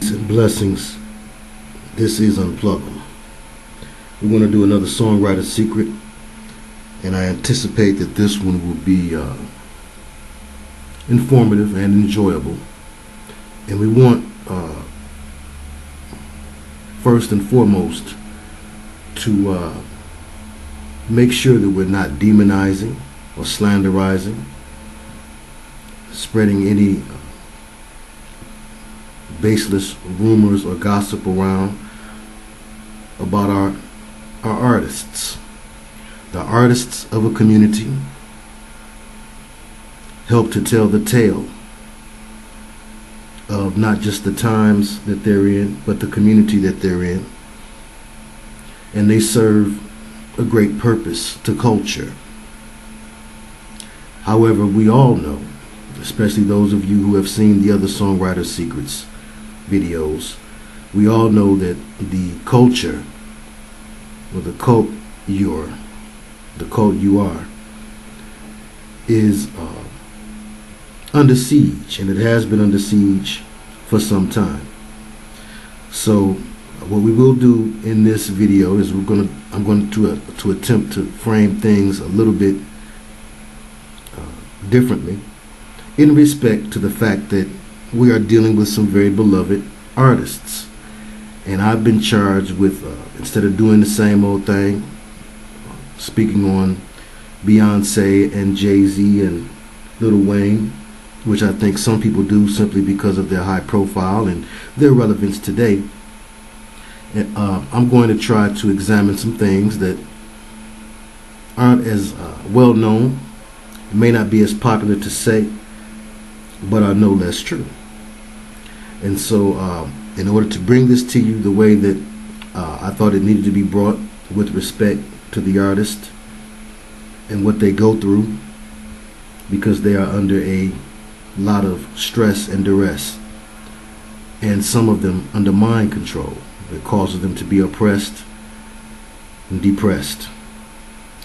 Greetings and blessings. This is Unplug 'em. We're going to do another songwriter secret, and I anticipate that this one will be informative and enjoyable. And we want, first and foremost, to make sure that we're not demonizing or slanderizing, spreading any baseless rumors or gossip around about our artists. The artists of a community help to tell the tale of not just the times that they're in, but the community that they're in. And they serve a great purpose to culture. However, we all know, especially those of you who have seen the other Songwriter Secrets videos, we all know that the culture, or the cult you are, is under siege, and it has been under siege for some time. So what we will do in this video is I'm going to attempt to frame things a little bit differently, in respect to the fact that we are dealing with some very beloved artists. And I've been charged with, instead of doing the same old thing, speaking on Beyonce and Jay-Z and Lil Wayne, which I think some people do simply because of their high profile and their relevance today, I'm going to try to examine some things that aren't as well known, may not be as popular to say, but are no less true. And so in order to bring this to you the way that I thought it needed to be brought, with respect to the artist and what they go through, because they are under a lot of stress and duress, and some of them under mind control that causes them to be oppressed and depressed,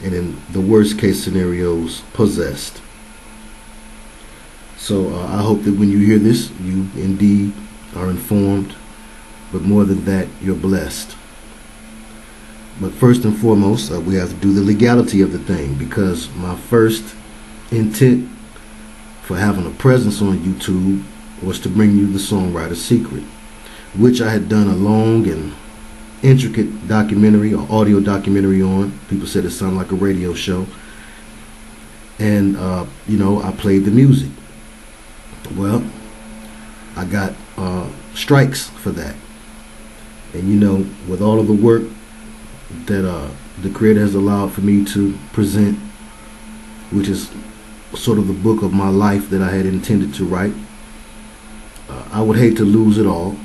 and in the worst case scenarios, possessed. So I hope that when you hear this, you indeed are informed, but more than that, you're blessed. But first and foremost, we have to do the legality of the thing, because my first intent for having a presence on YouTube was to bring you the Songwriter Secret, which I had done a long and intricate documentary or audio documentary on. People said it sounded like a radio show. And, I played the music. Well, I got strikes for that. And, with all of the work that the Creator has allowed for me to present, which is sort of the book of my life that I had intended to write, I would hate to lose it all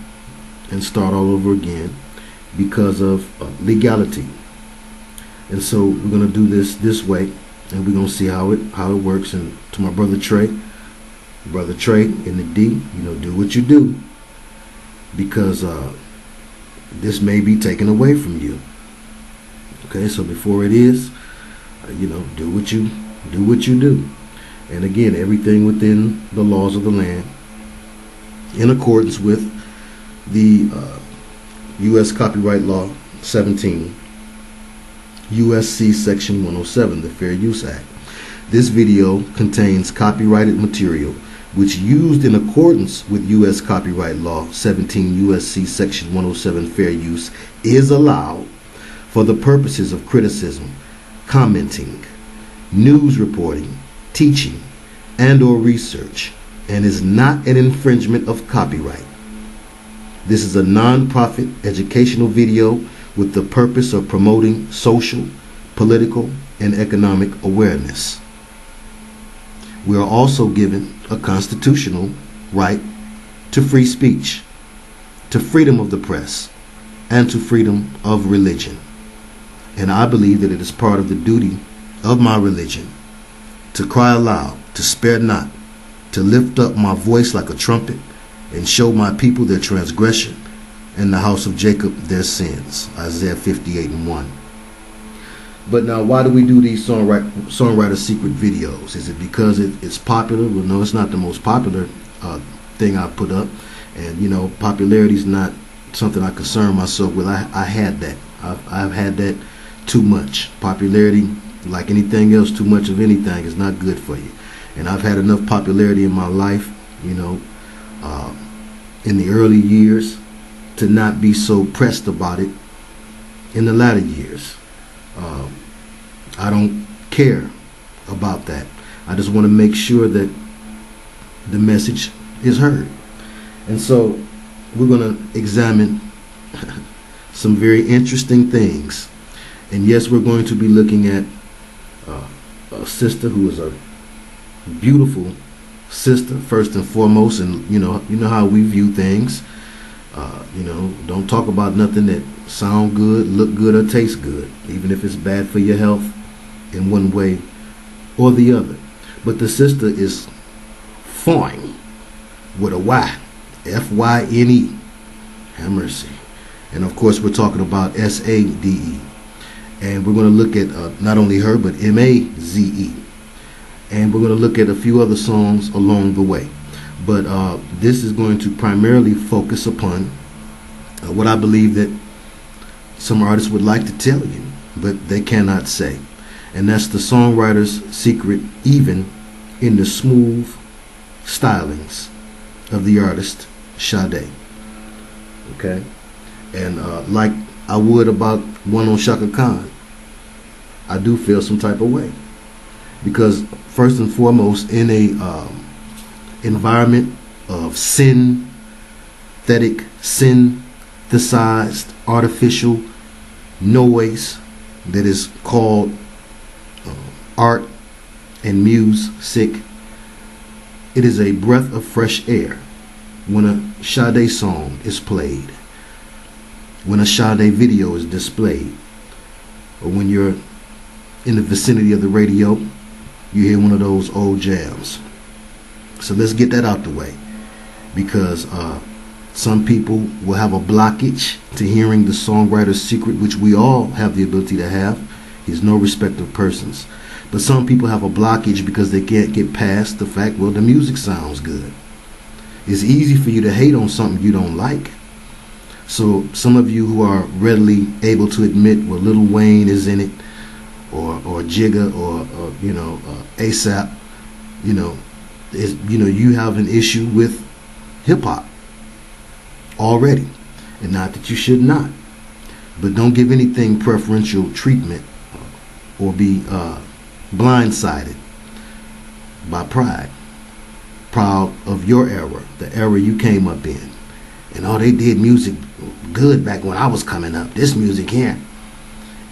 and start all over again because of legality. And so we're going to do this way, and we're going to see how it works. And to my brother Trey in the D, do what you do, because this may be taken away from you. Okay, so before it is, do what you do. And again, everything within the laws of the land, in accordance with the U.S. Copyright Law 17, USC Section 107, the Fair Use Act. This video contains copyrighted material which, used in accordance with U.S. Copyright Law 17, USC Section 107, Fair Use, is allowed for the purposes of criticism, commenting, news reporting, teaching, and or research, and is not an infringement of copyright. This is a non-profit educational video with the purpose of promoting social, political, and economic awareness. We are also given a constitutional right to free speech, to freedom of the press, and to freedom of religion. And I believe that it is part of the duty of my religion to cry aloud, to spare not, to lift up my voice like a trumpet, and show my people their transgression, and the house of Jacob their sins. Isaiah 58:1. But now, why do we do these Songwriter Secret videos? Is it because it's popular? Well, no, it's not the most popular thing I put up. And you know, popularity is not something I concern myself with. I had that. I've had that too much. Popularity, like anything else, too much of anything is not good for you. And I've had enough popularity in my life, you know, in the early years, to not be so pressed about it in the latter years. I don't care about that. I just want to make sure that the message is heard. And so we're going to examine some very interesting things. And yes, we're going to be looking at a sister who is a beautiful sister, first and foremost. And you know how we view things. You know, don't talk about nothing that sound good, look good, or taste good, even if it's bad for your health in one way or the other. But the sister is fine with a Y, F-Y-N-E. Have mercy. And of course, we're talking about S-A-D-E. And we're going to look at not only her, but M-A-Z-E. And we're going to look at a few other songs along the way. But this is going to primarily focus upon what I believe that some artists would like to tell you, but they cannot say. And that's the songwriter's secret, even in the smooth stylings of the artist Sade. Okay? And like I would about one on Shaka Khan, I do feel some type of way. Because first and foremost, in a environment of synthesized artificial noise that is called art and music, it is a breath of fresh air when a Sade song is played, when a Sade video is displayed, or when you're in the vicinity of the radio, you hear one of those old jams. So let's get that out the way, because some people will have a blockage to hearing the songwriter's secret, which we all have the ability to have. He's no respecter of persons. But some people have a blockage because they can't get past the fact, well, the music sounds good. It's easy for you to hate on something you don't like. So some of you who are readily able to admit, well, Lil Wayne is in it, or Jigga, or you know, ASAP, you know, you have an issue with hip hop already, and not that you should not, but don't give anything preferential treatment or be blindsided by pride, proud of your era, the era you came up in, and oh, they did music good back when I was coming up, this music here.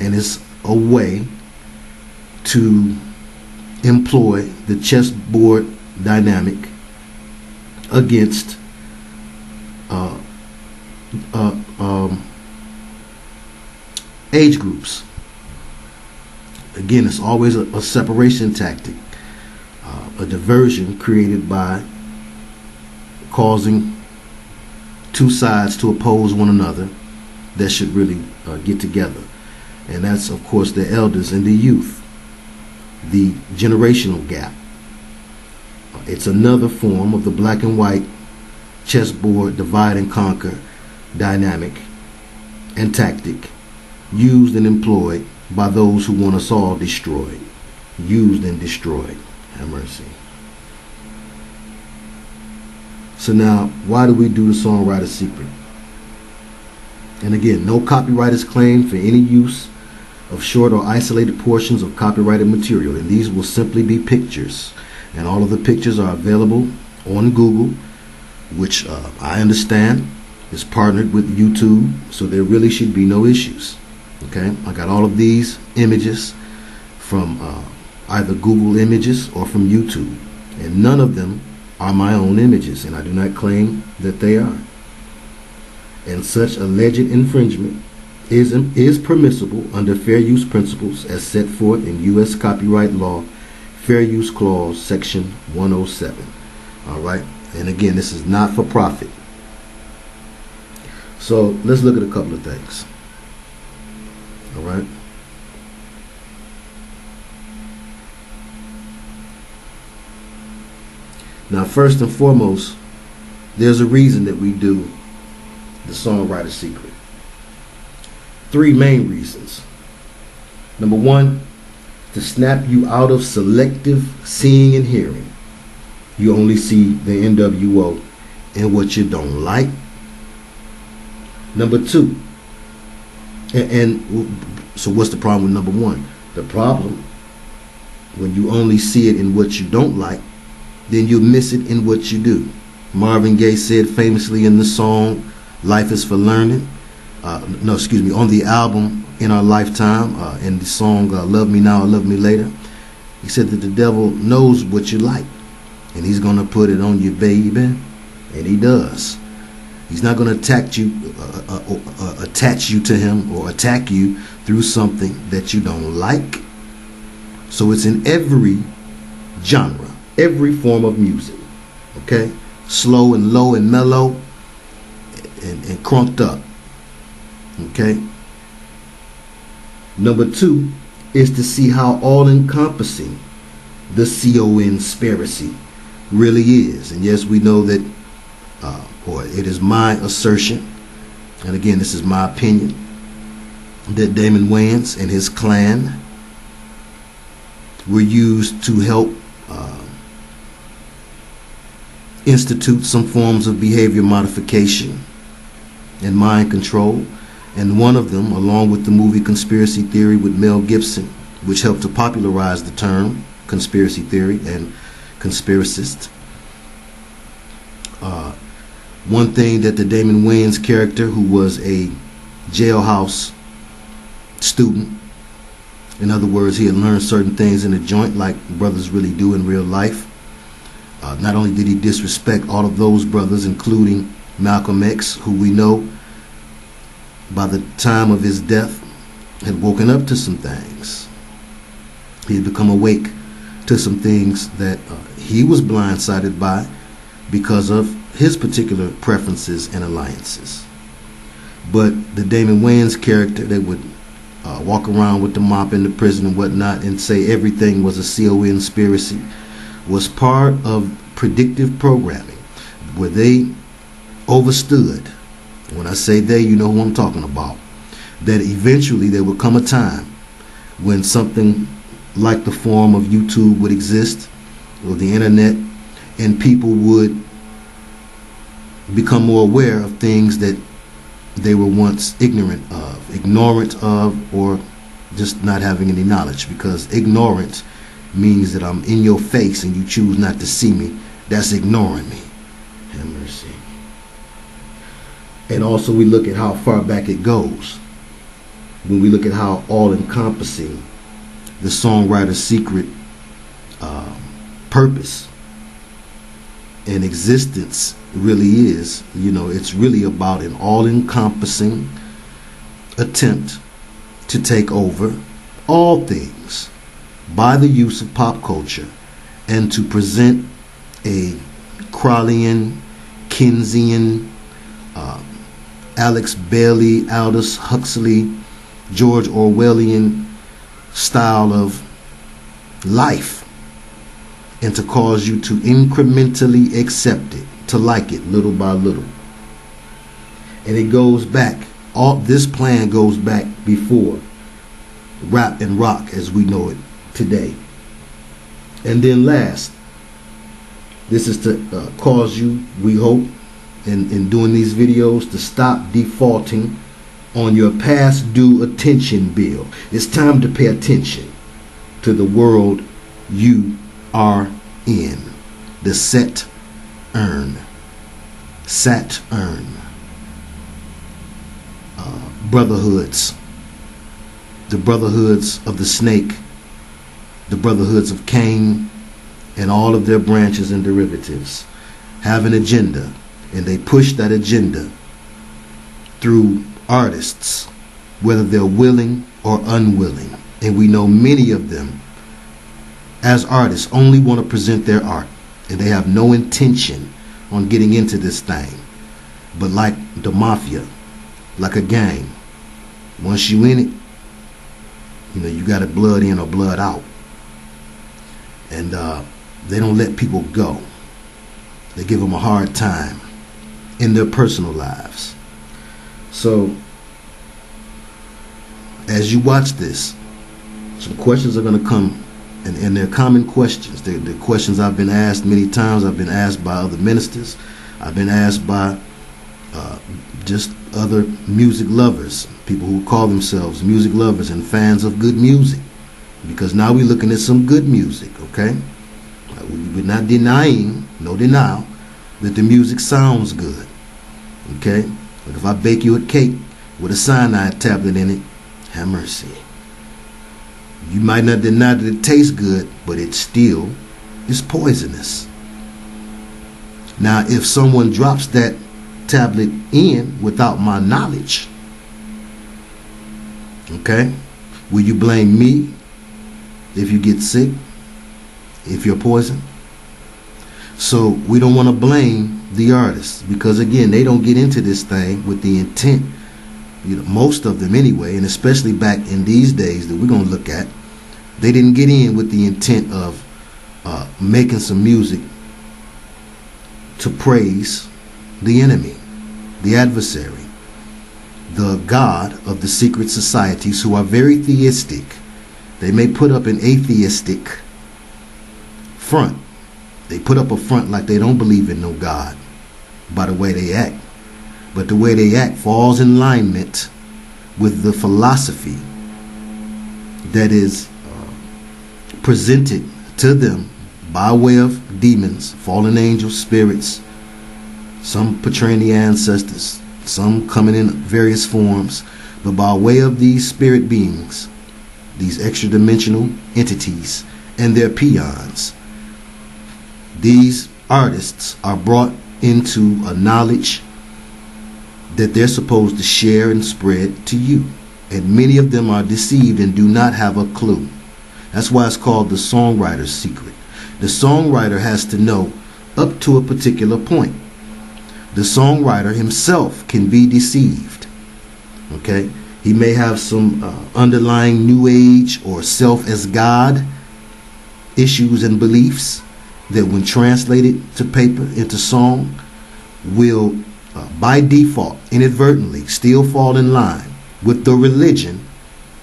And it's a way to employ the chessboard dynamic against age groups. Again, it's always a separation tactic, a diversion created by causing two sides to oppose one another that should really get together. And that's, of course, the elders and the youth, the generational gap. It's another form of the black and white chessboard divide and conquer dynamic and tactic used and employed by those who want us all destroyed. Used and destroyed. Have mercy. So now, why do we do the songwriter's secret? And again, no copyright is claimed for any use of short or isolated portions of copyrighted material, and these will simply be pictures. And all of the pictures are available on Google, which I understand is partnered with YouTube, so there really should be no issues. Okay, I got all of these images from either Google Images or from YouTube, and none of them are my own images, and I do not claim that they are. And such alleged infringement is permissible under fair use principles as set forth in U.S. copyright law, Fair Use Clause, Section 107. All right, and again, this is not for profit. So let's look at a couple of things. All right. Now, first and foremost, There's a reason that we do the Songwriter Secret. 3 main reasons. Number 1, to snap you out of selective seeing and hearing. You only see the NWO and what you don't like. Number 2, and so what's the problem with number 1? The problem, when you only see it in what you don't like, then you miss it in what you do. Marvin Gaye said famously in the song Life is for Learning, on the album In Our Lifetime, in the song Love Me Now or Love Me Later, he said that the devil knows what you like and he's going to put it on you, baby, and he does. He's not going to attach you to him or attack you through something that you don't like. So it's in every genre, every form of music, okay? Slow and low and mellow and crunked up, okay? Number 2 is to see how all-encompassing the conspiracy really is. And yes, we know that, or it is my assertion, and again, this is my opinion, that Damon Wayans and his clan were used to help institute some forms of behavior modification and mind control. And one of them, along with the movie Conspiracy Theory with Mel Gibson, which helped to popularize the term conspiracy theory and conspiracist. One thing that the Damon Wayans character, who was a jailhouse student, in other words, he had learned certain things in the joint like brothers really do in real life. Not only did he disrespect all of those brothers, including Malcolm X, who we know by the time of his death had woken up to some things. He had become awake to some things that he was blindsided by because of his particular preferences and alliances. But the Damon Wayans character that would walk around with the mop in the prison and whatnot and say everything was a conspiracy was part of predictive programming, where they overstood, when I say they, you know who I'm talking about, that eventually there would come a time when something like the form of YouTube would exist, or the internet, and people would become more aware of things that they were once ignorant of, or just not having any knowledge. Because ignorance means that I'm in your face and you choose not to see me. That's ignoring me. Have mercy. And also we look at how far back it goes when we look at how all-encompassing the Songwriter Secret purpose and existence really is. You know, it's really about an all-encompassing attempt to take over all things by the use of pop culture and to present a Crowleyan, Keynesian, Alex Bailey, Aldous Huxley, George Orwellian style of life, and to cause you to incrementally accept it, to like it little by little. And it goes back, all this plan goes back before rap and rock as we know it today. And then last, this is to cause you, we hope, in doing these videos, to stop defaulting on your past due attention bill. It's time to pay attention to the world you are in. The Saturn. Brotherhoods. The brotherhoods of the snake, the brotherhoods of Cain, and all of their branches and derivatives have an agenda, and they push that agenda through artists, whether they're willing or unwilling. And we know many of them, as artists, only want to present their art, and they have no intention on getting into this thing. But like the mafia, like a gang, once you in it, you know, you got it blood in or blood out. And they don't let people go. They give them a hard time. in their personal lives. So, as you watch this, some questions are going to come, and they're common questions. They're questions I've been asked many times. I've been asked by other ministers. I've been asked by just other music lovers, people who call themselves music lovers and fans of good music. Because now we're looking at some good music, okay? We're not denying, no denial, that the music sounds good, okay? But if I bake you a cake with a cyanide tablet in it, have mercy. You might not deny that it tastes good, but it still is poisonous. Now, if someone drops that tablet in without my knowledge, okay, will you blame me if you get sick, if you're poisoned? So we don't want to blame the artists, because again, they don't get into this thing with the intent, most of them anyway, and especially back in these days that we're going to look at, they didn't get in with the intent of making some music to praise the enemy, the adversary, the god of the secret societies, who are very theistic. They may put up an atheistic front. They put up a front like they don't believe in no God by the way they act. But the way they act falls in alignment with the philosophy that is presented to them by way of demons, fallen angels, spirits, some portraying the ancestors, some coming in various forms, but by way of these spirit beings, these extra-dimensional entities and their peons, these artists are brought into a knowledge that they're supposed to share and spread to you. And many of them are deceived and do not have a clue. That's why it's called the songwriter's secret. The songwriter has to know up to a particular point. The songwriter himself can be deceived. Okay? He may have some underlying New Age or self as God issues and beliefs that, when translated to paper into song, will by default, inadvertently, still fall in line with the religion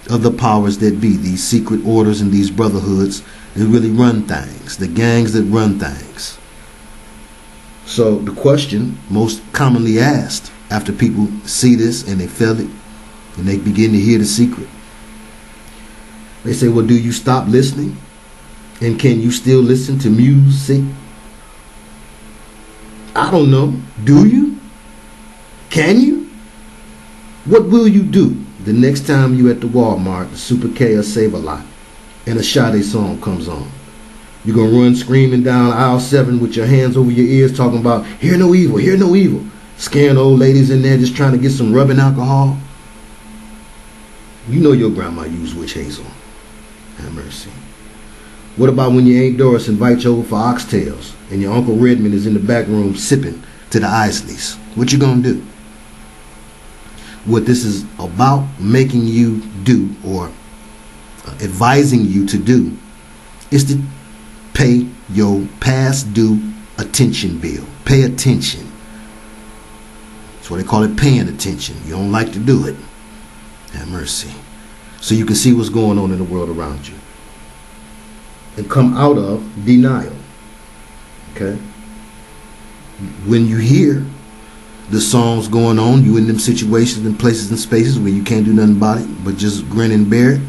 of the powers that be, these secret orders and these brotherhoods that really run things, the gangs that run things. So the question most commonly asked after people see this and they feel it and they begin to hear the secret, they say, well, do you stop listening? And can you still listen to music? I don't know. Do you? Can you? What will you do the next time you at the Walmart, the Super K or Save-A-Lot, and a Sade song comes on? You're going to run screaming down aisle 7 with your hands over your ears talking about, hear no evil, hear no evil. Scaring old ladies in there just trying to get some rubbing alcohol. You know your grandma used witch hazel. Have mercy. What about when your Aunt Doris invites you over for oxtails and your Uncle Redmond is in the back room sipping to the Isleys? What you going to do? What this is about making you do, or advising you to do, is to pay your past due attention bill. Pay attention. That's why they call it paying attention. You don't like to do it. Have mercy. So you can see what's going on in the world around you and come out of denial. Okay? When you hear the songs going on, you in them situations and places and spaces where you can't do nothing about it but just grin and bear it.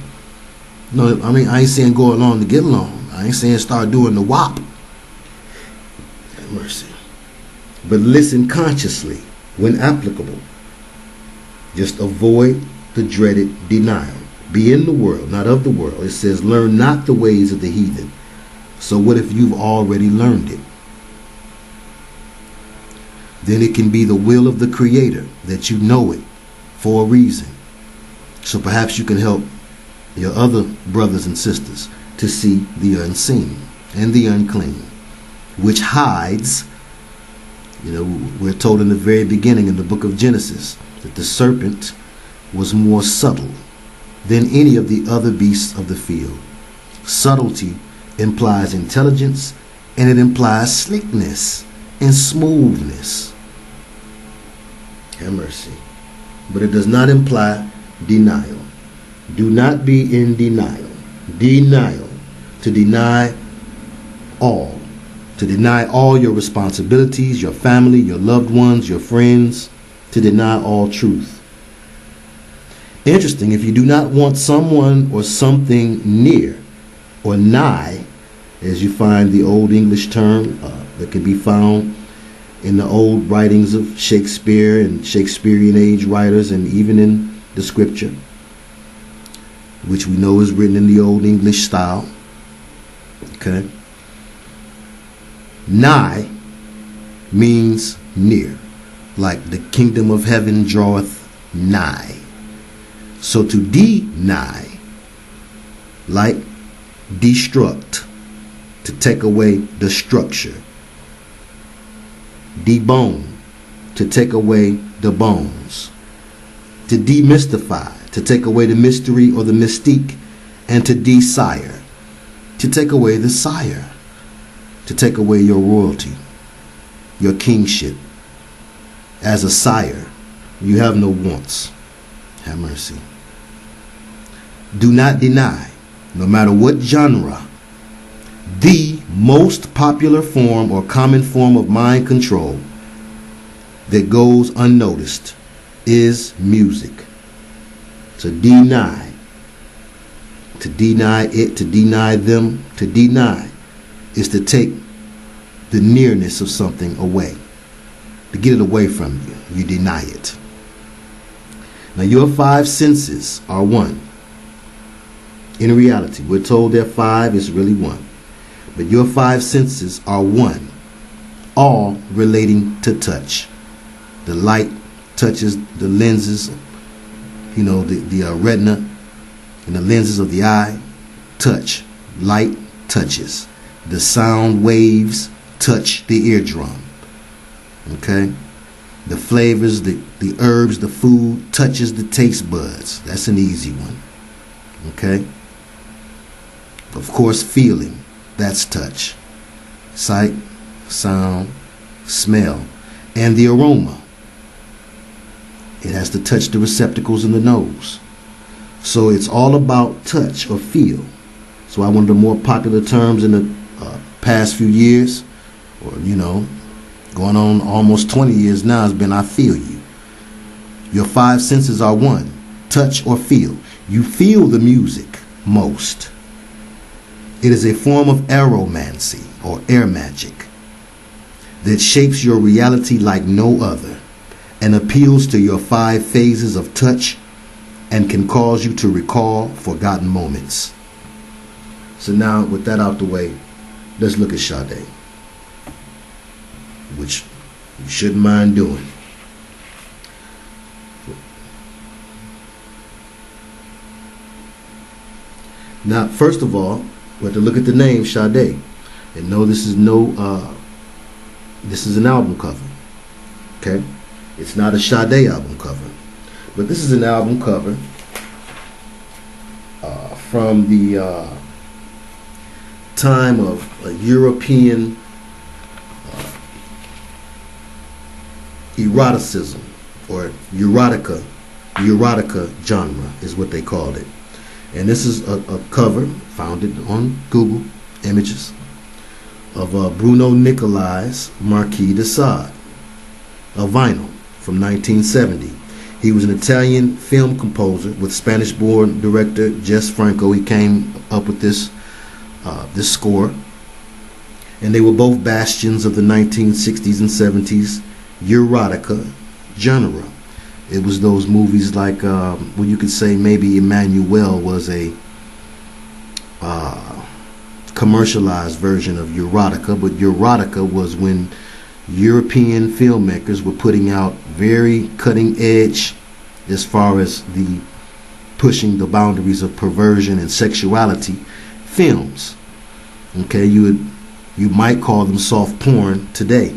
No, I mean, I ain't saying go along to get along. I ain't saying start doing the WAP. Have mercy. But listen consciously when applicable. Just avoid the dreaded denial. Be in the world, not of the world. It says, learn not the ways of the heathen. So what if you've already learned it? Then it can be the will of the Creator that you know it for a reason. So perhaps you can help your other brothers and sisters to see the unseen and the unclean, which hides. We're told in the very beginning in the book of Genesis that the serpent was more subtle than any of the other beasts of the field. Subtlety implies intelligence, and it implies slickness and smoothness. Have mercy. But it does not imply denial. Do not be in denial. Denial. To deny all. To deny all your responsibilities, your family, your loved ones, your friends. To deny all truth. Interesting, if you do not want someone or something near or nigh, as you find the Old English term that can be found in the old writings of Shakespeare and Shakespearean age writers, and even in the scripture, which we know is written in the Old English style. Okay. Nigh means near, like the kingdom of heaven draweth nigh. So to deny, like destruct, to take away the structure. Debone, to take away the bones. To demystify, to take away the mystery or the mystique. And to desire, to take away the sire. To take away your royalty, your kingship. As a sire, you have no wants. Have mercy. Do not deny, no matter what genre, the most popular form or common form of mind control that goes unnoticed is music. To deny it, to deny them, to deny is to take the nearness of something away, to get it away from you. You deny it. Now your five senses are one. In reality, we're told they're five, it's really one. But your five senses are one, all relating to touch. The light touches the lenses, the retina and the lenses of the eye. Touch, light touches. The sound waves touch the eardrum. Okay? The flavors, the herbs, the food touches the taste buds. That's an easy one. Okay? Of course, feeling. That's touch. Sight, sound, smell, and the aroma. It has to touch the receptacles in the nose. So it's all about touch or feel. So one of the more popular terms in the past few years, or going on almost 20 years now, has been I feel you. Your five senses are one. Touch or feel. You feel the music most. It is a form of aromancy or air magic that shapes your reality like no other and appeals to your five phases of touch and can cause you to recall forgotten moments. So now, with that out the way, let's look at Sade, which you shouldn't mind doing. Now, first of all, we have to look at the name Sade and know this is this is an album cover. Okay? It's not a Sade album cover, but this is an album cover from the time of European eroticism, or erotica genre is what they called it. And this is a cover, found it on Google Images, of Bruno Nicolai's Marquis de Sade, a vinyl from 1970. He was an Italian film composer with Spanish-born director Jess Franco. He came up with this score, and they were both bastions of the 1960s and 70s erotica genre. It was those movies like, you could say maybe Emmanuel was a commercialized version of erotica, but erotica was when European filmmakers were putting out very cutting edge as far as the pushing the boundaries of perversion and sexuality films. Okay, you might call them soft porn today,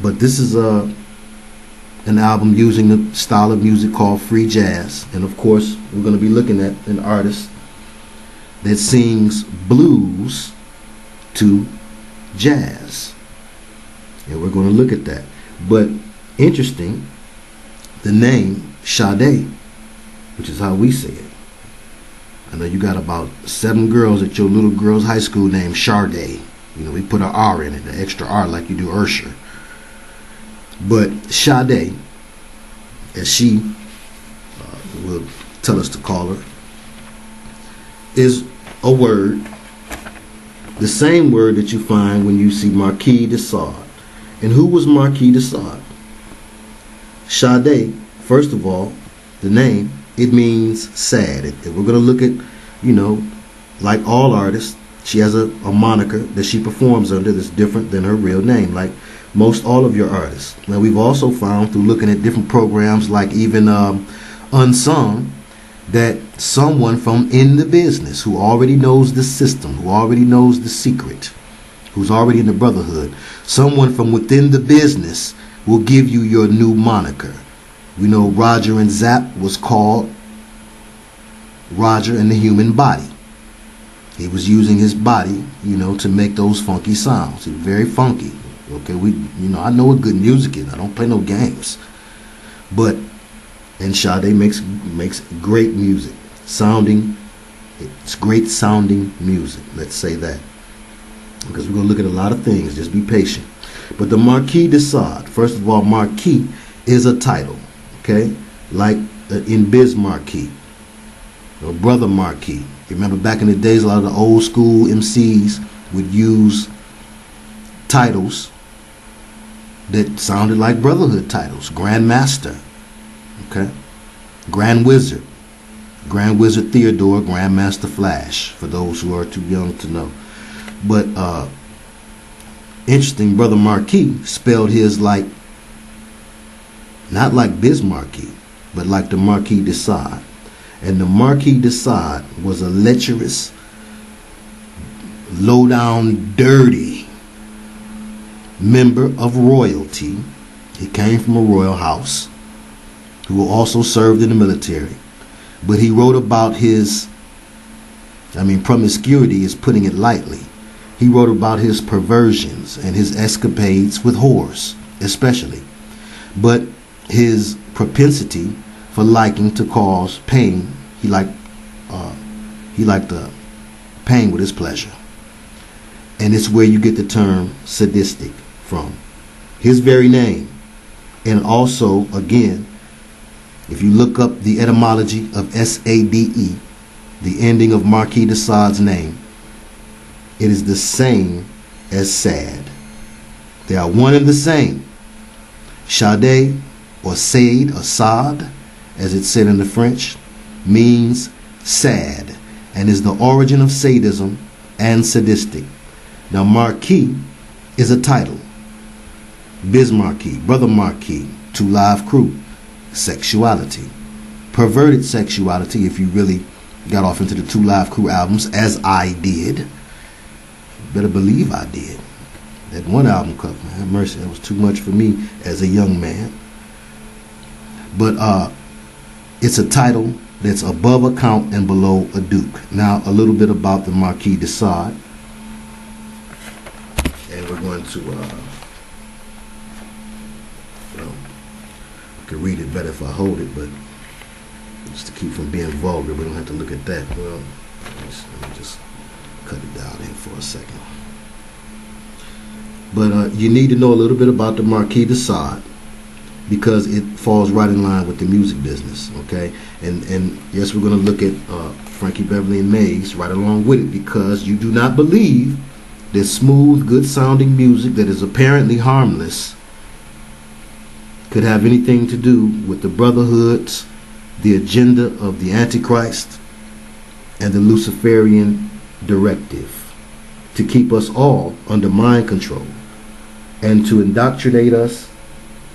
but this is an album using the style of music called free jazz. And of course, we're going to be looking at an artist that sings blues to jazz. And we're going to look at that. But interesting, the name Sade, which is how we say it. I know you got about 7 girls at your little girl's high school named Sade. You know, we put an R in it, an extra R like you do Ursher. But Sade, as she will tell us to call her, is a word, the same word that you find when you see Marquis de Sade. And who was Marquis de Sade? Sade, first of all, the name, it means sad. If we're going to look at, you know, like all artists, she has a moniker that she performs under that's different than her real name, like most all of your artists. Now, we've also found through looking at different programs like even Unsung, that someone from in the business who already knows the system, who already knows the secret, who's already in the brotherhood, someone from within the business will give you your new moniker. We know Roger and Zapp was called Roger and the Human Body. He was using his body, you know, to make those funky sounds. He was very funky. Okay, I know what good music is. I don't play no games. And Sade makes great music. It's great sounding music. Let's say that. Because we're going to look at a lot of things. Just be patient. But the Marquis de Sade, first of all, Marquis is a title. Okay? Like in Biz Marquis. Or Brother Marquis. Remember back in the days, a lot of the old school MCs would use titles that sounded like brotherhood titles. Grand Master. Okay? Grand Wizard. Grand Wizard Theodore, Grand Master Flash, for those who are too young to know. But interesting, Brother Marquis spelled his like, not like Biz Marquis, but like the Marquis de Sade. And the Marquis de Sade was a lecherous, low-down, dirty member of royalty. He came from a royal house, who also served in the military. But he wrote about his, promiscuity is putting it lightly. He wrote about his perversions and his escapades with whores, especially. But his propensity for liking to cause pain, he liked the pain with his pleasure. And it's where you get the term sadistic from. His very name. And also, again, if you look up the etymology of S-A-D-E, the ending of Marquis de Sade's name, it is the same as sad. They are one and the same. Sade, or Sade, or Sade, as it's said in the French, means sad, and is the origin of sadism and sadistic. Now, Marquis is a title. Biz Marquis, Brother Marquis, Two Live Crew. Sexuality, perverted sexuality, if you really got off into the Two Live Crew albums, as I did. Better believe I did. That one album cover, man, mercy, that was too much for me as a young man. But it's a title that's above a count and below a duke. Now, a little bit about the Marquis de Sade. And we're going to could read it better if I hold it, but just to keep from being vulgar, we don't have to look at that. Well, let me just cut it down in for a second. But you need to know a little bit about the Marquis de Sade, because it falls right in line with the music business, okay? And yes, we're going to look at Frankie Beverly and Maze right along with it, because you do not believe that smooth, good-sounding music that is apparently harmless could have anything to do with the brotherhoods, the agenda of the Antichrist, and the Luciferian directive to keep us all under mind control and to indoctrinate us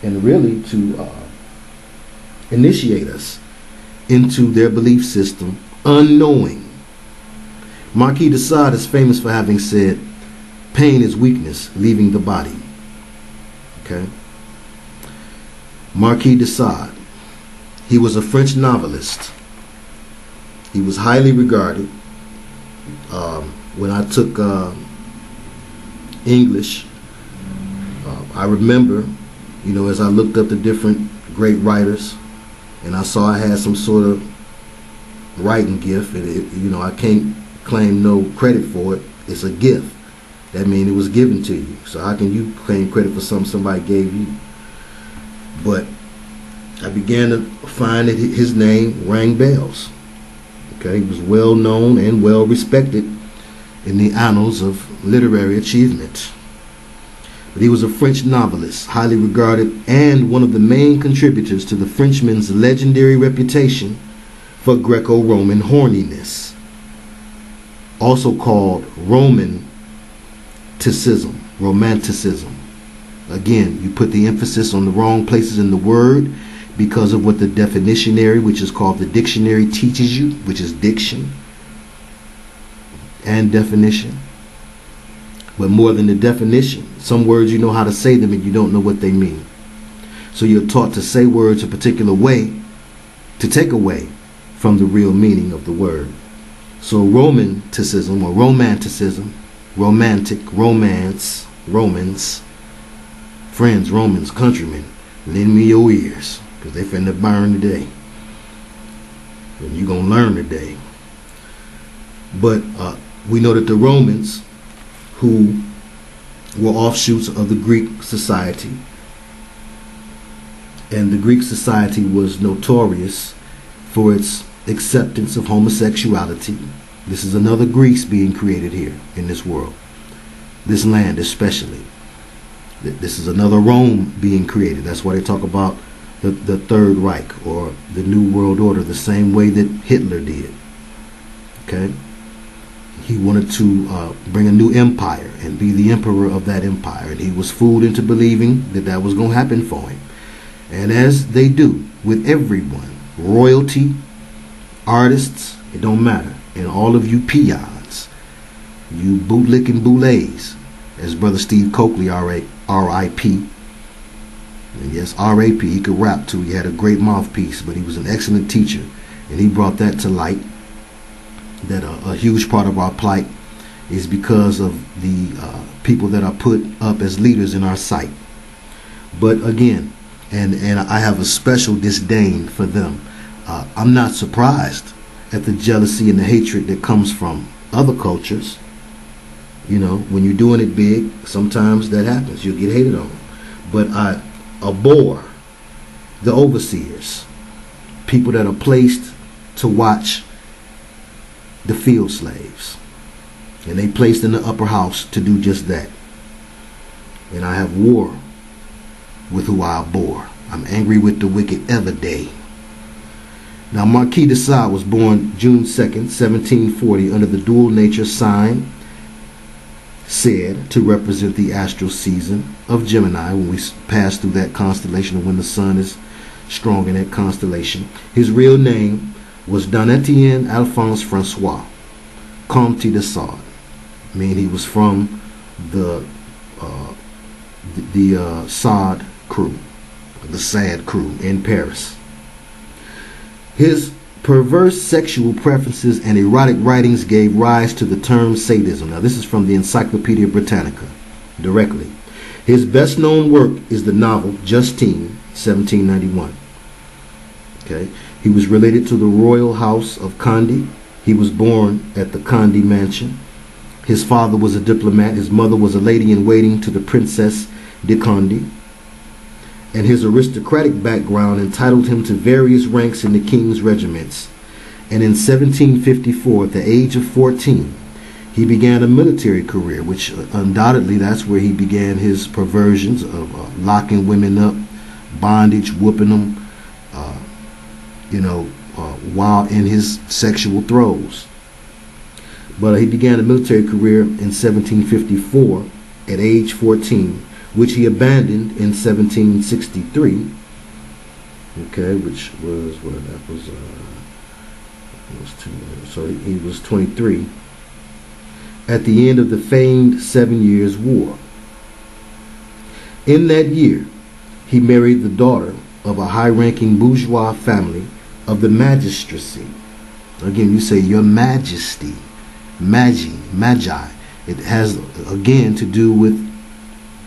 and really to initiate us into their belief system unknowing. Marquis de Sade is famous for having said, "Pain is weakness leaving the body." Okay? Marquis de Sade, he was a French novelist. He was highly regarded. When I took English, I remember, as I looked up the different great writers, and I saw I had some sort of writing gift, and I can't claim no credit for it. It's a gift. That means it was given to you. So how can you claim credit for something somebody gave you? But I began to find that his name rang bells. Okay, he was well known and well respected in the annals of literary achievement. But he was a French novelist, highly regarded, and one of the main contributors to the Frenchman's legendary reputation for Greco-Roman horniness, also called romanticism. Again, you put the emphasis on the wrong places in the word because of what the definitionary, which is called the dictionary, teaches you, which is diction and definition. But more than the definition, some words you know how to say them and you don't know what they mean. So you're taught to say words a particular way to take away from the real meaning of the word. So romanticism or romanticism, romantic, romance, Romans, friends, Romans, countrymen, lend me your ears, because they finna burn today. And you're going to learn today. But we know that the Romans, who were offshoots of the Greek society, and the Greek society was notorious for its acceptance of homosexuality. This is another Greece being created here in this world, this land especially. This is another Rome being created. That's why they talk about the Third Reich or the New World Order, the same way that Hitler did. Okay? He wanted to bring a new empire and be the emperor of that empire, and he was fooled into believing that that was going to happen for him. And as they do with everyone, royalty, artists, it don't matter, and all of you peons, you bootlicking boulets, as Brother Steve Coakley, R.I.P. And yes, R.A.P. He could rap too. He had a great mouthpiece, but he was an excellent teacher, and he brought that to light. That a huge part of our plight is because of the people that are put up as leaders in our sight. But again, and I have a special disdain for them. I'm not surprised at the jealousy and the hatred that comes from other cultures. You know, when you're doing it big, sometimes that happens. You'll get hated on. But I abhor the overseers, people that are placed to watch the field slaves. And they placed in the upper house to do just that. And I have war with who I abhor. I'm angry with the wicked every day. Now, Marquis de Sade was born June 2nd, 1740, under the dual nature sign Sade, to represent the astral season of Gemini, when we pass through that constellation, or when the sun is strong in that constellation. His real name was Donatien Alphonse Francois, Comte de Sade. I mean, he was from the Sade crew, the Sade crew in Paris. His perverse sexual preferences and erotic writings gave rise to the term sadism. Now, this is from the Encyclopedia Britannica, directly. His best-known work is the novel Justine, 1791. Okay, he was related to the royal house of Condé. He was born at the Condé mansion. His father was a diplomat. His mother was a lady-in-waiting to the Princess de Condé. And his aristocratic background entitled him to various ranks in the king's regiments. And in 1754, at the age of 14, he began a military career, which undoubtedly that's where he began his perversions of locking women up, bondage, whooping them, while in his sexual throes. But he began a military career in 1754 at age 14, which he abandoned in 1763. Okay, which was what that was. So he was 23 at the end of the famed 7 Years' War. In that year, he married the daughter of a high-ranking bourgeois family of the magistracy. Again, you say your majesty, magi. It has again to do with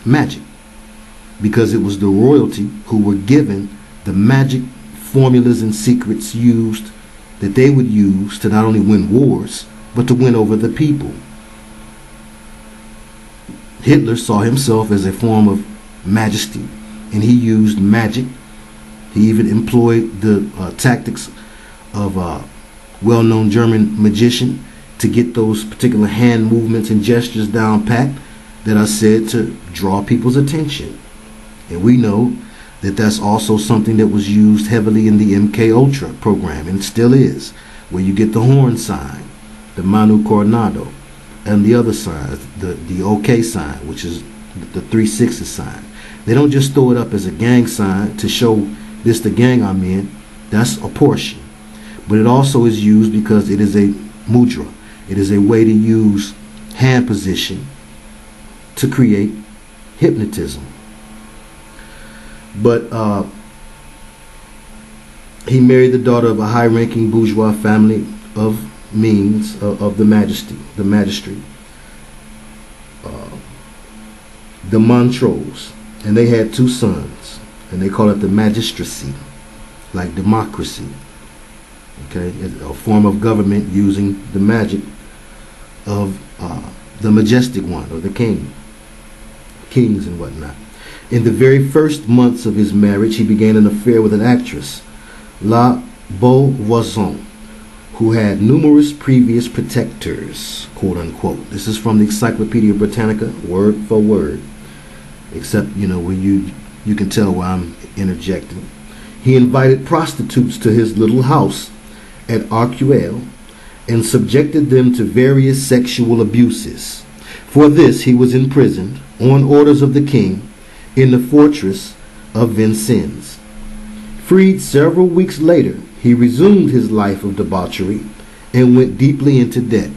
magic, because it was the royalty who were given the magic formulas and secrets used that they would use to not only win wars, but to win over the people. Hitler saw himself as a form of majesty, and he used magic. He even employed the tactics of a well-known German magician to get those particular hand movements and gestures down pat that are said to draw people's attention. And we know that that's also something that was used heavily in the MK Ultra program, and it still is, where you get the horn sign, the Manu Coronado, and the other signs, the OK sign, which is the 3/6 sign. They don't just throw it up as a gang sign to show this the gang I'm in. That's a portion. But it also is used because it is a mudra. It is a way to use hand position to create hypnotism. But he married the daughter of a high-ranking bourgeois family of means of the magistracy, the Montrose, and they had 2 sons, and they call it the magistracy, like democracy. Okay, a form of government using the magic of the majestic one, or the kings and whatnot. In the very first months of his marriage, he began an affair with an actress, La Beauvoisin, who had numerous previous protectors, quote unquote. This is from the Encyclopedia Britannica, word for word, except, where you can tell where I'm interjecting. He invited prostitutes to his little house at Arcueil and subjected them to various sexual abuses. For this, he was imprisoned on orders of the king in the fortress of Vincennes. Freed several weeks later, he resumed his life of debauchery and went deeply into debt.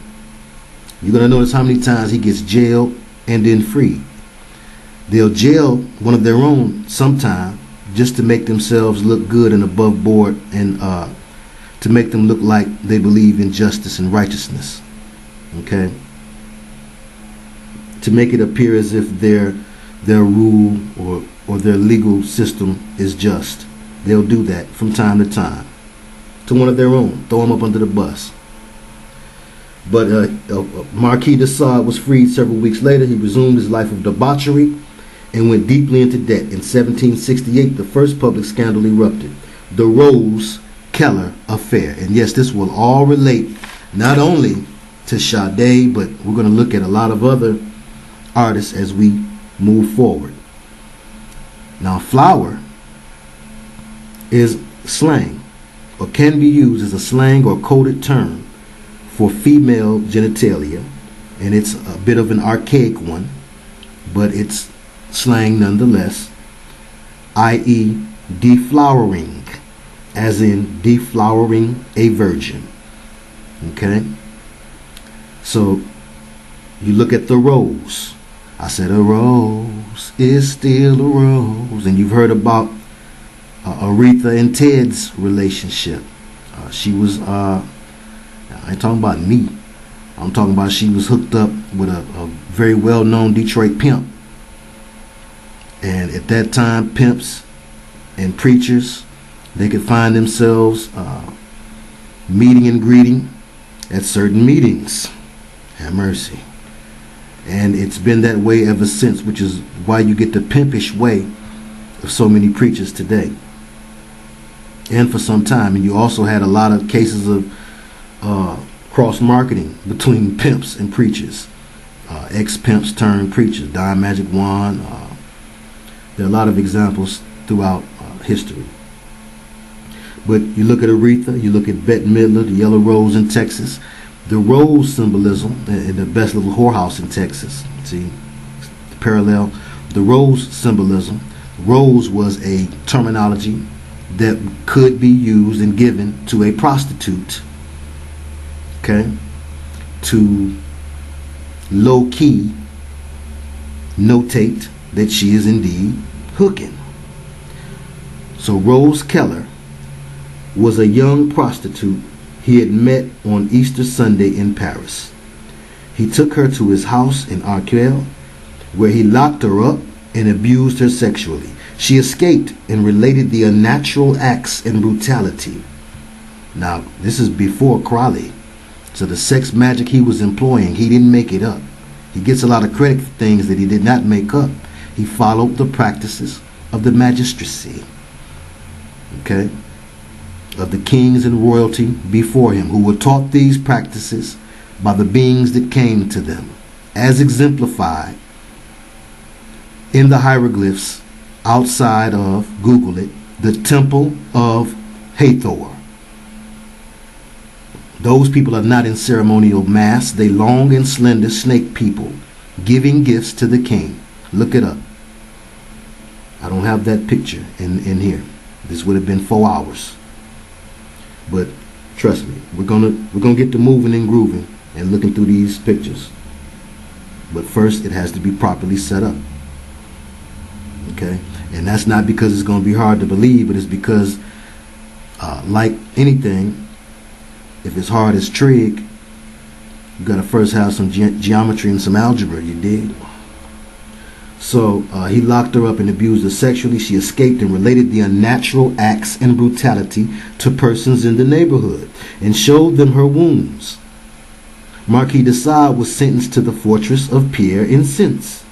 You're going to notice how many times he gets jailed and then freed. They'll jail one of their own sometime just to make themselves look good and above board, and to make them look like they believe in justice and righteousness. Okay? To make it appear as if their rule or their legal system is just. They'll do that from time to time to one of their own. Throw them up under the bus. But Marquis de Sade was freed several weeks later. He resumed his life of debauchery and went deeply into debt. In 1768, the first public scandal erupted, the Rose Keller affair. And yes, this will all relate not only to Sade, but we're going to look at a lot of other artists as we move forward. Now, flower is slang, or can be used as a slang or coded term for female genitalia, and it's a bit of an archaic one, but it's slang nonetheless, i.e. deflowering, as in deflowering a virgin. Okay? So you look at the rose. I said a rose is still a rose. And you've heard about Aretha and Ted's relationship. She was, I ain't talking about me. I'm talking about she was hooked up with a very well-known Detroit pimp. And at that time, pimps and preachers, they could find themselves meeting and greeting at certain meetings. Have mercy. And it's been that way ever since, which is why you get the pimpish way of so many preachers today. And for some time. And you also had a lot of cases of cross-marketing between pimps and preachers. Ex-pimps turned preachers. Don Magic Juan. There are a lot of examples throughout history. But you look at Aretha, you look at Bette Midler, the Yellow Rose in Texas. The rose symbolism in the best little whorehouse in Texas. See the parallel. The rose symbolism. Rose was a terminology that could be used and given to a prostitute. Okay? To low-key notate that she is indeed hooking. So Rose Keller was a young prostitute he had met on Easter Sunday in Paris. He took her to his house in Arcueil, where he locked her up and abused her sexually. She escaped and related the unnatural acts and brutality. Now, this is before Crowley. So the sex magic he was employing, he didn't make it up. He gets a lot of credit for things that he did not make up. He followed the practices of the magistracy, okay, of the kings and royalty before him, who were taught these practices by the beings that came to them, as exemplified in the hieroglyphs outside of, Google it, the Temple of Hathor. Those people are not in ceremonial mass. They long and slender snake people giving gifts to the king. Look it up. I don't have that picture in here. This would have been 4 hours. But trust me, we're gonna get to moving and grooving and looking through these pictures. But first, it has to be properly set up. Okay, and that's not because it's going to be hard to believe, but it's because, like anything, if it's hard as trig, you got to first have some geometry and some algebra. You dig? So he locked her up and abused her sexually. She escaped and related the unnatural acts and brutality to persons in the neighborhood and showed them her wounds. Marquis de Sade was sentenced to the fortress of Pierre-en-Sens,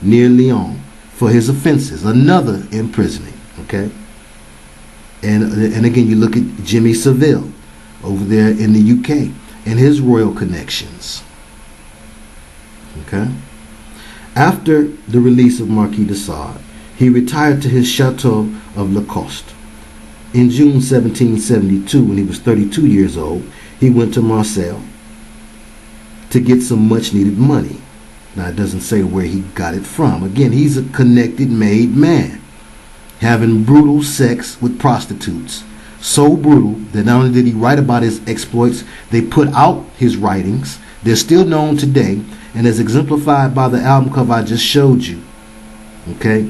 near Lyon, for his offenses. Another imprisoning. Okay? And again, you look at Jimmy Savile over there in the UK and his royal connections. Okay? After the release of Marquis de Sade, he retired to his chateau of Lacoste. In June 1772, when he was 32 years old, he went to Marseille to get some much needed money. Now, it doesn't say where he got it from. Again, he's a connected, made man, having brutal sex with prostitutes. So brutal that not only did he write about his exploits, they put out his writings. They're still known today, and as exemplified by the album cover I just showed you, okay,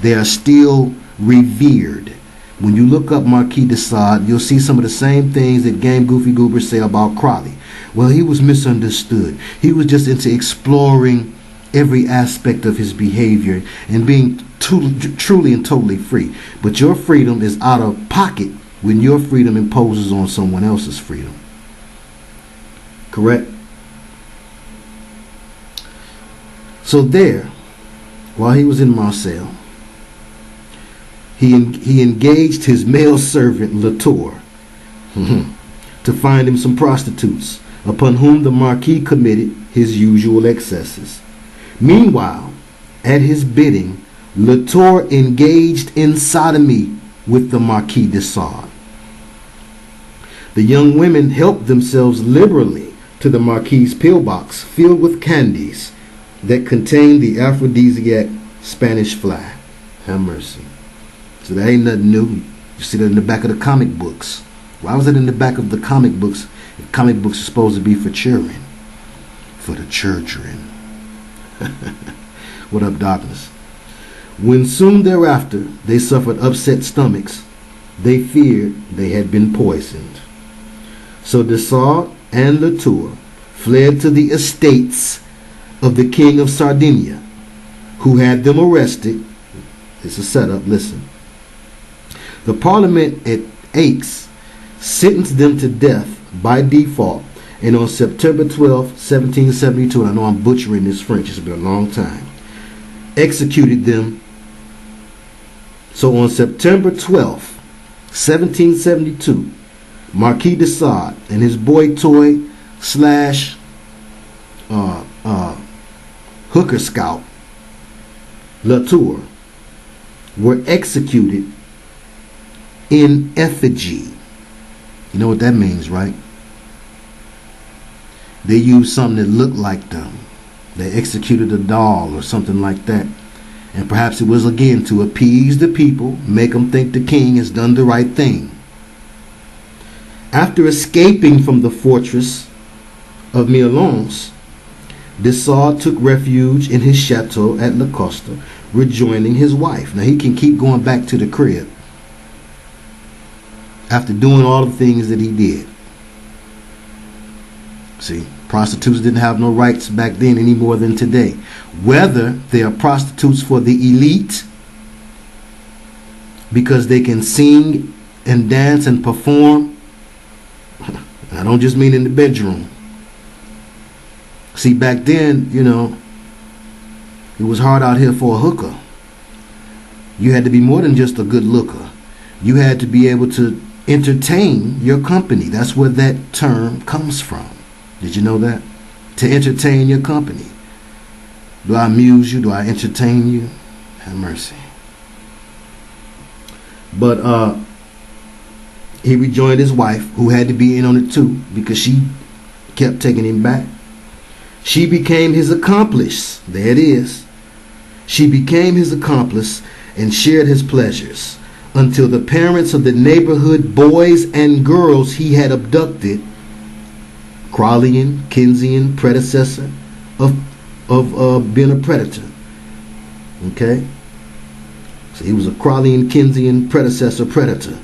they are still revered. When you look up Marquis de Sade, you'll see some of the same things that Game Goofy Goobers say about Crowley. Well, he was misunderstood. He was just into exploring every aspect of his behavior and being truly and totally free. But your freedom is out of pocket when your freedom imposes on someone else's freedom. Correct? So there, while he was in Marseille, he engaged his male servant Latour to find him some prostitutes, upon whom the Marquis committed his usual excesses. Meanwhile, at his bidding, Latour engaged in sodomy with the Marquis de Sade. The young women helped themselves liberally to the Marquis's pillbox filled with candies that contained the aphrodisiac Spanish fly. Have mercy. So that ain't nothing new. You see that in the back of the comic books. Why was it in the back of the comic books if comic books are supposed to be for children? For the children. What up, darkness? When soon thereafter they suffered upset stomachs, they feared they had been poisoned. So de Sade and Latour fled to the estates of the King of Sardinia, who had them arrested. It's a setup, listen. The Parliament at Aix sentenced them to death by default, and on September 12, 1772, and I know I'm butchering this French, it's been a long time, executed them. So on September 12, 1772, Marquis de Sade and his boy toy slash hooker scout Latour were executed in effigy. You know what that means, right? They used something that looked like them. They executed a doll or something like that. And perhaps it was again to appease the people, make them think the king has done the right thing. After escaping from the fortress of Mirlons, de Sade took refuge in his chateau at Lacoste, rejoining his wife. Now he can keep going back to the crib after doing all the things that he did. See, prostitutes didn't have no rights back then any more than today. Whether they are prostitutes for the elite because they can sing and dance and perform. I don't just mean in the bedroom. See, back then, you know, it was hard out here for a hooker. You had to be more than just a good looker. You had to be able to entertain your company. That's where that term comes from. Did you know that? To entertain your company. Do I amuse you? Do I entertain you? Have mercy. But he rejoined his wife, who had to be in on it too, because she kept taking him back. She became his accomplice. There it is. She became his accomplice and shared his pleasures until the parents of the neighborhood boys and girls he had abducted, Crowleyan, Keynesian predecessor of being a predator. Okay? So he was a Crowleyan, Keynesian predecessor predator.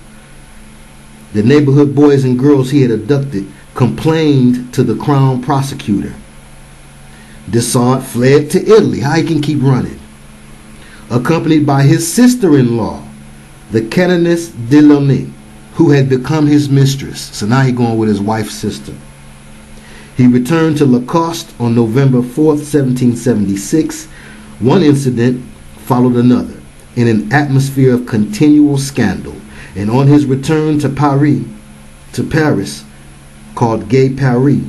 The neighborhood boys and girls he had abducted complained to the crown prosecutor. Sade fled to Italy. How he can keep running? Accompanied by his sister-in-law, the Canoness de Launay, who had become his mistress. So now he's going with his wife's sister. He returned to Lacoste on November 4th, 1776. One incident followed another in an atmosphere of continual scandal. And on his return to Paris, called Gay Paris,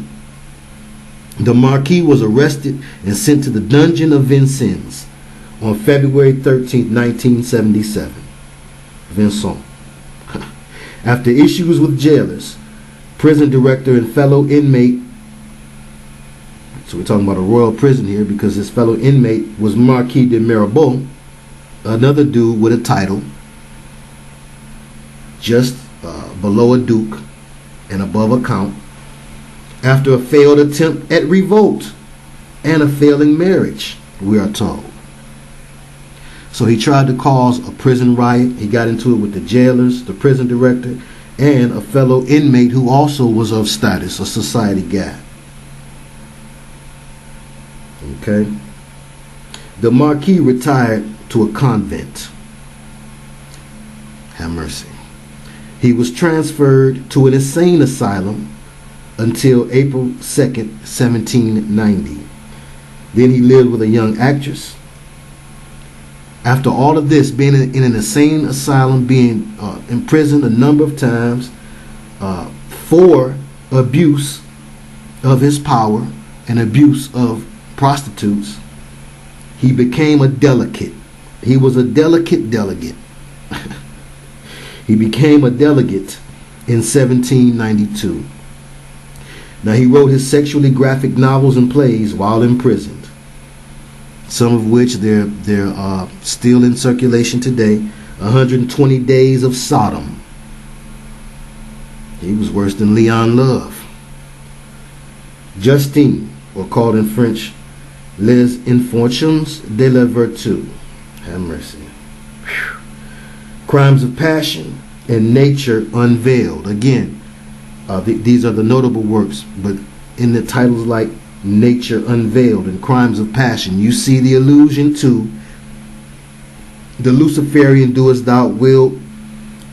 the Marquis was arrested and sent to the dungeon of Vincennes on February 13th, 1977. Vincent. After issues with jailers, prison director and fellow inmate, so we're talking about a royal prison here because his fellow inmate was Marquis de Mirabeau, another dude with a title, just below a duke and above a count, after a failed attempt at revolt and a failing marriage, we are told. So he tried to cause a prison riot. He got into it with the jailers, the prison director, and a fellow inmate who also was of status, a society guy. Okay. The Marquis retired to a convent. Have mercy. He was transferred to an insane asylum until April 2nd, 1790. Then he lived with a young actress. After all of this, being in an insane asylum, being imprisoned a number of times for abuse of his power and abuse of prostitutes, he became a delegate. He was a delegate. He became a delegate in 1792. Now, he wrote his sexually graphic novels and plays while imprisoned, some of which they're still in circulation today. 120 Days of Sodom. He was worse than Leon Love. Justine, or called in French, Les Infortunes de la Vertu. Have mercy. Whew. Crimes of Passion and Nature Unveiled. Again, these are the notable works, but in the titles like Nature Unveiled and Crimes of Passion, you see the allusion to the Luciferian doest thou wilt,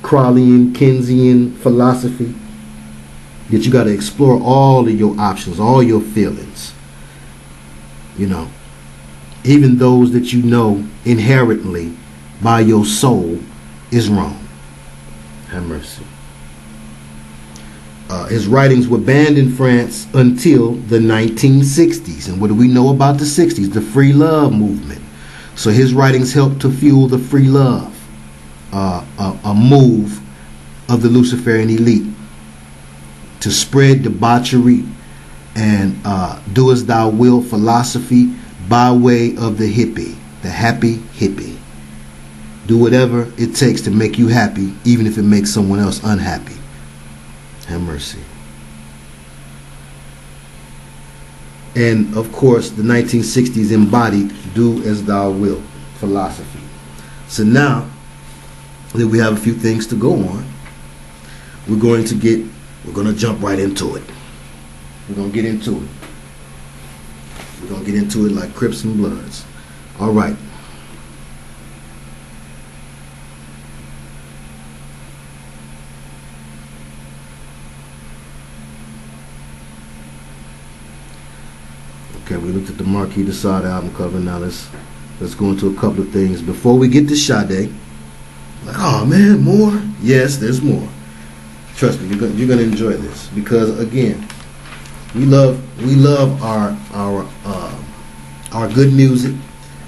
Crowleyan, Keynesian philosophy, that you got to explore all of your options, all your feelings. You know, even those that you know inherently by your soul is wrong. Have mercy. His writings were banned in France until the 1960s. And what do we know about the 60s? The free love movement. So his writings helped to fuel the free love, a move of the Luciferian elite to spread debauchery and do as thou wilt philosophy by way of the hippie, the happy hippie. Do whatever it takes to make you happy, even if it makes someone else unhappy. Have mercy. And of course, the 1960s embodied do as thou wilt philosophy. So now that we have a few things to go on, we're going to jump right into it. We're going to get into it. We're going to get into it like Crips and Bloods. All right. Okay, we looked at the Marquis de Sade album cover. Now let's go into a couple of things before we get to Sade. Like, oh man, more? Yes, there's more. Trust me, you're gonna enjoy this because again, we love our good music,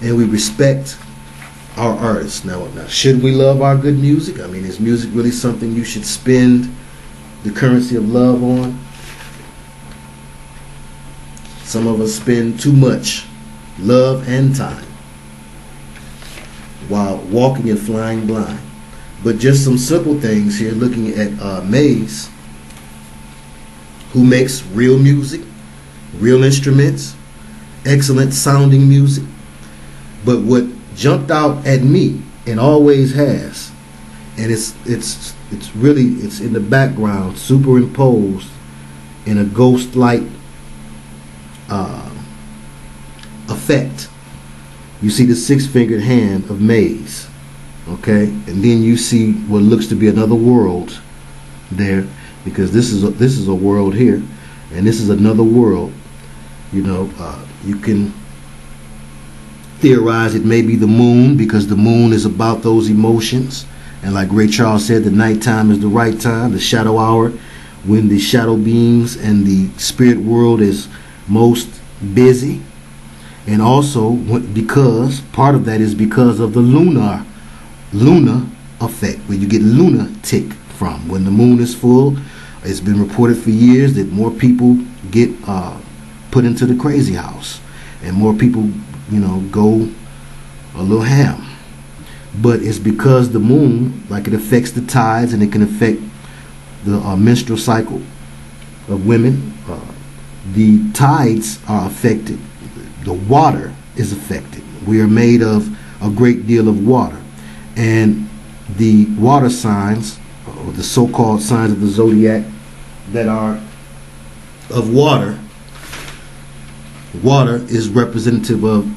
and we respect our artists. Now, should we love our good music? I mean, is music really something you should spend the currency of love on? Some of us spend too much love and time while walking and flying blind. But just some simple things here, looking at Maze, who makes real music, real instruments, excellent sounding music. But what jumped out at me, and always has, and it's in the background, superimposed in a ghost-like effect. You see the six-fingered hand of Maze, okay, and then you see what looks to be another world there, because this is a world here, and this is another world. You know, you can theorize it may be the moon, because the moon is about those emotions, and like Ray Charles said, the nighttime is the right time, the shadow hour, when the shadow beings and the spirit world is most busy. And also because part of that is because of the lunar effect, where you get lunatic from. When the moon is full, it's been reported for years that more people get put into the crazy house, and more people, you know, go a little ham. But it's because the moon, like, it affects the tides, and it can affect the menstrual cycle of women. The tides are affected. The water is affected. We are made of a great deal of water, and the water signs, or the so-called signs of the zodiac that are of water, water is representative of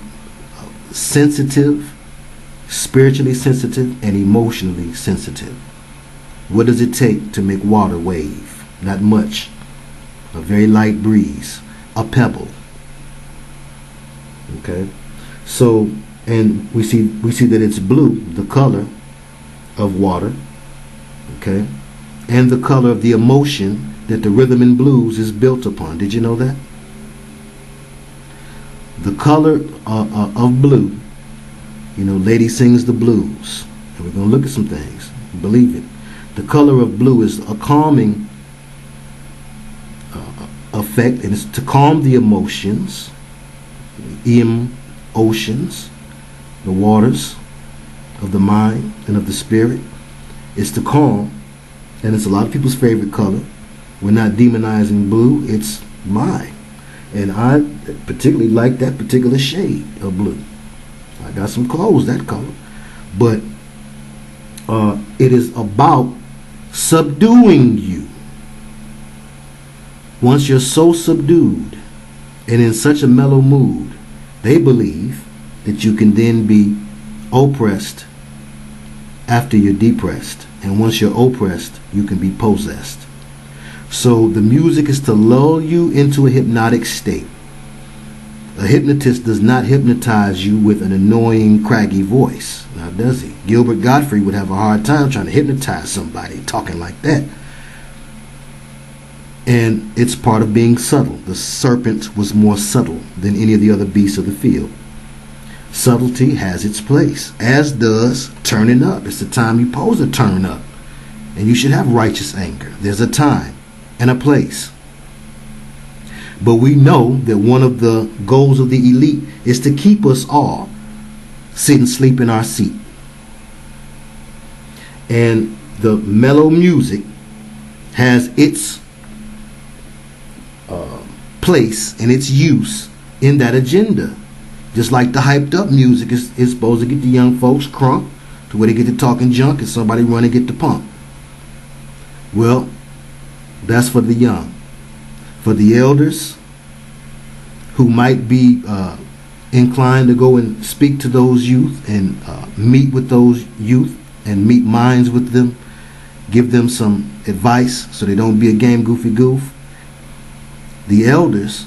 sensitive, spiritually sensitive, and emotionally sensitive. What does it take to make water wave? Not much. A very light breeze, a pebble. Okay, so, and we see that it's blue, the color of water. Okay, and the color of the emotion that the rhythm and blues is built upon. Did you know that? The color of blue, you know, Lady sings the blues, and we're going to look at some things. Believe it. The color of blue is a calming effect, and it's to calm the emotions, oceans, the waters of the mind and of the spirit. It's to calm, and it's a lot of people's favorite color. We're not demonizing blue, it's mine. And I particularly like that particular shade of blue. I got some clothes that color. But it is about subduing you. Once you're so subdued and in such a mellow mood, they believe that you can then be oppressed after you're depressed. And once you're oppressed, you can be possessed. So the music is to lull you into a hypnotic state. A hypnotist does not hypnotize you with an annoying, craggy voice. Now, does he? Gilbert Gottfried would have a hard time trying to hypnotize somebody talking like that. And it's part of being subtle. The serpent was more subtle than any of the other beasts of the field. Subtlety has its place, as does turning up. It's the time you're supposed to turn up. And you should have righteous anger. There's a time and a place. But we know that one of the goals of the elite is to keep us all sit and sleep in our seat. And the mellow music has its place and its use in that agenda. Just like the hyped up music is supposed to get the young folks crunk to where they get to talking junk and somebody run and get the pump. Well, that's for the young. For the elders who might be inclined to go and speak to those youth and meet with those youth and meet minds with them, give them some advice so they don't be a game goofy goof. The elders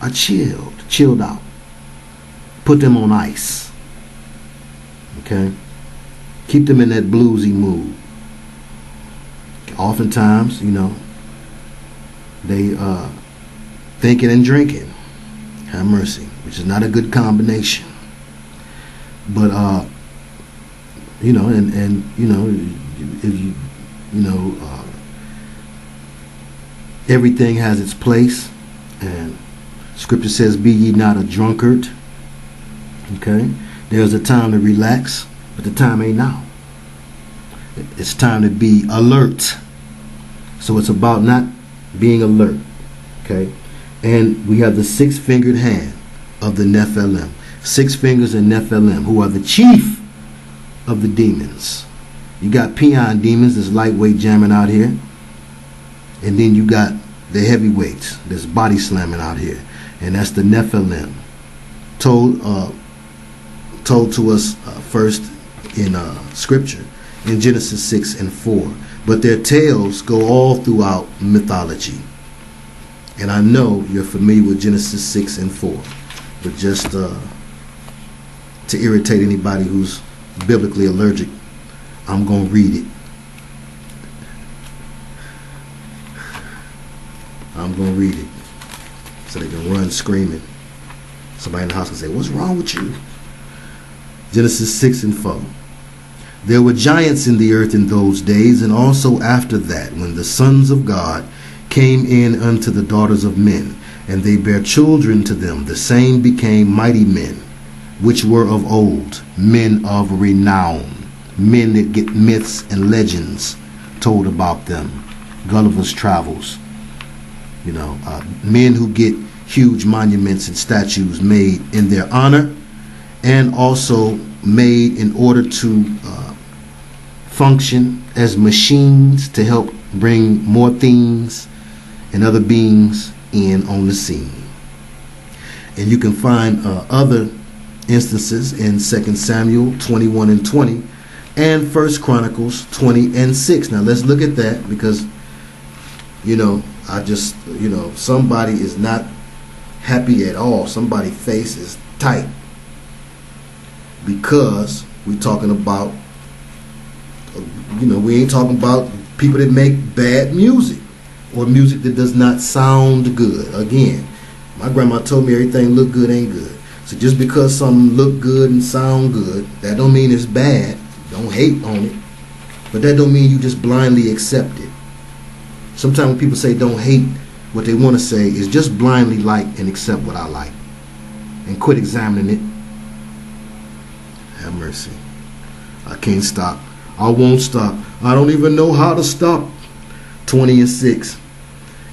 are chilled. chilled out. Put them on ice. Okay? Keep them in that bluesy mood. Oftentimes, they thinking and drinking. Have mercy, which is not a good combination. But if everything has its place, and Scripture says, "Be ye not a drunkard." Okay, there's a time to relax, but the time ain't now. It's time to be alert. So it's about not being alert. Okay, and we have the six-fingered hand of the Nephilim. 6 fingers in Nephilim, who are the chief of the demons. You got peon demons that's lightweight jamming out here, and then you got the heavyweights that's body slamming out here, and that's the Nephilim. Told to us first in Scripture in Genesis 6 and 4. But their tales go all throughout mythology. And I know you're familiar with Genesis 6 and 4. But just to irritate anybody who's biblically allergic, I'm going to read it. I'm going to read it so they can run screaming. Somebody in the house can say, "What's wrong with you?" Genesis 6 and 4. There were giants in the earth in those days, and also after that, when the sons of God came in unto the daughters of men, and they bare children to them, the same became mighty men, which were of old, men of renown, men that get myths and legends told about them, Gulliver's Travels, men who get huge monuments and statues made in their honor, and also made in order to function as machines to help bring more things and other beings in on the scene. And you can find other instances in 2 Samuel 21 and 20 and 1 Chronicles 20 and 6. Now let's look at that, because somebody is not happy at all. Somebody's face is tight because we're talking about we ain't talking about people that make bad music or music that does not sound good. Again, my grandma told me everything look good ain't good. So just because something look good and sound good, that don't mean it's bad. Don't hate on it. But that don't mean you just blindly accept it. Sometimes when people say don't hate, what they want to say is just blindly like and accept what I like. And quit examining it. Have mercy. I can't stop. I won't stop. I don't even know how to stop. 20 and 6.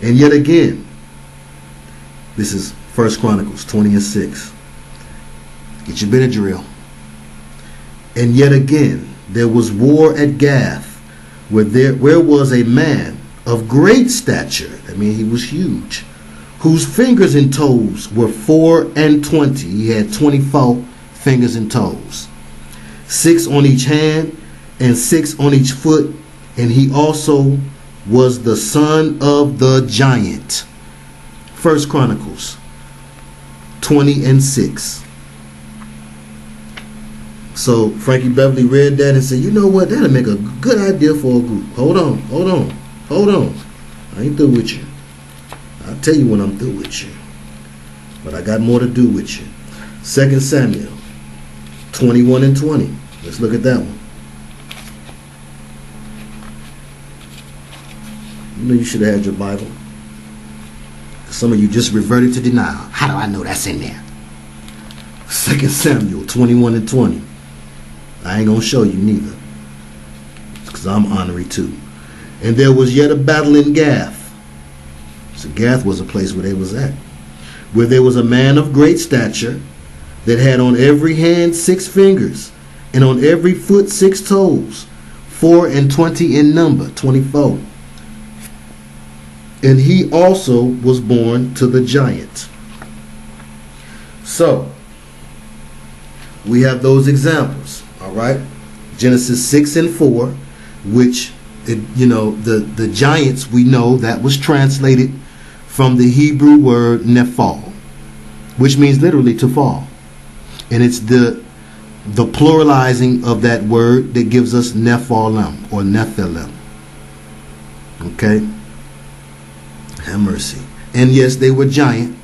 And yet again, this is 1 Chronicles 20 and 6. Get your Benadryl. And yet again, there was war at Gath, where was a man of great stature. I mean, he was huge, whose fingers and toes were 4 and 20. He had 24 fingers and toes, 6 on each hand and 6 on each foot. And he also was the son of the giant. 1 Chronicles 20 and 6. So Frankie Beverly read that and said, you know what, that'll make a good idea for a group. Hold on. I ain't through with you. I'll tell you when I'm through with you. But I got more to do with you. 2 Samuel 21 and 20. Let's look at that one. You should have had your Bible. Some of you just reverted to denial. How do I know that's in there? 2 Samuel 21 and 20. I ain't going to show you neither, because I'm ornery too. And there was yet a battle in Gath. So Gath was a place where they was at. Where there was a man of great stature that had on every hand 6 fingers, and on every foot 6 toes, 4 and 20 in number, 24. And he also was born to the giant. So, we have those examples, all right? Genesis 6 and 4, which, the giants, we know that was translated from the Hebrew word nephal. which means literally to fall. And it's the pluralizing of that word that gives us Nephilim or Nephilim. Okay? Have mercy. And yes, they were giant,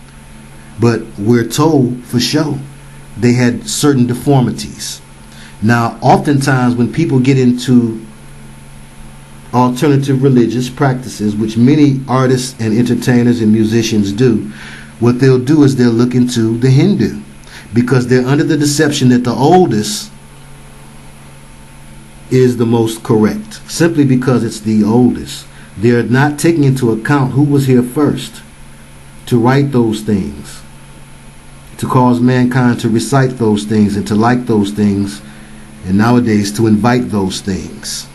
but we're told for sure they had certain deformities. Now, oftentimes when people get into alternative religious practices, which many artists and entertainers and musicians do, what they'll do is they'll look into the Hindu, because they're under the deception that the oldest is the most correct, simply because it's the oldest. They're not taking into account who was here first to write those things, to cause mankind to recite those things and to like those things, and nowadays to invite those things.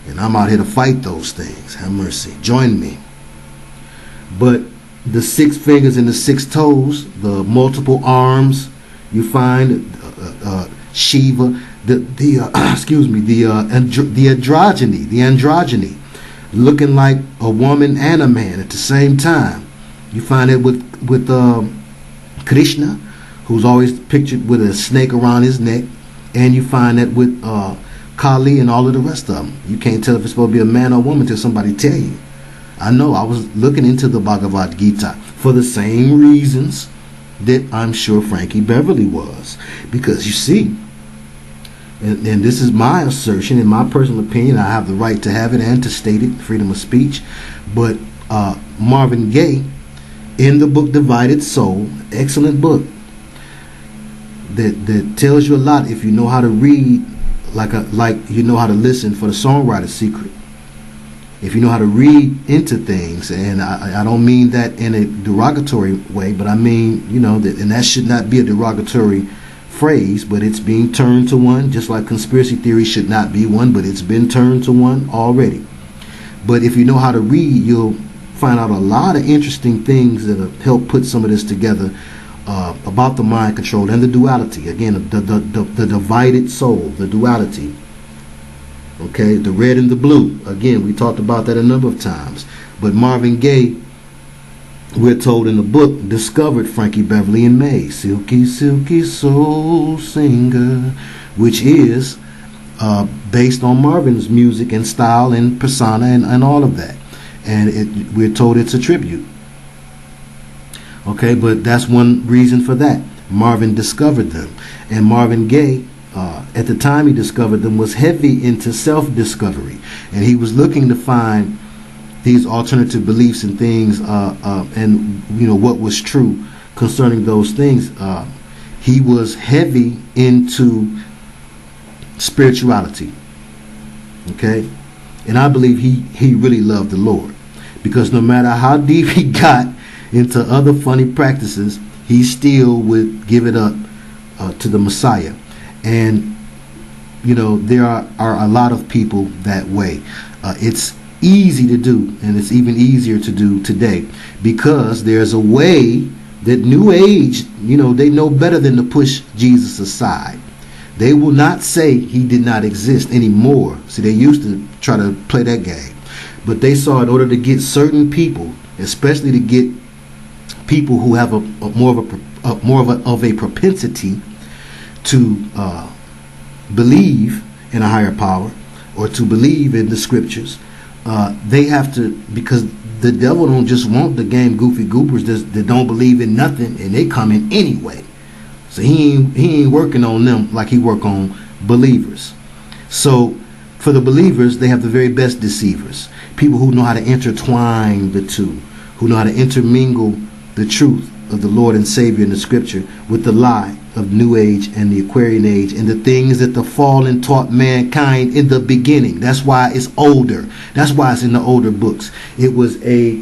And I'm out here to fight those things. Have mercy. Join me. But the 6 fingers and the 6 toes, the multiple arms, you find Shiva, the androgyny, looking like a woman and a man at the same time. You find it with Krishna, who's always pictured with a snake around his neck, and you find that with Kali and all of the rest of them. You can't tell if it's supposed to be a man or a woman till somebody tell you. I know, I was looking into the Bhagavad Gita for the same reasons that I'm sure Frankie Beverly was. Because you see, and this is my assertion, in my personal opinion, I have the right to have it and to state it, freedom of speech, but Marvin Gaye, in the book Divided Soul, excellent book, that tells you a lot if you know how to read, like you know how to listen, for the songwriter's secret. If you know how to read into things, and I don't mean that in a derogatory way, but I mean, you know, that, and that should not be a derogatory phrase, but it's being turned to one, just like conspiracy theory should not be one, but it's been turned to one already. But if you know how to read, you'll find out a lot of interesting things that have helped put some of this together, about the mind control and the duality. Again, the divided soul, the duality. Okay, the red and the blue. Again, we talked about that a number of times. But Marvin Gaye, we're told in the book, discovered Frankie Beverly in May, Silky, Silky Soul Singer, which is based on Marvin's music and style and persona and all of that. And we're told it's a tribute. Okay, but that's one reason for that. Marvin discovered them. And Marvin Gaye, at the time he discovered them, was heavy into self-discovery. And he was looking to find these alternative beliefs and things, and, you know, what was true concerning those things. He was heavy into spirituality. Okay? And I believe he really loved the Lord. Because no matter how deep he got into other funny practices, he still would give it up to the Messiah. And, you know, there are a lot of people that way. It's easy to do, and it's even easier to do today, because there's a way that New Age, you know, they know better than to push Jesus aside. They will not say he did not exist anymore. See, they used to try to play that game. But they saw, in order to get certain people, especially to get people who have more of a propensity to believe in a higher power or to believe in the scriptures, they have to, because the devil don't just want the game goofy goobers that don't believe in nothing, and they come in anyway. So he ain't working on them like he work on believers. So for the believers, they have the very best deceivers, people who know how to intertwine the two, who know how to intermingle the truth of the Lord and Savior in the scripture with the lie of New Age and the Aquarian Age and the things that the fallen taught mankind in the beginning. That's why it's older. That's why it's in the older books. It was a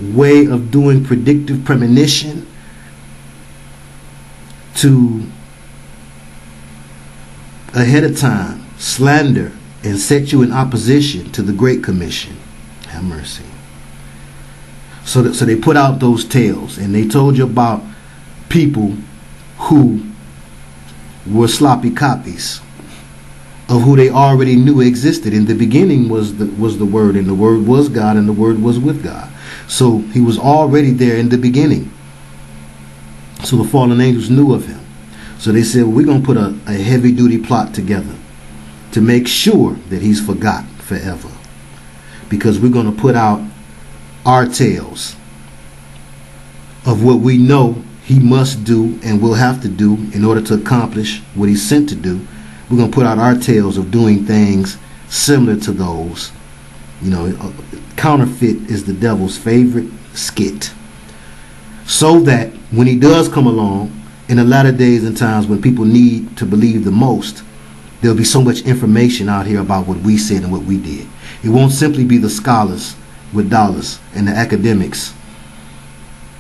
way of doing predictive premonition to ahead of time slander and set you in opposition to the Great Commission. Have mercy. So they put out those tales, and they told you about people who were sloppy copies of who they already knew existed. In the beginning was the Word, and the Word was God, and the Word was with God. So he was already there in the beginning. So the fallen angels knew of him. So they said, well, we're going to put a heavy-duty plot together to make sure that he's forgot forever. Because we're going to put out our tales of what we know he must do and will have to do in order to accomplish what he's sent to do. We're going to put out our tales of doing things similar to those. Counterfeit is the devil's favorite skit. So that when he does come along, in the latter days and times when people need to believe the most, there'll be so much information out here about what we said and what we did. It won't simply be the scholars with dollars and the academics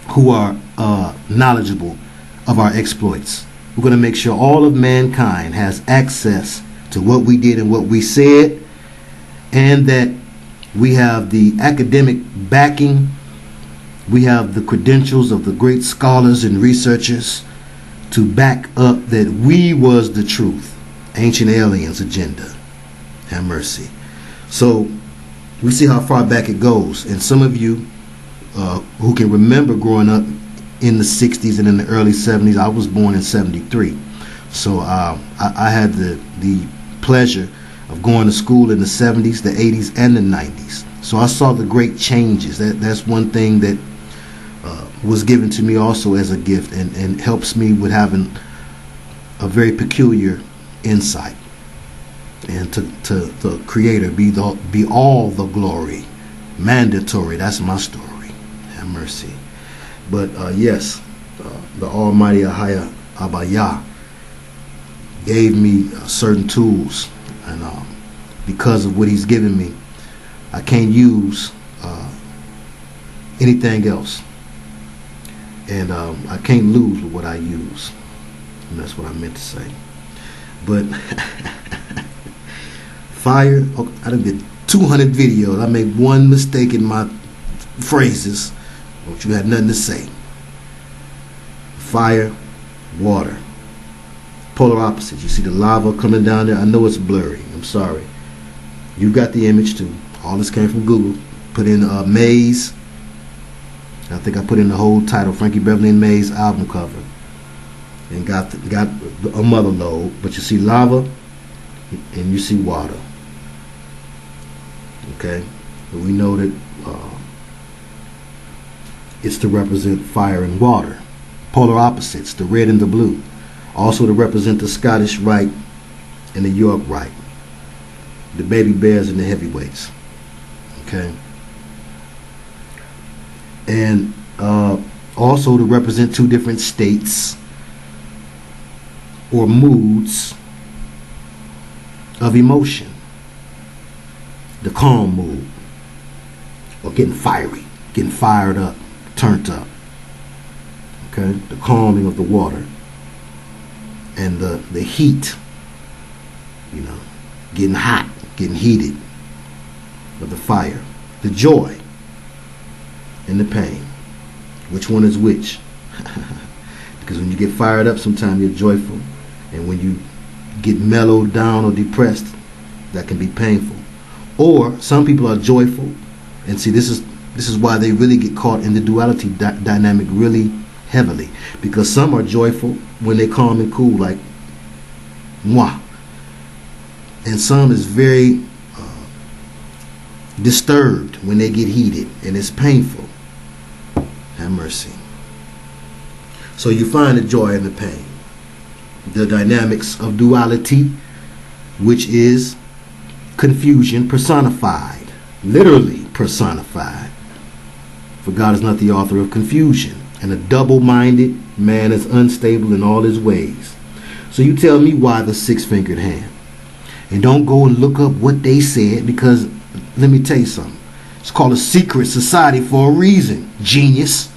who are knowledgeable of our exploits. We're going to make sure all of mankind has access to what we did and what we said, and that we have the academic backing, we have the credentials of the great scholars and researchers to back up that we was the truth. Ancient aliens agenda. Have mercy. So we see how far back it goes. And some of you who can remember growing up in the 60s and in the early 70s, I was born in 73. So I had the pleasure of going to school in the 70s, the 80s, and the 90s. So I saw the great changes. That's one thing that was given to me also as a gift, and helps me with having a very peculiar insight. And to the Creator be all the glory. Mandatory. That's my story. Have mercy. But yes, the Almighty Ahaya Abaya gave me certain tools, and because of what he's given me, I can't use anything else, and I can't lose with what I use, and that's what I meant to say. But fire, I done did 200 videos. I made one mistake in my phrases, but you had nothing to say. Fire, water, polar opposites. You see the lava coming down there. I know it's blurry. I'm sorry. You got the image too. All this came from Google. Put in Maze. I think I put in the whole title, Frankie Beverly and Maze album cover, and got a mother lode. But you see lava and you see water. Okay, but we know that it's to represent fire and water. Polar opposites, the red and the blue. Also to represent the Scottish Rite and the York Rite. The baby bears and the heavyweights. Okay. And also to represent two different states or moods of emotion. The calm mood, or getting fiery, getting fired up, turned up. Okay, the calming of the water, and the heat, getting hot, getting heated of the fire. The joy and the pain. Which one is which? Because when you get fired up, sometimes you're joyful, and when you get mellowed down or depressed, that can be painful. Or some people are joyful, and see, this is why they really get caught in the duality dynamic really heavily, because some are joyful when they calm and cool, like moi, and some is very disturbed when they get heated, and it's painful. Have mercy. So you find the joy and the pain, the dynamics of duality, which is confusion personified, literally personified. For God is not the author of confusion, and a double-minded man is unstable in all his ways. So you tell me why the six-fingered hand. And don't go and look up what they said, because let me tell you something. It's called a secret society for a reason. Genius.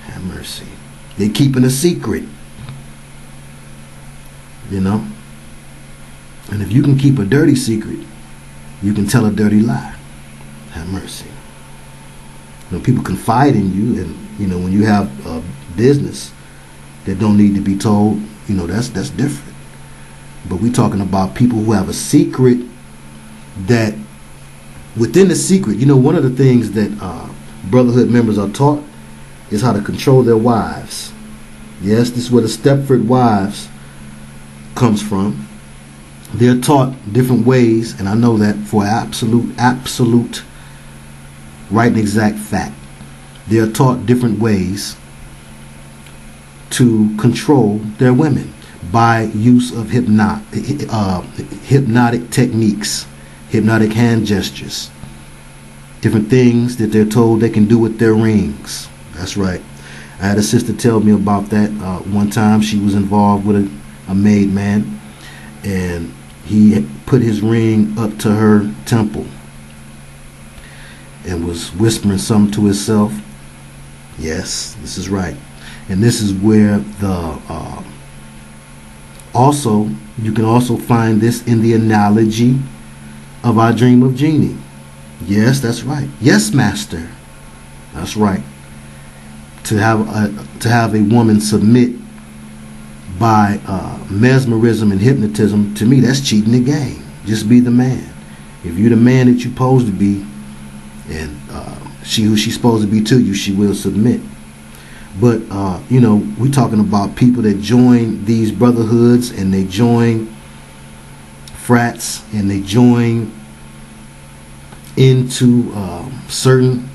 Have mercy. They're keeping a secret. And if you can keep a dirty secret, you can tell a dirty lie. Have mercy. People confide in you, and when you have a business that don't need to be told, that's different. But we're talking about people who have a secret that within the secret, one of the things that Brotherhood members are taught is how to control their wives. Yes, this is where the Stepford wives comes from. They're taught different ways, and I know that for absolute right and exact fact. They're taught different ways to control their women by use of hypnotic techniques, hypnotic hand gestures, different things that they're told they can do with their rings. That's right. I had a sister tell me about that one time. She was involved with a maid man, and he put his ring up to her temple and was whispering something to himself. Yes, this is right. And this is where also, you can also find this in the analogy of our dream of genie. Yes, that's right. Yes, master. That's right. To have a woman submit by mesmerism and hypnotism, to me, that's cheating the game. Just be the man. If you're the man that you're supposed to be, and she who she's supposed to be to you, she will submit. But we're talking about people that join these brotherhoods, and they join frats, and they join into certain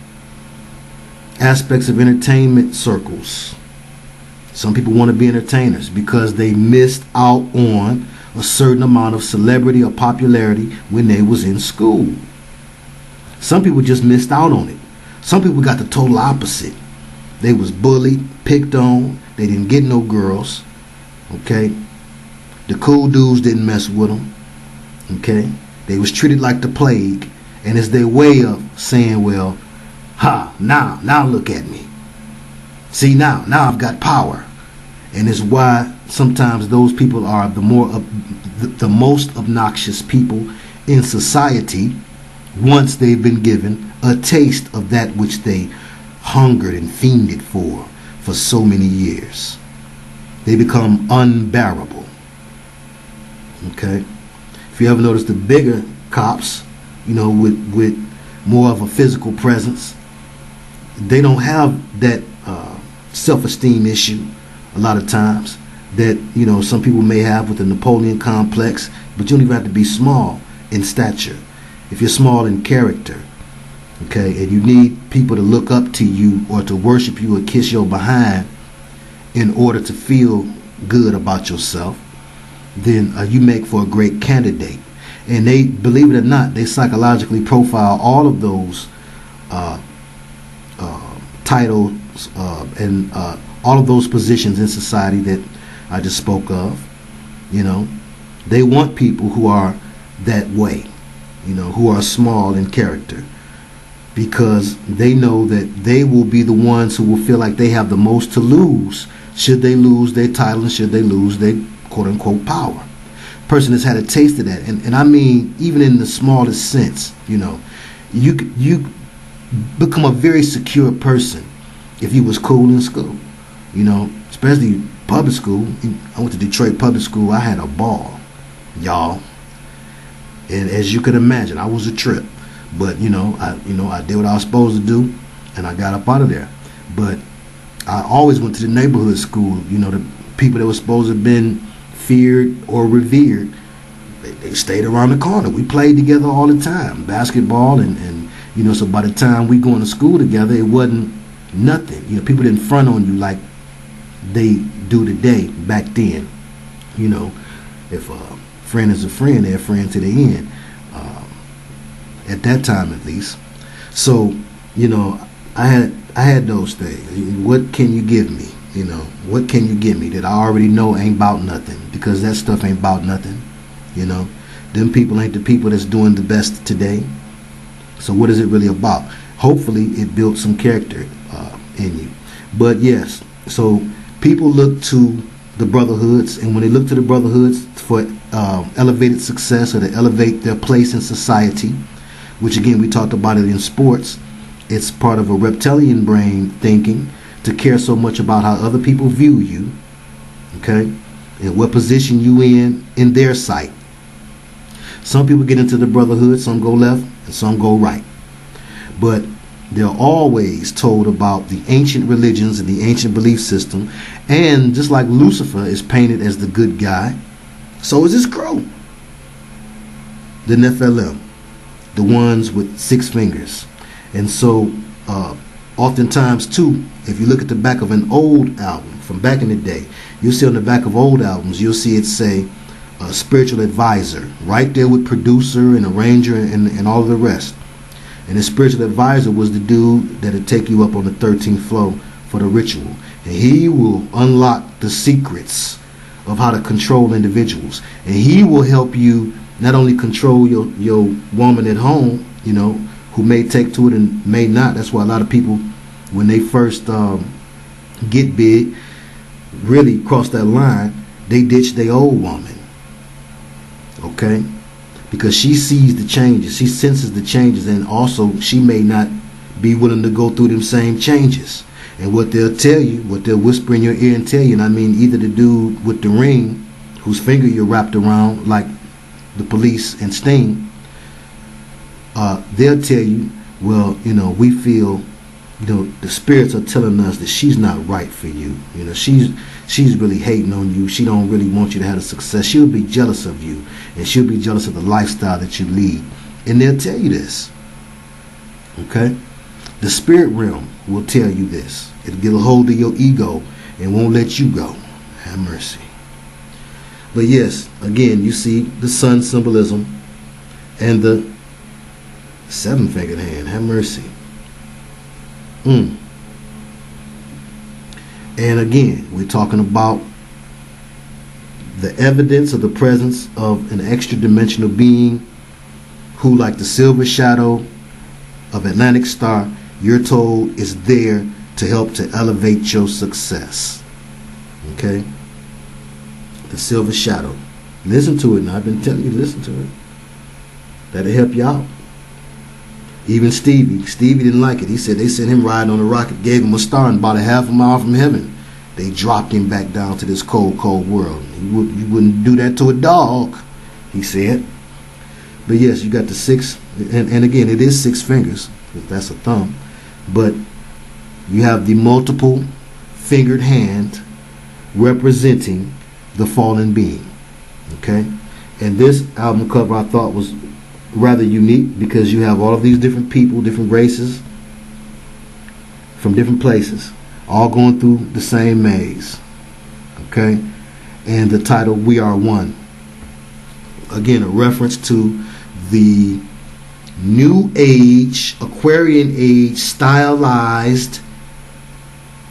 aspects of entertainment circles. Some people want to be entertainers because they missed out on a certain amount of celebrity or popularity when they was in school. Some people just missed out on it. Some people got the total opposite. They was bullied, picked on, they didn't get no girls, okay? The cool dudes didn't mess with them, okay? They was treated like the plague, and it's their way of saying, well, now look at me. See, now I've got power. And it's why sometimes those people are the most obnoxious people in society once they've been given a taste of that which they hungered and fiended for so many years. They become unbearable. Okay? If you ever notice the bigger cops, with more of a physical presence, they don't have that self-esteem issue a lot of times that some people may have with the Napoleon complex. But you don't even have to be small in stature. If you're small in character, okay, and you need people to look up to you or to worship you or kiss your behind in order to feel good about yourself, then you make for a great candidate. And they, believe it or not, they psychologically profile all of those titles and all of those positions in society that I just spoke of. They want people who are that way, who are small in character, because they know that they will be the ones who will feel like they have the most to lose should they lose their title and should they lose their quote-unquote power. Person has had a taste of that, and I mean, even in the smallest sense, you become a very secure person if you was cool in school, especially public school. I went to Detroit public school. I had a ball, y'all, and as you could imagine, I was a trip. But I did what I was supposed to do, and I got up out of there. But I always went to the neighborhood school. The people that were supposed to have been feared or revered, they stayed around the corner. We played together all the time, basketball, and so by the time we going to school together, it wasn't nothing. People didn't front on you like they do today. Back then, if a friend is a friend, they're a friend to the end. At that time, at least. So, I had those things. What can you give me? What can you give me that I already know ain't about nothing? Because that stuff ain't about nothing. Them people ain't the people that's doing the best today. So what is it really about? Hopefully it built some character in you. But yes, so people look to the brotherhoods, and when they look to the brotherhoods for elevated success or to elevate their place in society, which again we talked about it in sports, it's part of a reptilian brain thinking to care so much about how other people view you. Okay, and what position you in their sight. Some people get into the brotherhood, some go left and some go right. But they're always told about the ancient religions and the ancient belief system. And just like Lucifer is painted as the good guy, so is this crow. The Nephilim, the ones with 6 fingers. And so oftentimes too, if you look at the back of an old album from back in the day, you'll see on the back of old albums, you'll see it say spiritual advisor, right there with producer and arranger and all of the rest. And the spiritual advisor was the dude that'd take you up on the 13th floor for the ritual. And he will unlock the secrets of how to control individuals. And he will help you not only control your woman at home, you know, who may take to it and may not. That's why a lot of people, when they first get big, really cross that line, they ditch their old woman. Okay? Because she sees the changes, she senses the changes, and also she may not be willing to go through them same changes. And what they'll tell you, what they'll whisper in your ear and tell you, and I mean either the dude with the ring, whose finger you're wrapped around, like the police and Sting, they'll tell you, well, you know, we feel, you know, the spirits are telling us that she's not right for you. You know, she's really hating on you. She don't really want you to have a success. She'll be jealous of you, and she'll be jealous of the lifestyle that you lead. And they'll tell you this. Okay? The spirit realm will tell you this. It'll get a hold of your ego and won't let you go. Have mercy. But yes, again, you see the sun symbolism and the 7-fingered hand. Have mercy. And again, we're talking about the evidence of the presence of an extra dimensional being who, like the silver shadow of Atlantic Star, you're told is there to help to elevate your success. Okay? The silver shadow. Listen to it now. I've been telling you to listen to it. That'll help you out. Even Stevie didn't like it. He said they sent him riding on a rocket, gave him a star, and about a half a mile from heaven, they dropped him back down to this cold, cold world. You wouldn't do that to a dog, he said. But yes, you got the 6, and again, it is 6 fingers. That's a thumb. But you have the multiple fingered hand representing the fallen being. Okay? And this album cover I thought was rather unique because you have all of these different people, different races from different places, all going through the same maze. Okay? And the title, We Are One. Again, a reference to the New Age, Aquarian Age stylized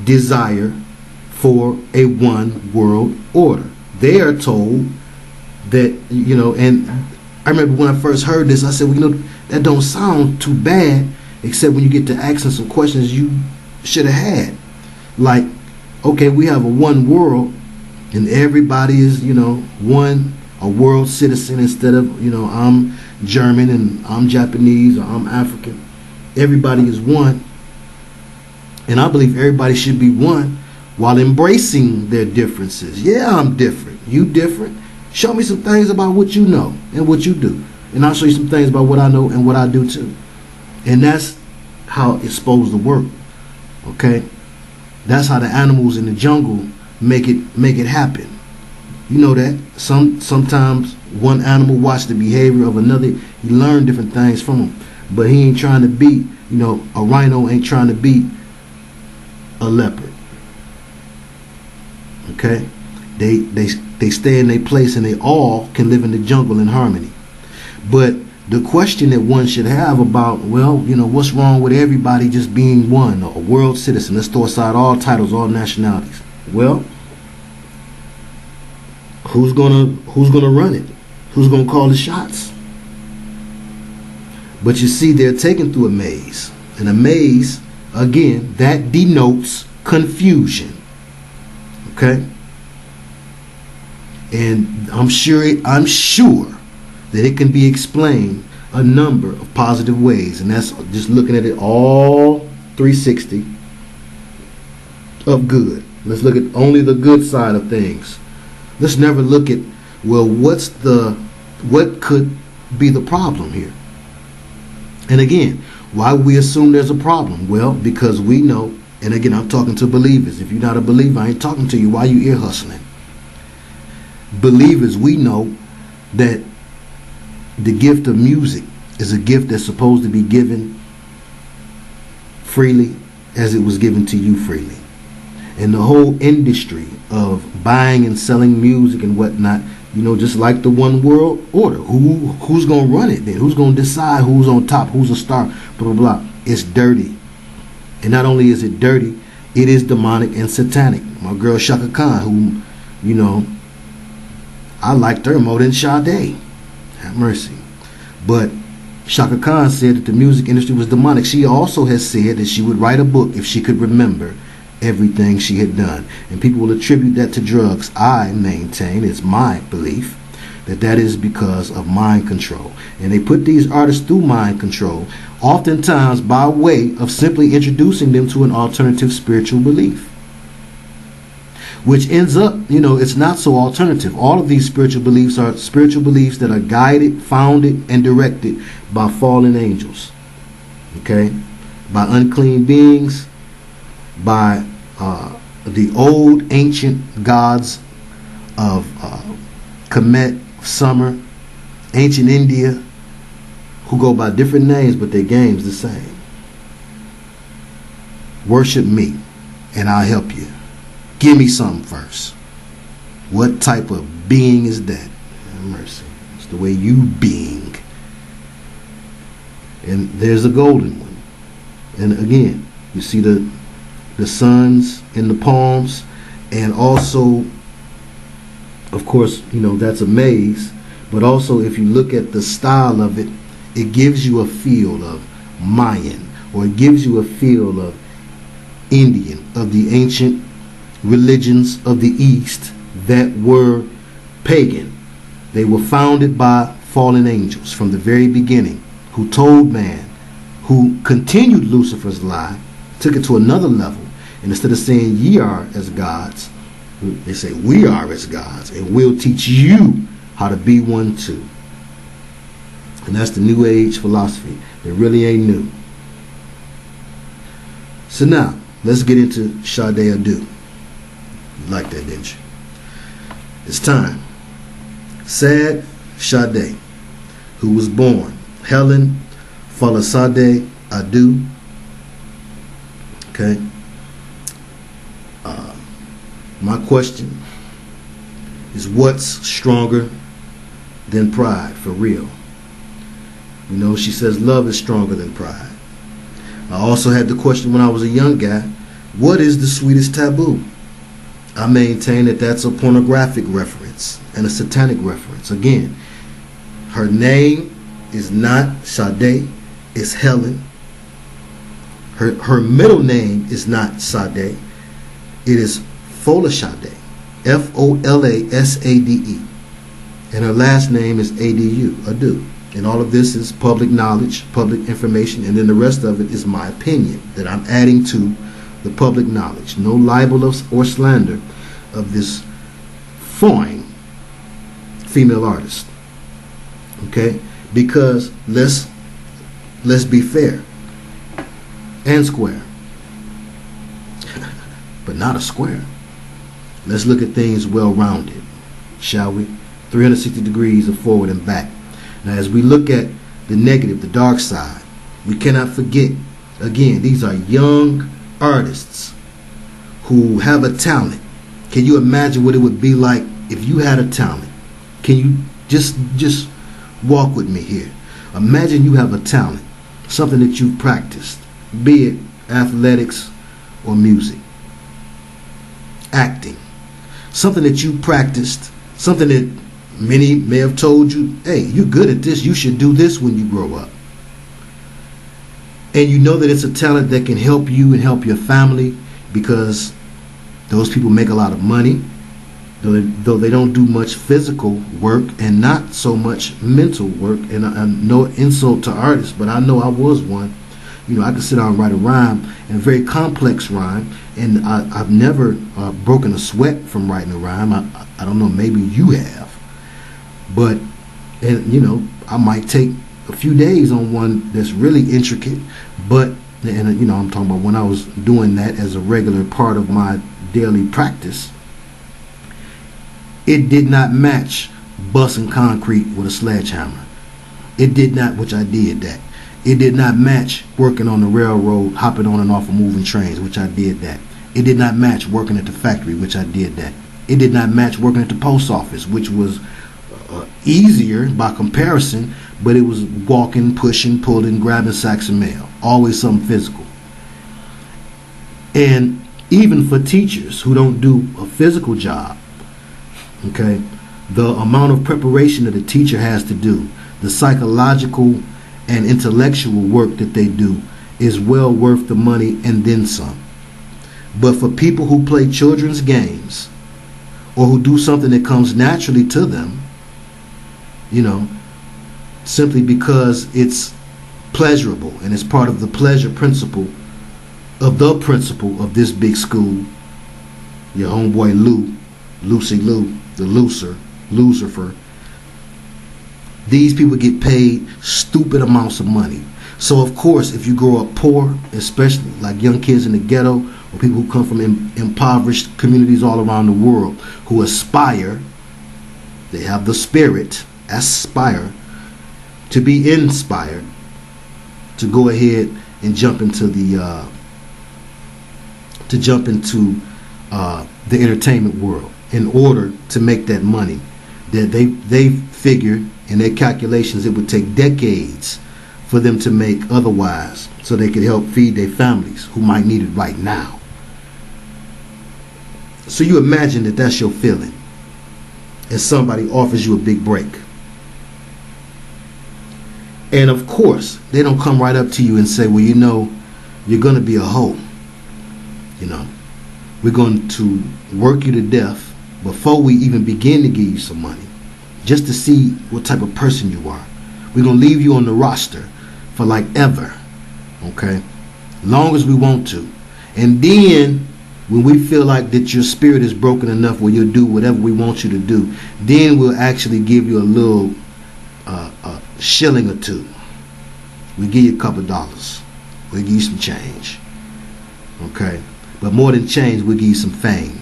desire for a one world order. They are told that, you know, and I remember when I first heard this, I said, well, you know, that don't sound too bad, except when you get to asking some questions you should have had. Like, okay, we have a one world, and everybody is, you know, a world citizen instead of, you know, I'm German and I'm Japanese or I'm African. Everybody is one. And I believe everybody should be one while embracing their differences. Yeah, I'm different. You different. Show me some things about what you know and what you do. And I'll show you some things about what I know and what I do too. And that's how it's supposed to work. Okay? That's how the animals in the jungle make it happen. You know that. Sometimes one animal watch the behavior of another. You learn different things from them. But he ain't trying to beat, you know, a rhino ain't trying to beat a leopard. Okay? They stay in their place and they all can live in the jungle in harmony. But the question that one should have about, well, you know, what's wrong with everybody just being one, a world citizen? Let's throw aside all titles, all nationalities. Well, who's gonna run it? Who's gonna call the shots? But you see, they're taken through a maze. And a maze, again, that denotes confusion. Okay? And I'm sure that it can be explained a number of positive ways. And that's just looking at it all 360 of good. Let's look at only the good side of things. Let's never look at, well, what could be the problem here? And again, why we assume there's a problem? Well, because we know, and again, I'm talking to believers. If you're not a believer, I ain't talking to you. Why you ear hustling? Believers, we know that the gift of music is a gift that's supposed to be given freely as it was given to you freely. And the whole industry of buying and selling music and whatnot, you know, just like the one world order. Who's going to run it then? Who's going to decide who's on top, who's a star, blah, blah, blah. It's dirty. And not only is it dirty, it is demonic and satanic. My girl Shaka Khan, who, you know, I liked her more than Sade. Have mercy. But Shaka Khan said that the music industry was demonic. She also has said that she would write a book if she could remember everything she had done. And people will attribute that to drugs. I maintain, it's my belief, that is because of mind control. And they put these artists through mind control, oftentimes by way of simply introducing them to an alternative spiritual belief, which ends up, you know, it's not so alternative. All of these spiritual beliefs are spiritual beliefs that are guided, founded, and directed by fallen angels, okay, by unclean beings, by the old ancient gods of Kemet, Summer, ancient India, who go by different names, but their game's the same. Worship me, and I'll help you. Give me something first. What type of being is that? Have mercy. It's the way you being. And there's a golden one. And again, you see the suns in the palms, and also, of course, you know, that's a maze, but also if you look at the style of it, it gives you a feel of Mayan, or it gives you a feel of Indian, of the ancient religions of the East that were pagan. They were founded by fallen angels from the very beginning, who told man, who continued Lucifer's lie, took it to another level, and instead of saying ye are as gods, they say we are as gods, and we'll teach you how to be one too. And that's the New Age philosophy. It really ain't new. So now, let's get into Sade Adu. You like that, didn't you? It's time. Sade Sade, who was born Helen Falasade Adu. Okay. My question is, what's stronger than pride, for real? You know, she says love is stronger than pride. I also had the question when I was a young guy, what is the sweetest taboo? I maintain that that's a pornographic reference and a satanic reference. Again, her name is not Sade, it's Helen. Her middle name is not Sade, it is Folashade, F-O-L-A-S-A-D-E. And her last name is A-D-U, Adu. And all of this is public knowledge, public information, and then the rest of it is my opinion that I'm adding to the public knowledge. No libel or slander of this fine female artist. Okay? Because let's be fair and square. But not a square. Let's look at things well-rounded, shall we? 360 degrees of forward and back. Now, as we look at the negative, the dark side, we cannot forget, again, these are young artists who have a talent. Can you imagine what it would be like if you had a talent? Can you just walk with me here? Imagine you have a talent, something that you've practiced, be it athletics or music, acting, something that you practiced, something that many may have told you, hey, you're good at this, you should do this when you grow up. And you know that it's a talent that can help you and help your family, because those people make a lot of money, though they don't do much physical work and not so much mental work. And no insult to artists, but I know I was one. I could sit down and write a rhyme, and a very complex rhyme, and I've never broken a sweat from writing a rhyme. I don't know, maybe you have, but I might take a few days on one that's really intricate, but I'm talking about when I was doing that as a regular part of my daily practice. It did not match busting concrete with a sledgehammer. It did not, which I did that. It did not match working on the railroad, hopping on and off of moving trains, which I did that. It did not match working at the factory, which I did that. It did not match working at the post office, which was easier by comparison, but it was walking, pushing, pulling, grabbing sacks of mail. Always something physical. And even for teachers who don't do a physical job, okay, the amount of preparation that a teacher has to do, the psychological and intellectual work that they do is well worth the money and then some. But for people who play children's games or who do something that comes naturally to them, simply because it's pleasurable and it's part of the pleasure principle of this big school, your homeboy Lucy Lou, the Lucifer, these people get paid stupid amounts of money. So of course, if you grow up poor, especially like young kids in the ghetto or people who come from impoverished communities all around the world who aspire, they have the spirit, aspire, to be inspired, to go ahead and jump into the entertainment world in order to make that money. That they figured in their calculations it would take decades for them to make otherwise, so they could help feed their families who might need it right now. So you imagine that that's your feeling as somebody offers you a big break. And of course, they don't come right up to you and say, well, you're going to be a hoe. We're going to work you to death before we even begin to give you some money, just to see what type of person you are. We're going to leave you on the roster for like ever, okay? Long as we want to. And then when we feel like that your spirit is broken enough where you'll do whatever we want you to do, then we'll actually give you a little shilling or two. We give you a couple dollars. We'll give you some change. Okay? But more than change, we'll give you some fame.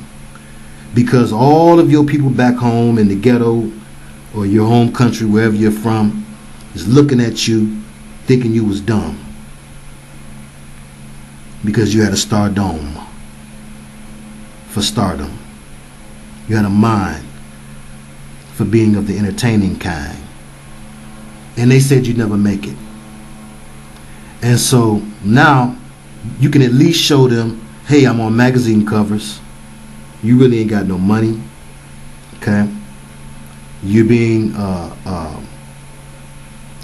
Because all of your people back home in the ghetto or your home country, wherever you're from, is looking at you thinking you was dumb. Because you had a stardom for stardom. You had a mind for being of the entertaining kind. And they said you'd never make it. And so now you can at least show them, hey, I'm on magazine covers. You really ain't got no money. Okay? You're being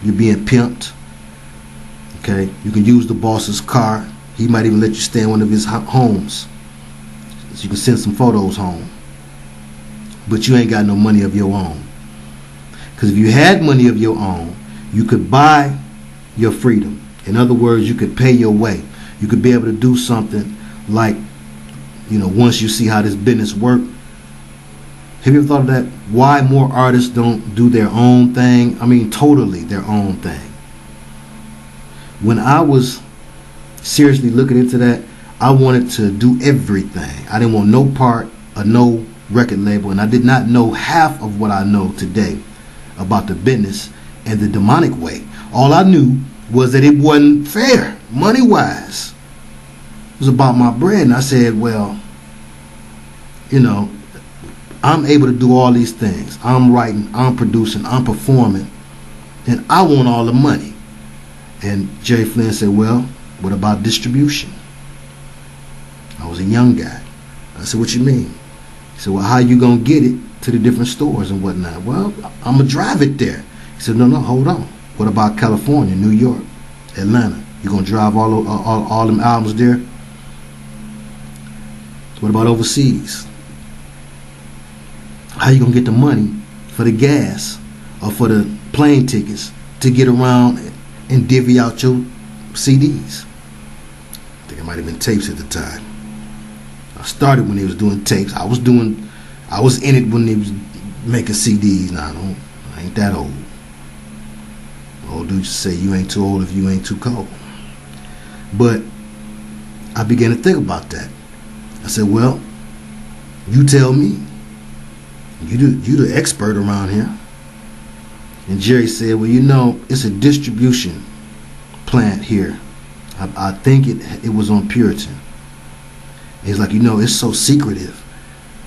pimped. Okay? You can use the boss's car. He might even let you stay in one of his homes, so you can send some photos home. But you ain't got no money of your own. Because if you had money of your own, you could buy your freedom. In other words, you could pay your way. You could be able to do something like, once you see how this business works. Have you ever thought of that? Why more artists don't do their own thing? I mean, totally their own thing. When I was seriously looking into that, I wanted to do everything. I didn't want no part or no record label, and I did not know half of what I know today about the business and the demonic way. All I knew was that it wasn't fair, money-wise. It was about my bread, and I said, well, I'm able to do all these things. I'm writing, I'm producing, I'm performing, and I want all the money. And Jerry Flynn said, well, what about distribution? I was a young guy. I said, what you mean? He said, well, how you going to get it to the different stores and whatnot? Well, I'm going to drive it there. He said, no, hold on. What about California, New York, Atlanta? You going to drive all them albums there? What about overseas? How you going to get the money for the gas or for the plane tickets to get around and divvy out your CDs. I think it might have been tapes at the time. I started when they was doing tapes. I was in it when they was making CDs. Now I ain't that old. Old dudes say you ain't too old if you ain't too cold. But I began to think about that. I said, well, you tell me. You the expert around here. And Jerry said, well, you know, it's a distribution plant here. I think it was on Puritan. He's like, you know, it's so secretive.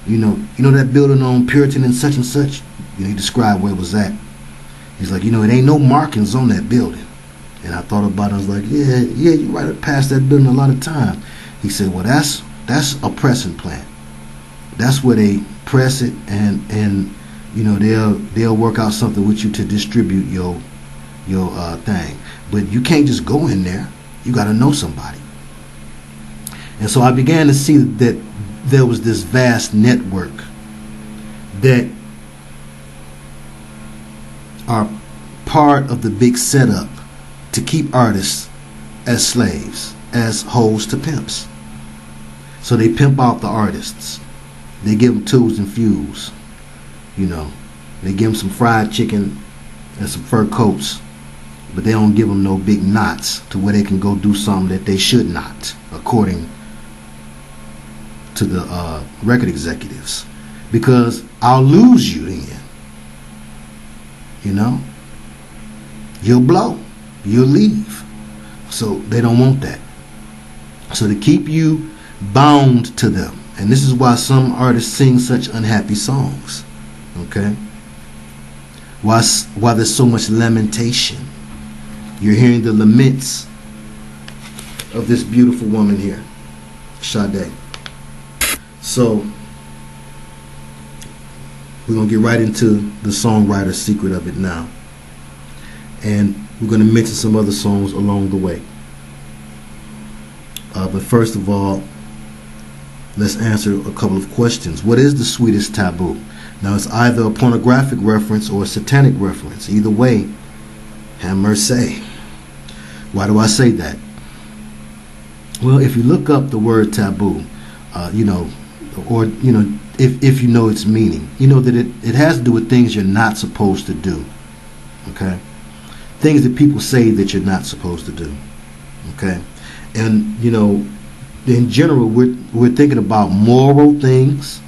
You know that building on Puritan and such? You know, he described where it was at. He's like, you know, it ain't no markings on that building. And I thought about it. I was like, yeah, you right past that building a lot of time. He said, well, that's a pressing plant. That's where they press it, and you know, they'll work out something with you to distribute your thing. But you can't just go in there. You got to know somebody. And so I began to see that there was this vast network that are part of the big setup to keep artists as slaves, as hoes to pimps. So they pimp out the artists. They give them tools and fuels. You know, they give them some fried chicken and some fur coats, but they don't give them no big knots to where they can go do something that they should not, according to the record executives. Because I'll lose you then. You know, you'll blow, you'll leave. So they don't want that. So to keep you bound to them, and this is why some artists sing such unhappy songs. Okay, why there's so much lamentation. You're hearing the laments of this beautiful woman here, Sade. So we're gonna get right into the songwriter's secret of it now, and we're gonna mention some other songs along the way. But first of all, let's answer a couple of questions. What is the sweetest taboo? Now, it's either a pornographic reference or a satanic reference. Either way, have mercy. Why do I say that? Well, if you look up the word taboo, you know, or, you know, if you know its meaning, you know that it has to do with things you're not supposed to do. Okay? Things that people say that you're not supposed to do. Okay? And, you know, in general, we're thinking about moral things.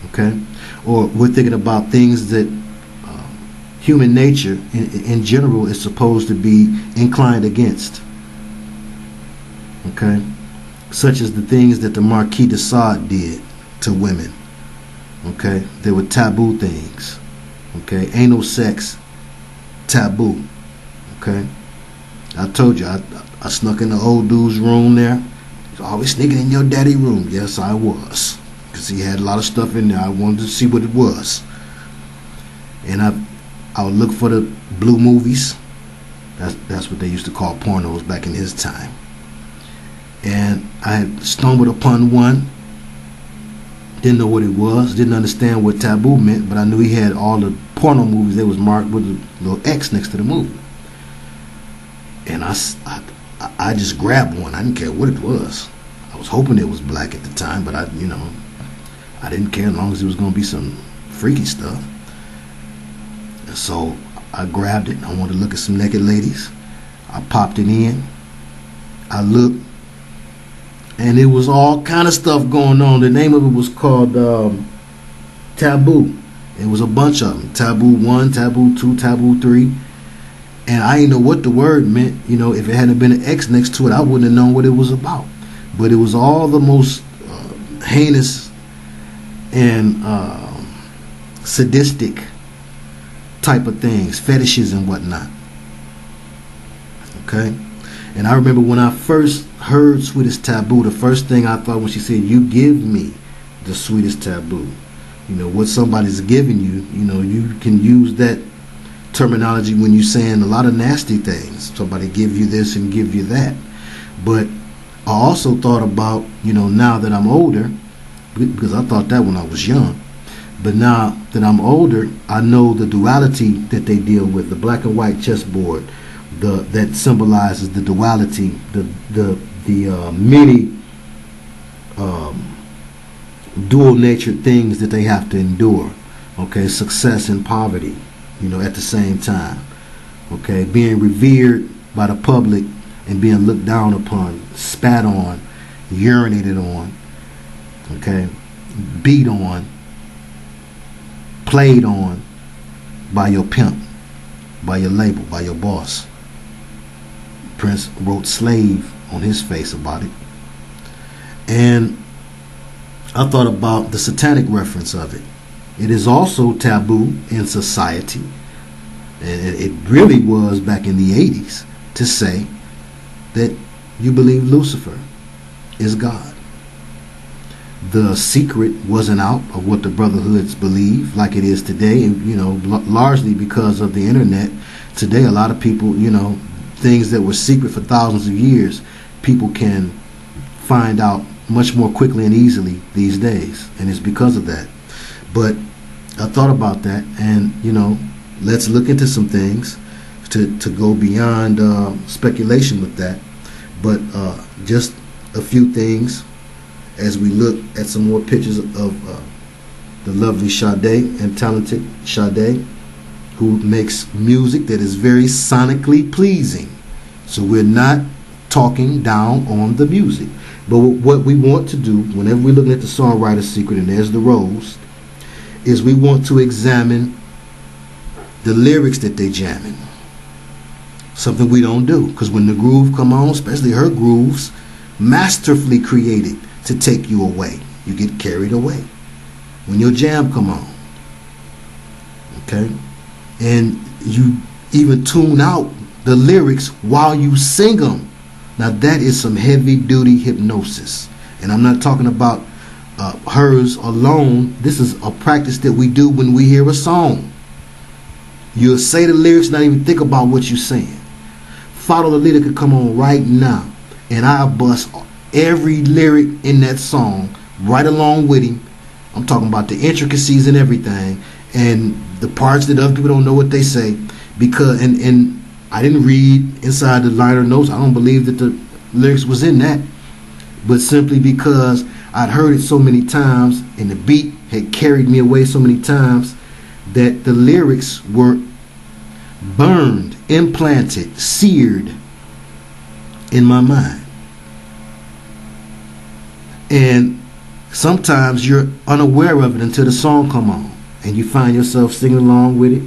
Okay? Or we're thinking about things that human nature in general is supposed to be inclined against. Okay? Such as the things that the Marquis de Sade did to women. Okay? They were taboo things. Okay? Anal sex, taboo. Okay? I told you, I snuck in the old dude's room there. Always sneaking in your daddy room. Yes, I was. Because he had a lot of stuff in there. I wanted to see what it was. And I would look for the blue movies. That's what they used to call pornos back in his time. And I had stumbled upon one. Didn't know what it was. Didn't understand what taboo meant. But I knew he had all the porno movies. They was marked with a little X next to the movie. And I just grabbed one. I didn't care what it was. I was hoping it was black at the time, but I didn't care as long as it was going to be some freaky stuff. And so I grabbed it. I wanted to look at some naked ladies. I popped it in. I looked, and it was all kind of stuff going on. The name of it was called Taboo. It was a bunch of them. Taboo 1, Taboo 2, Taboo 3. And I didn't know what the word meant. You know, if it hadn't been an X next to it, I wouldn't have known what it was about. But it was all the most heinous and sadistic type of things, fetishes and whatnot. Okay? And I remember when I first heard Sweetest Taboo, the first thing I thought when she said, "You give me the sweetest taboo." You know, what somebody's giving you, you know, you can use that terminology when you're saying a lot of nasty things. Somebody give you this and give you that. But I also thought about, you know, now that I'm older, because I thought that when I was young, but now that I'm older, I know the duality that they deal with, the black and white chessboard, that symbolizes the duality, the many dual natured things that they have to endure. Okay, success and poverty, at the same time. Okay, being revered by the public and being looked down upon, spat on, urinated on, okay, beat on, played on by your pimp, by your label, by your boss. Prince wrote slave on his face about it. And I thought about the satanic reference of it. It is also taboo in society, and it really was back in the 80s, to say that you believe Lucifer is God. The secret wasn't out of what the brotherhoods believe like it is today, and largely because of the internet. Today, a lot of people, things that were secret for thousands of years, people can find out much more quickly and easily these days, and it's because of that. But I thought about that, and let's look into some things to go beyond speculation with that. But just a few things as we look at some more pictures of the lovely Sade and talented Sade, who makes music that is very sonically pleasing. So we're not talking down on the music. But what we want to do whenever we're looking at the songwriter's secret, and there's the rose, is we want to examine the lyrics that they jamming. Something we don't do, because when the groove come on, especially her grooves, masterfully created to take you away. You get carried away when your jam come on. Okay? And you even tune out the lyrics while you sing them. Now that is some heavy duty hypnosis. And I'm not talking about hers alone. This is a practice that we do when we hear a song. You'll say the lyrics, not even think about what you're saying. Follow the lyric could come on right now, and I'll bust every lyric in that song right along with him. I'm talking about the intricacies and everything, and the parts that other people don't know what they say, because and I didn't read inside the liner notes. I don't believe that the lyrics was in that, but simply because I'd heard it so many times and the beat had carried me away so many times that the lyrics were burned, implanted, seared in my mind. And sometimes you're unaware of it until the song come on and you find yourself singing along with it.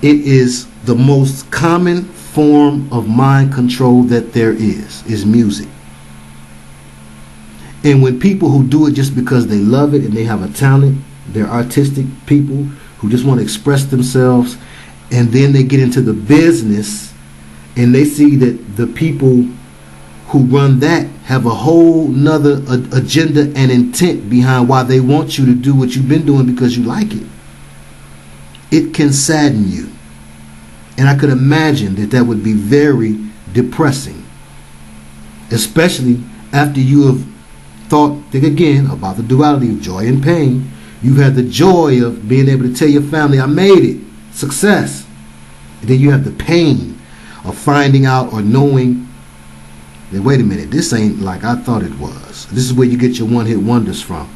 It is the most common form of mind control that there is music. And when people who do it just because they love it and they have a talent, they're artistic people who just want to express themselves, and then they get into the business and they see that the people who run that have a whole nother agenda and intent behind why they want you to do what you've been doing because you like it. It can sadden you. And I could imagine that that would be very depressing, especially after you have thought, think again about the duality of joy and pain. You've had the joy of being able to tell your family, I made it, success. And then you have the pain of finding out or knowing that, wait a minute, this ain't like I thought it was. This is where you get your one-hit wonders from.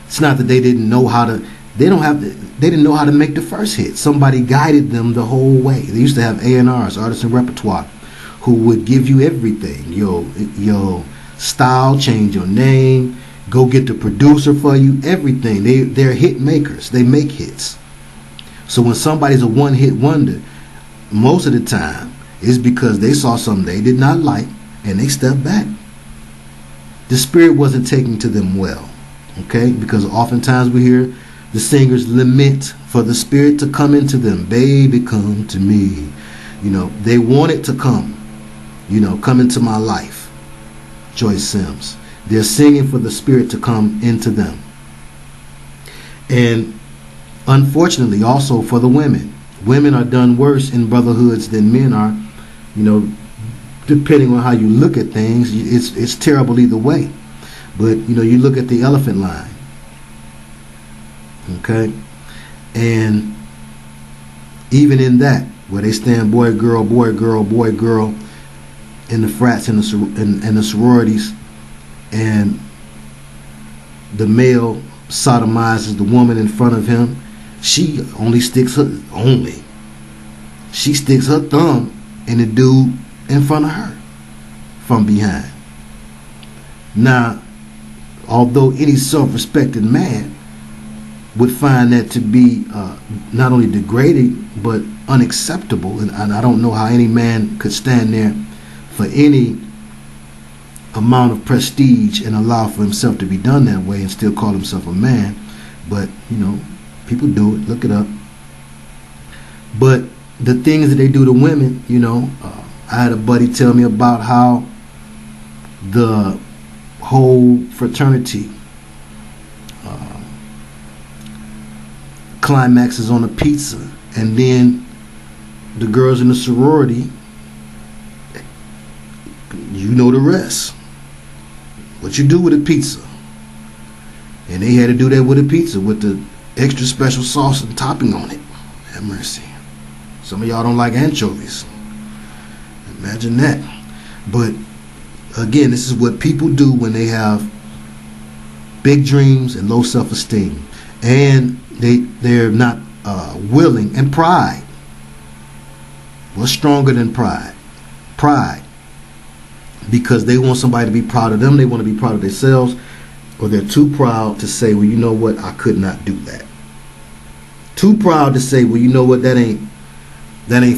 It's not that they didn't know how to, they didn't know how to make the first hit. Somebody guided them the whole way. They used to have A&Rs, artists and repertoire, who would give you everything. Your style, change your name, go get the producer for you, everything. They're hit makers. They make hits. So when somebody's a one-hit wonder, most of the time it's because they saw something they did not like and they stepped back. The spirit wasn't taken to them well, okay? Because oftentimes we hear the singers lament for the spirit to come into them. Baby, come to me. They want it to come. Come into my life. Joyce Sims. They're singing for the spirit to come into them. And unfortunately, also for the women. Women are done worse in brotherhoods than men are. Depending on how you look at things, it's terrible either way. But, you look at the elephant line. Okay? And even in that, where they stand boy, girl, boy, girl, boy, girl, in the frats and the sororities, and the male sodomizes the woman in front of him, she sticks her thumb in the dude in front of her from behind. Now, although any self-respecting man would find that to be not only degrading but unacceptable, and I don't know how any man could stand there for any amount of prestige and allow for himself to be done that way and still call himself a man. But people do it. Look it up. But the things that they do to women, I had a buddy tell me about how the whole fraternity climaxes on a pizza, and then the girls in the sorority, the rest. What you do with a pizza. And they had to do that with a pizza with the extra special sauce and topping on it. Have mercy. Some of y'all don't like anchovies. Imagine that. But again, this is what people do when they have big dreams and low self-esteem, and they're not willing. And pride. What's stronger than pride? Pride. Because they want somebody to be proud of them. They want to be proud of themselves, or they're too proud to say, well, you know what, I could not do that. Too proud to say, well, you know what, that ain't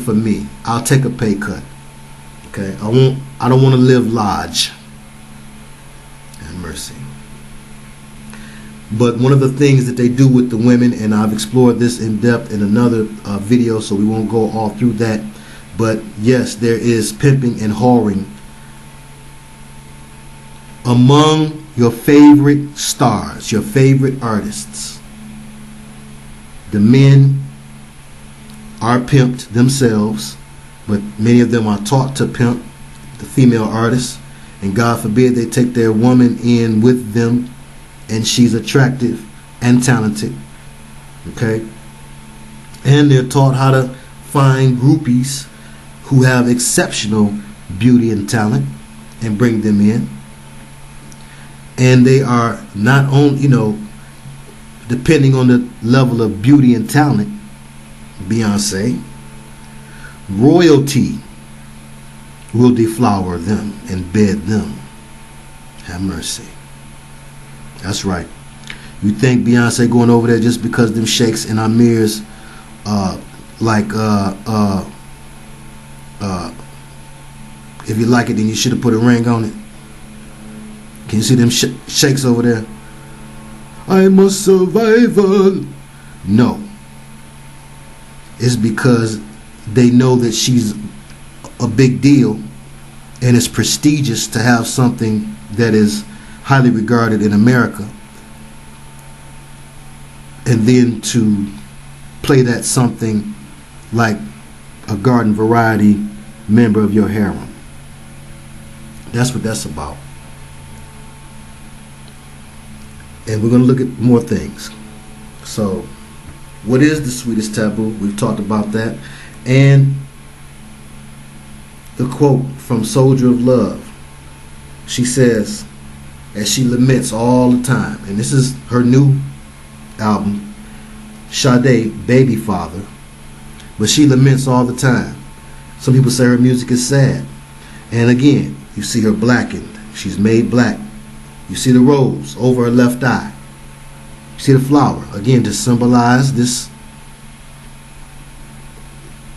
for me. I'll take a pay cut. Okay, I don't want to live large. Have mercy. But one of the things that they do with the women, and I've explored this in depth in another video, so we won't go all through that. But yes, there is pimping and whoring among your favorite stars, your favorite artists. The men are pimped themselves, but many of them are taught to pimp the female artists, and God forbid they take their woman in with them and she's attractive and talented. Okay? And they're taught how to find groupies who have exceptional beauty and talent and bring them in. And they are not only, depending on the level of beauty and talent, Beyonce, royalty will deflower them and bed them. Have mercy. That's right. You think Beyonce going over there just because them sheikhs and amirs if you like it, then you should have put a ring on it. Can you see them sheikhs over there? I'm a survivor. No. It's because they know that she's a big deal, and it's prestigious to have something that is highly regarded in America, and then to play that something like a garden variety member of your harem. That's what that's about. And we're going to look at more things. So, what is the sweetest taboo? We've talked about that. And the quote from Soldier of Love. She says, as she laments all the time, and this is her new album, Sade, Baby Father, but she laments all the time. Some people say her music is sad. And again, you see her blackened. She's made black. You see the rose over her left eye. You see the flower, again, to symbolize this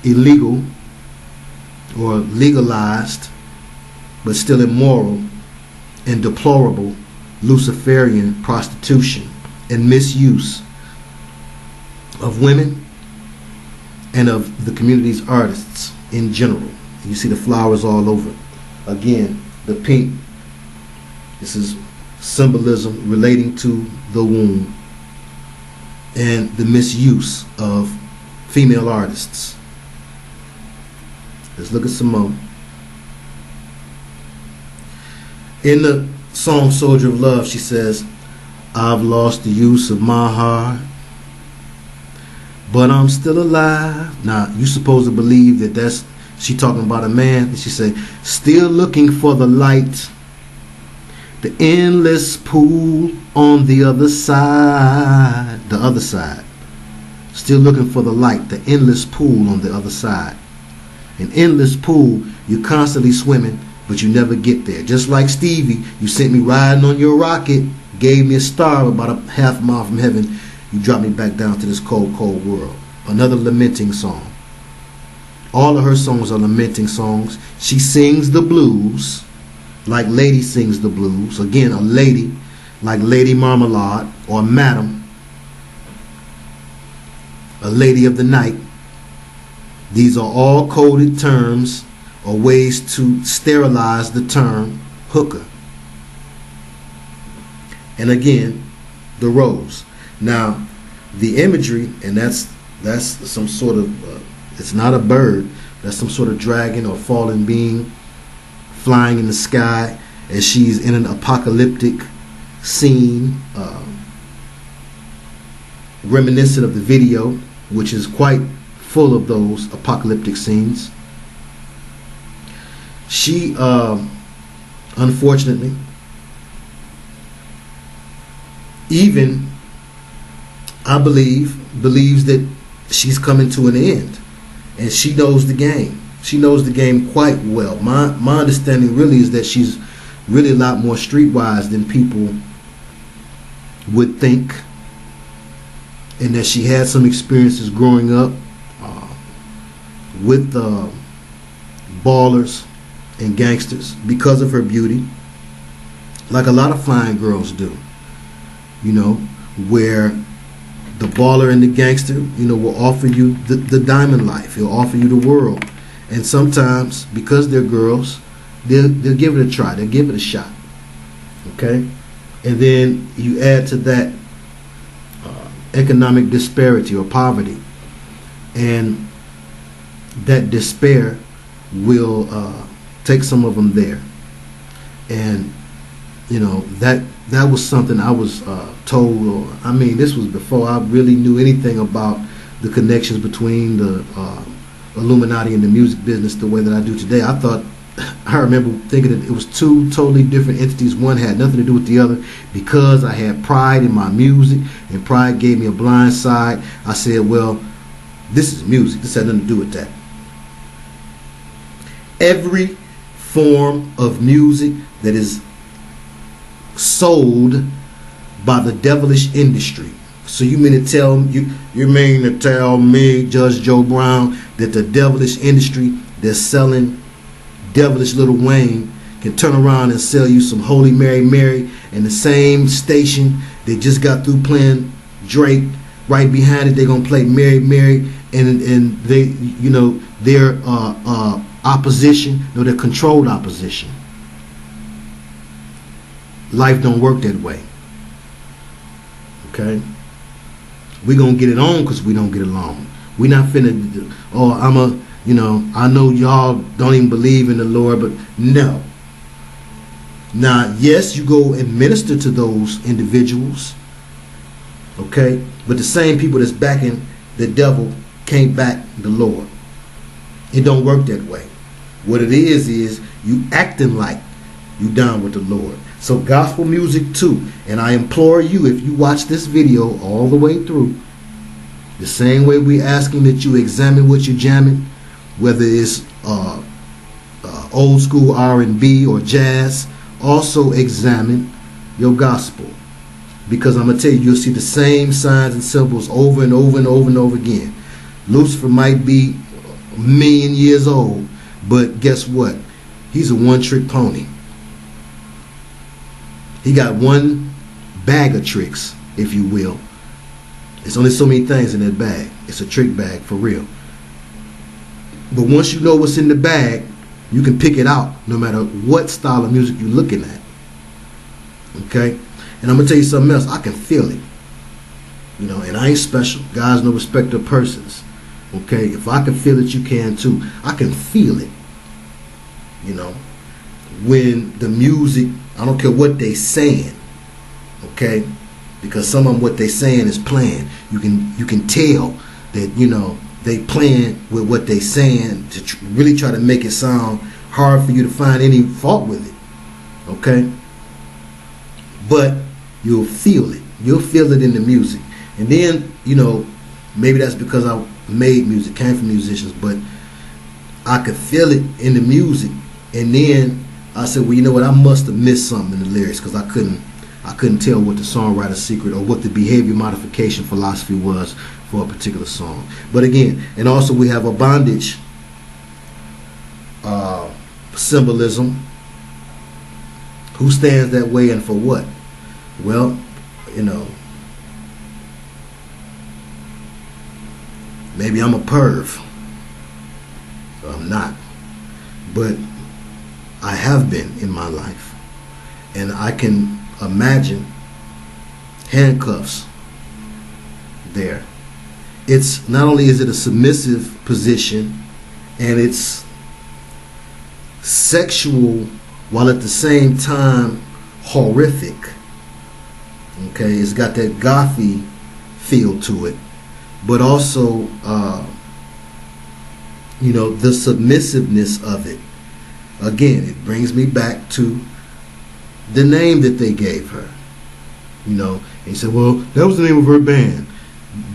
illegal or legalized but still immoral and deplorable Luciferian prostitution and misuse of women and of the community's artists in general. You see the flowers all over. Again, the pink. This is symbolism relating to the womb and the misuse of female artists. Let's look at some more. In the song Soldier of Love, she says, I've lost the use of my heart. but I'm still alive. Now, you supposed to believe that that's she talking about a man. She say, still looking for the light, the endless pool on the other side. The other side. Still looking for the light, the endless pool on the other side. An endless pool, you're constantly swimming, but you never get there. Just like Stevie, you sent me riding on your rocket, gave me a star about a half mile from heaven. You dropped me back down to this cold, cold world. Another lamenting song. All of her songs are lamenting songs. She sings the blues like Lady sings the blues. Again, a lady like Lady Marmalade or Madam, a lady of the night. These are all coded terms or ways to sterilize the term hooker. And again, the rose. Now, the imagery, and that's some sort of, it's not a bird, that's some sort of dragon or fallen being flying in the sky as she's in an apocalyptic scene, reminiscent of the video, which is quite full of those apocalyptic scenes. She, unfortunately, even, I believes that she's coming to an end, and she knows the game. She knows the game quite well. My understanding really is that she's really a lot more streetwise than people would think, and that she had some experiences growing up with ballers and gangsters because of her beauty, like a lot of flying girls do. You know, where the baller and the gangster, you know, will offer you the diamond life. He'll offer you the world. And sometimes, because they're girls, they'll give it a try. They'll give it a shot. Okay? And then you add to that economic disparity or poverty. And that despair will take some of them there. And, you know, that was something I was told, or I mean, this was before I really knew anything about the connections between the Illuminati and the music business the way that I do today. I remember thinking that it was two totally different entities. One had nothing to do with the other. Because I had pride in my music and pride gave me a blind side, I said, well, this is music. This had nothing to do with that. Every form of music that is sold by the devilish industry. So you mean to tell me, Judge Joe Brown, that the devilish industry that's selling devilish Lil Wayne can turn around and sell you some Holy Mary Mary, and the same station they just got through playing Drake, right behind it they're gonna play Mary Mary, and they, you know, their opposition, no, their controlled opposition. Life don't work that way. Okay? We gonna get it on because we don't get along. We not finna, I know y'all don't even believe in the Lord, but no. Now, yes, you go and minister to those individuals, okay? But the same people that's backing the devil can't back the Lord. It don't work that way. What it is you acting like you down with the Lord. So gospel music too. And I implore you, if you watch this video all the way through, the same way we asking that you examine what you're jamming, whether it's old school R&B or jazz, also examine your gospel. Because I'm going to tell you, you'll see the same signs and symbols over and over and over and over again. Lucifer might be a million years old, but guess what? He's a one-trick pony. He got one bag of tricks, if you will. There's only so many things in that bag. It's a trick bag for real. But once you know what's in the bag, you can pick it out no matter what style of music you're looking at. Okay? And I'm going to tell you something else. I can feel it. You know, and I ain't special. God's no respecter of persons. Okay? If I can feel it, you can too. I can feel it. You know, when the music, I don't care what they saying. Okay? Because some of them, what they saying is playing. You can tell that, you know, they playing with what they saying to really try to make it sound hard for you to find any fault with it. Okay? But you'll feel it. You'll feel it in the music. And then, you know, maybe that's because I made music, came from musicians, but I could feel it in the music. And then I said, well, you know what? I must have missed something in the lyrics because I couldn't tell what the songwriter's secret or what the behavior modification philosophy was for a particular song. But again, and also we have a bondage symbolism. Who stands that way and for what? Well, you know, maybe I'm a perv. I'm not. But I have been in my life. And I can imagine handcuffs there. It's not only is it a submissive position, and it's sexual while at the same time horrific. Okay, it's got that gothy feel to it, but also you know, the submissiveness of it. Again, it brings me back to the name that they gave her. You know, and he said, well, that was the name of her band.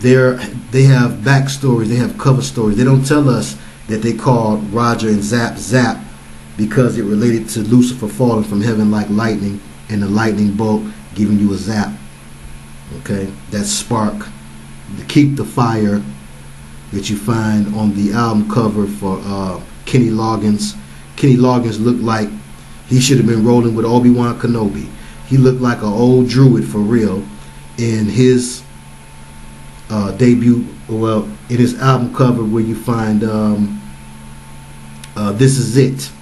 They have backstories, they have cover stories. They don't tell us that they called Roger and Zap Zap because it related to Lucifer falling from heaven like lightning and the lightning bolt giving you a zap. Okay, that spark to keep the fire that you find on the album cover for Kenny Loggins. Kenny Loggins looked like he should have been rolling with Obi-Wan Kenobi. He looked like an old druid for real in his debut, well, in his album cover where you find This Is It.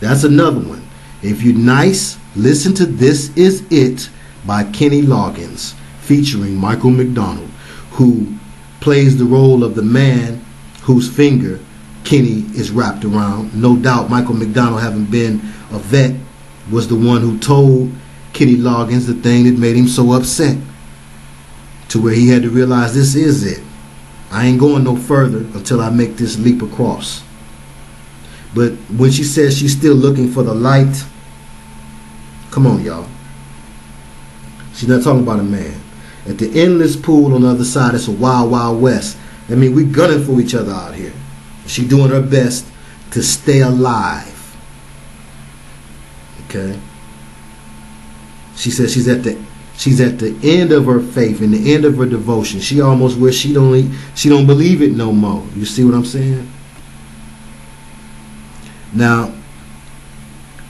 That's another one. If you're nice, listen to This Is It by Kenny Loggins, featuring Michael McDonald, who plays the role of the man whose finger Kenny is wrapped around. No doubt Michael McDonald, having been a vet, was the one who told Kenny Loggins the thing that made him so upset, to where he had to realize this is it. I ain't going no further until I make this leap across. But when she says she's still looking for the light, come on, y'all. She's not talking about a man. At the endless pool on the other side, it's a wild, wild west. I mean, we gunning for each other out here. She's doing her best to stay alive. Okay? She says she's at the end of her faith and the end of her devotion. She almost where she don't believe it no more. You see what I'm saying? Now,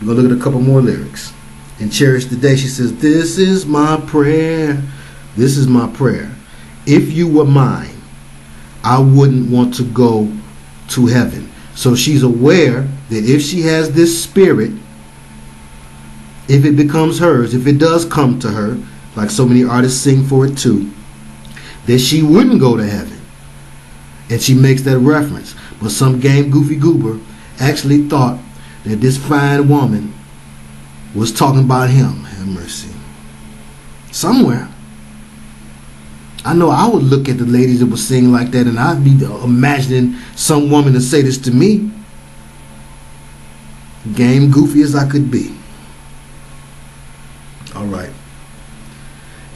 we're going to look at a couple more lyrics. In Cherish the Day, she says, this is my prayer. This is my prayer. If you were mine, I wouldn't want to go to heaven. So she's aware that if she has this spirit, if it becomes hers, if it does come to her, like so many artists sing for it too, that she wouldn't go to heaven. And she makes that reference. But some game goofy goober actually thought that this fine woman was talking about him. Have mercy. Somewhere. I know I would look at the ladies that were singing like that and I'd be imagining some woman to say this to me. Game goofy as I could be. Alright.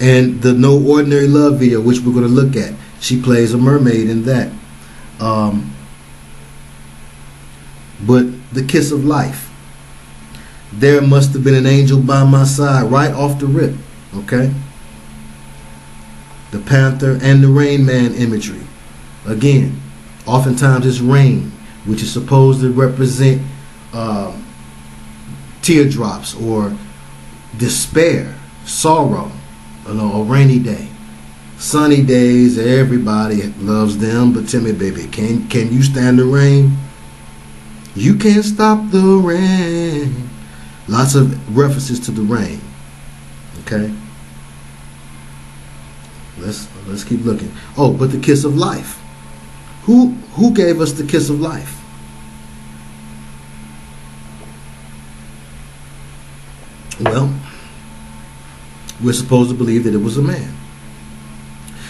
And the No Ordinary Love video, which we're going to look at, she plays a mermaid in that. But the kiss of life. There must have been an angel by my side right off the rip. Okay? The panther and the Rain Man imagery. Again, oftentimes it's rain, which is supposed to represent teardrops or despair, sorrow, a rainy day. Sunny days, everybody loves them, but tell me, baby, can you stand the rain? You can't stop the rain. Lots of references to the rain. Okay? Let's keep looking. Oh, but the kiss of life. Who gave us the kiss of life? Well, we're supposed to believe that it was a man.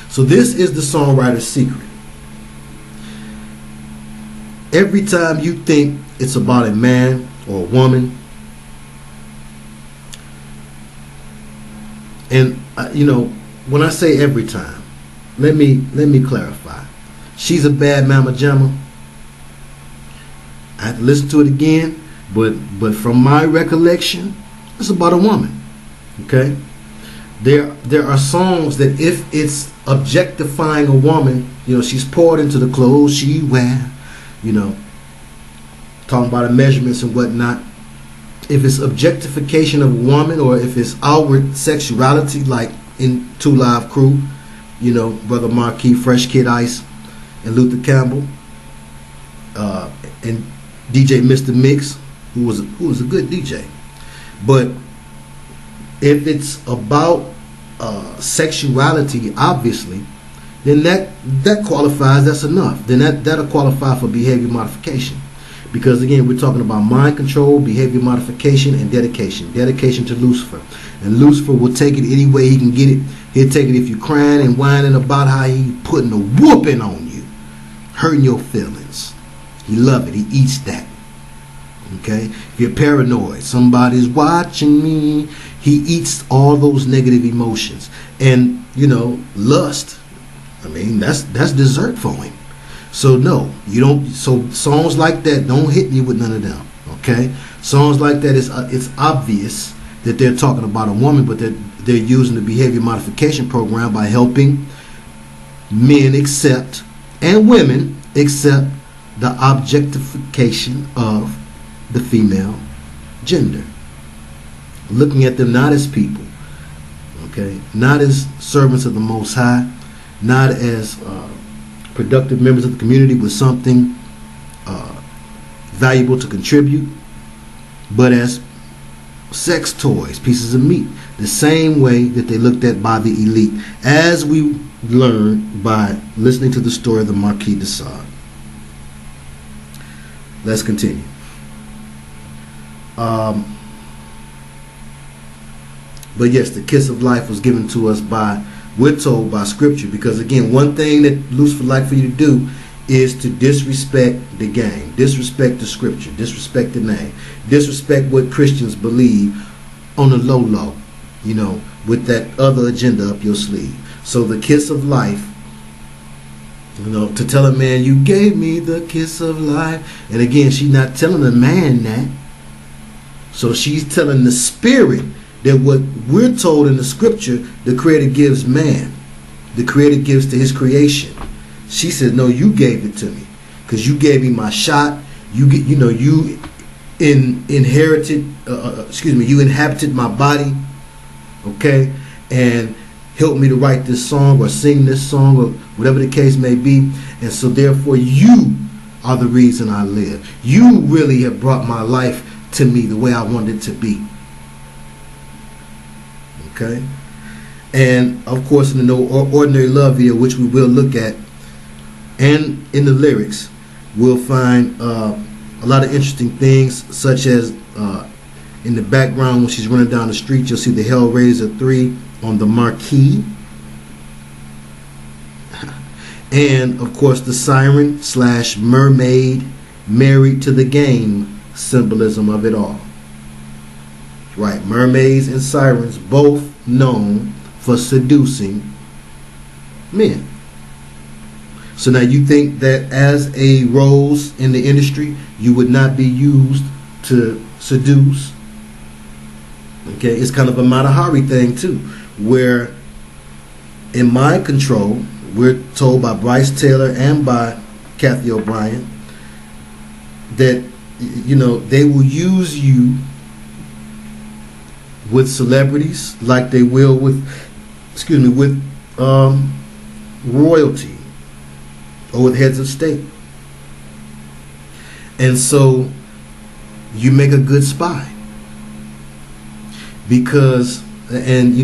So this is the songwriter's secret. Every time you think it's about a man or a woman, and when I say every time, let me clarify. She's a bad mama jamma. I have to listen to it again, but from my recollection, it's about a woman. Okay, there are songs that if it's objectifying a woman, she's poured into the clothes she wear, talking about her measurements and whatnot. If it's objectification of a woman, or if it's outward sexuality, like in Two Live Crew, Brother Marquis, Fresh Kid Ice, and Luther Campbell, and DJ Mr. Mix, who was a good DJ. But if it's about sexuality, obviously, then that qualifies. That's enough. Then that'll qualify for behavior modification, because again, we're talking about mind control, behavior modification, and dedication. Dedication to Lucifer, and Lucifer will take it any way he can get it. He'll take it if you're crying and whining about how he putting a whooping on you, hurting your feelings. He love it. He eats that. Okay? If you're paranoid, somebody's watching me, he eats all those negative emotions. And, lust, that's dessert for him. So no, you don't. So songs like that don't hit me with none of them. Okay? Songs like that, it's obvious that they're talking about a woman, but they're using the behavior modification program by helping men accept, and women accept, the objectification of the female gender. Looking at them not as people, okay, not as servants of the Most High, not as productive members of the community with something valuable to contribute, but as sex toys, pieces of meat, the same way that they looked at by the elite, as we learned by listening to the story of the Marquis de Sade. Let's continue. But yes, the kiss of life was given to us we're told by Scripture, because again, one thing that Lucifer like for you to do is to disrespect the game, disrespect the Scripture, disrespect the name, disrespect what Christians believe on the low, with that other agenda up your sleeve. So the kiss of life, to tell a man, you gave me the kiss of life. And again, she's not telling the man that. So she's telling the spirit that what we're told in the Scripture, the Creator gives man, the Creator gives to his creation. She said, no, you gave it to me, because you gave me my shot. You inherited, you inhabited my body, okay, and helped me to write this song or sing this song or whatever the case may be. And so therefore you are the reason I live. You really have brought my life to me the way I wanted it to be. Okay? And of course in the No Ordinary Love video, which we will look at, and in the lyrics, we'll find a lot of interesting things, such as in the background when she's running down the street, you'll see the Hellraiser 3 on the marquee, and of course the siren / mermaid married to the game symbolism of it all. Right, mermaids and sirens both known for seducing men. So now you think that as a rose in the industry, you would not be used to seduce? Okay, it's kind of a Matahari thing too, where in Mind Control, we're told by Bryce Taylor and by Kathy O'Brien that they will use you with celebrities like they will with royalty or with heads of state. And so you make a good spy, because, and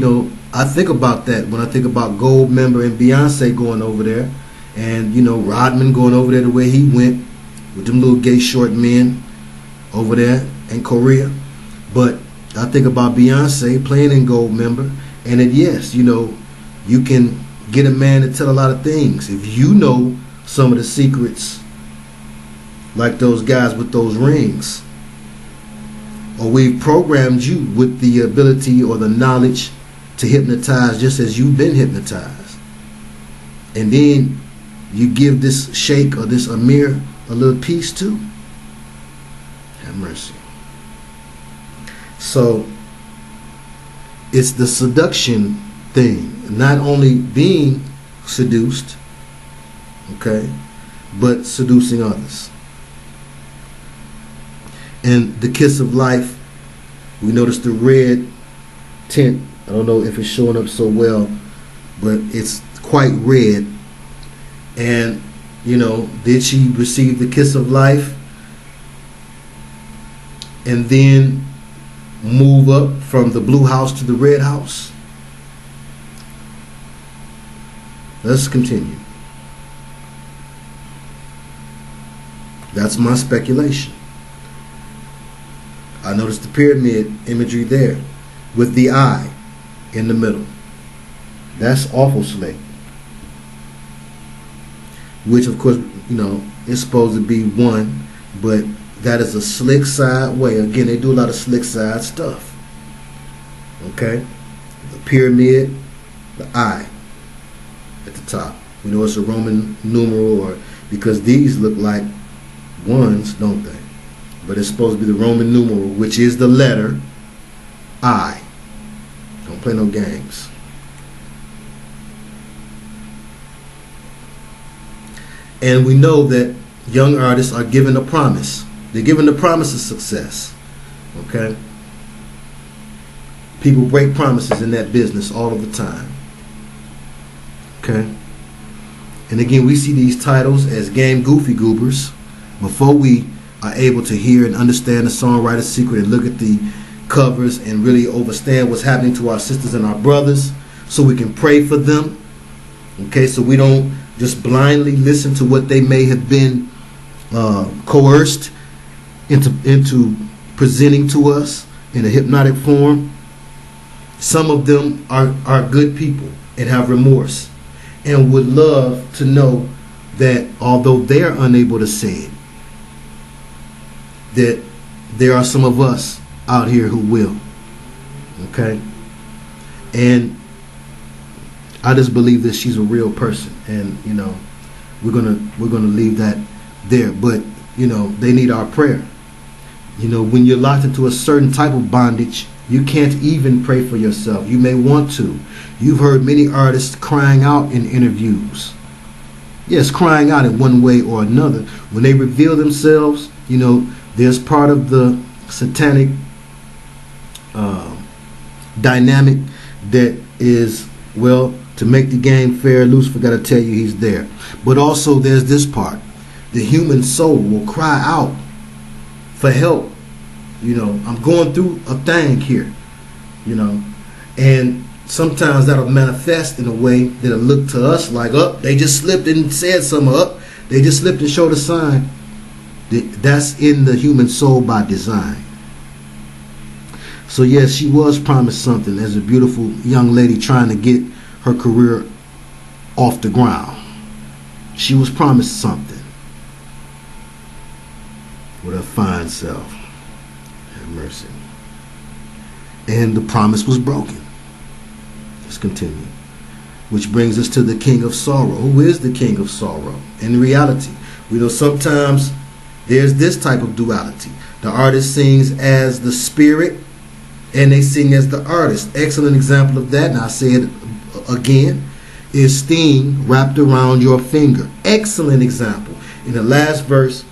I think about that when I think about Gold Member and Beyonce going over there, and Rodman going over there the way he went with them little gay short men over there in Korea. But I think about Beyonce playing in Gold Member, and that yes, you can get a man to tell a lot of things if you know some of the secrets like those guys with those rings. Or we've programmed you with the ability or the knowledge to hypnotize just as you've been hypnotized. And then you give this sheikh or this emir a little piece too. Have mercy. So it's the seduction thing. Not only being seduced, okay, but seducing others. And the kiss of life, we notice the red tint. I don't know if it's showing up so well, but it's quite red. And, you know, did she receive the kiss of life and then move up from the blue house to the red house? Let's continue. That's my speculation. I noticed the pyramid imagery there with the eye in the middle. That's awful slick. Which, of course, you know, is supposed to be one, but that is a slick side way. Again, they do a lot of slick side stuff. Okay? The pyramid, the eye at the top. We know it's a Roman numeral, or because these look like ones, don't they? But it's supposed to be the Roman numeral, which is the letter I. Don't play no games. And we know that young artists are given a promise. They're given the promise of success. Okay? People break promises in that business all of the time. Okay? And again, we see these titles as game goofy goobers before we are able to hear and understand the songwriter's secret and look at the covers and really understand what's happening to our sisters and our brothers, so we can pray for them. Okay, so we don't just blindly listen to what they may have been coerced into presenting to us in a hypnotic form. Some of them are good people and have remorse and would love to know that although they're unable to say it, that there are some of us out here who will. Okay? And I just believe that she's a real person, and you know, we're gonna leave that there. But you know, they need our prayer. You know, when you're locked into a certain type of bondage, you can't even pray for yourself. You may want to. You've heard many artists crying out in interviews. Yes, crying out in one way or another. When they reveal themselves, you know, there's part of the satanic dynamic that is, well, to make the game fair, Lucifer got to tell you he's there. But also there's this part. The human soul will cry out for help. You know, I'm going through a thing here. You know, and sometimes that'll manifest in a way that'll look to us like, they just slipped and said something, they just slipped and showed a sign. That's in the human soul by design. So yes, she was promised something as a beautiful young lady trying to get her career off the ground. She was promised something with her fine self. Have mercy. And the promise was broken. Let's continue. Which brings us to the King of Sorrow. Who is the King of Sorrow? In reality, we know sometimes there's this type of duality. The artist sings as the spirit and they sing as the artist. Excellent example of that, and I say it again, is Sting, Wrapped Around Your Finger. Excellent example. In the last verse,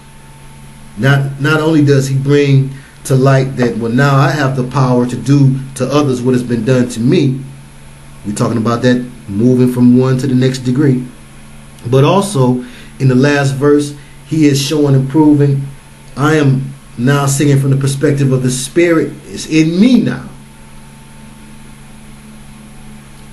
not only does he bring to light that, well, now I have the power to do to others what has been done to me. We're talking about that moving from one to the next degree. But also, in the last verse, he is showing and proving, I am now singing from the perspective of the spirit. It's in me now.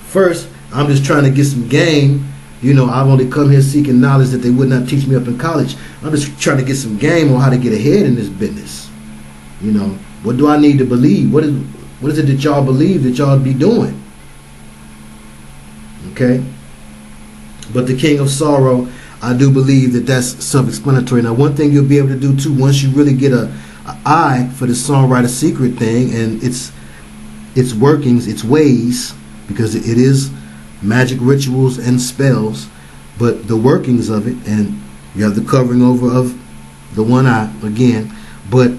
First, I'm just trying to get some game. You know, I've only come here seeking knowledge that they would not teach me up in college. I'm just trying to get some game on how to get ahead in this business. You know, what do I need to believe? What is it that y'all believe that y'all be doing? Okay? But the King of Sorrow, I do believe that that's self-explanatory. Now, one thing you'll be able to do too, once you really get a eye for the songwriter secret thing and its workings, its ways, because it is magic rituals and spells, but the workings of it, and you have the covering over of the one eye again, but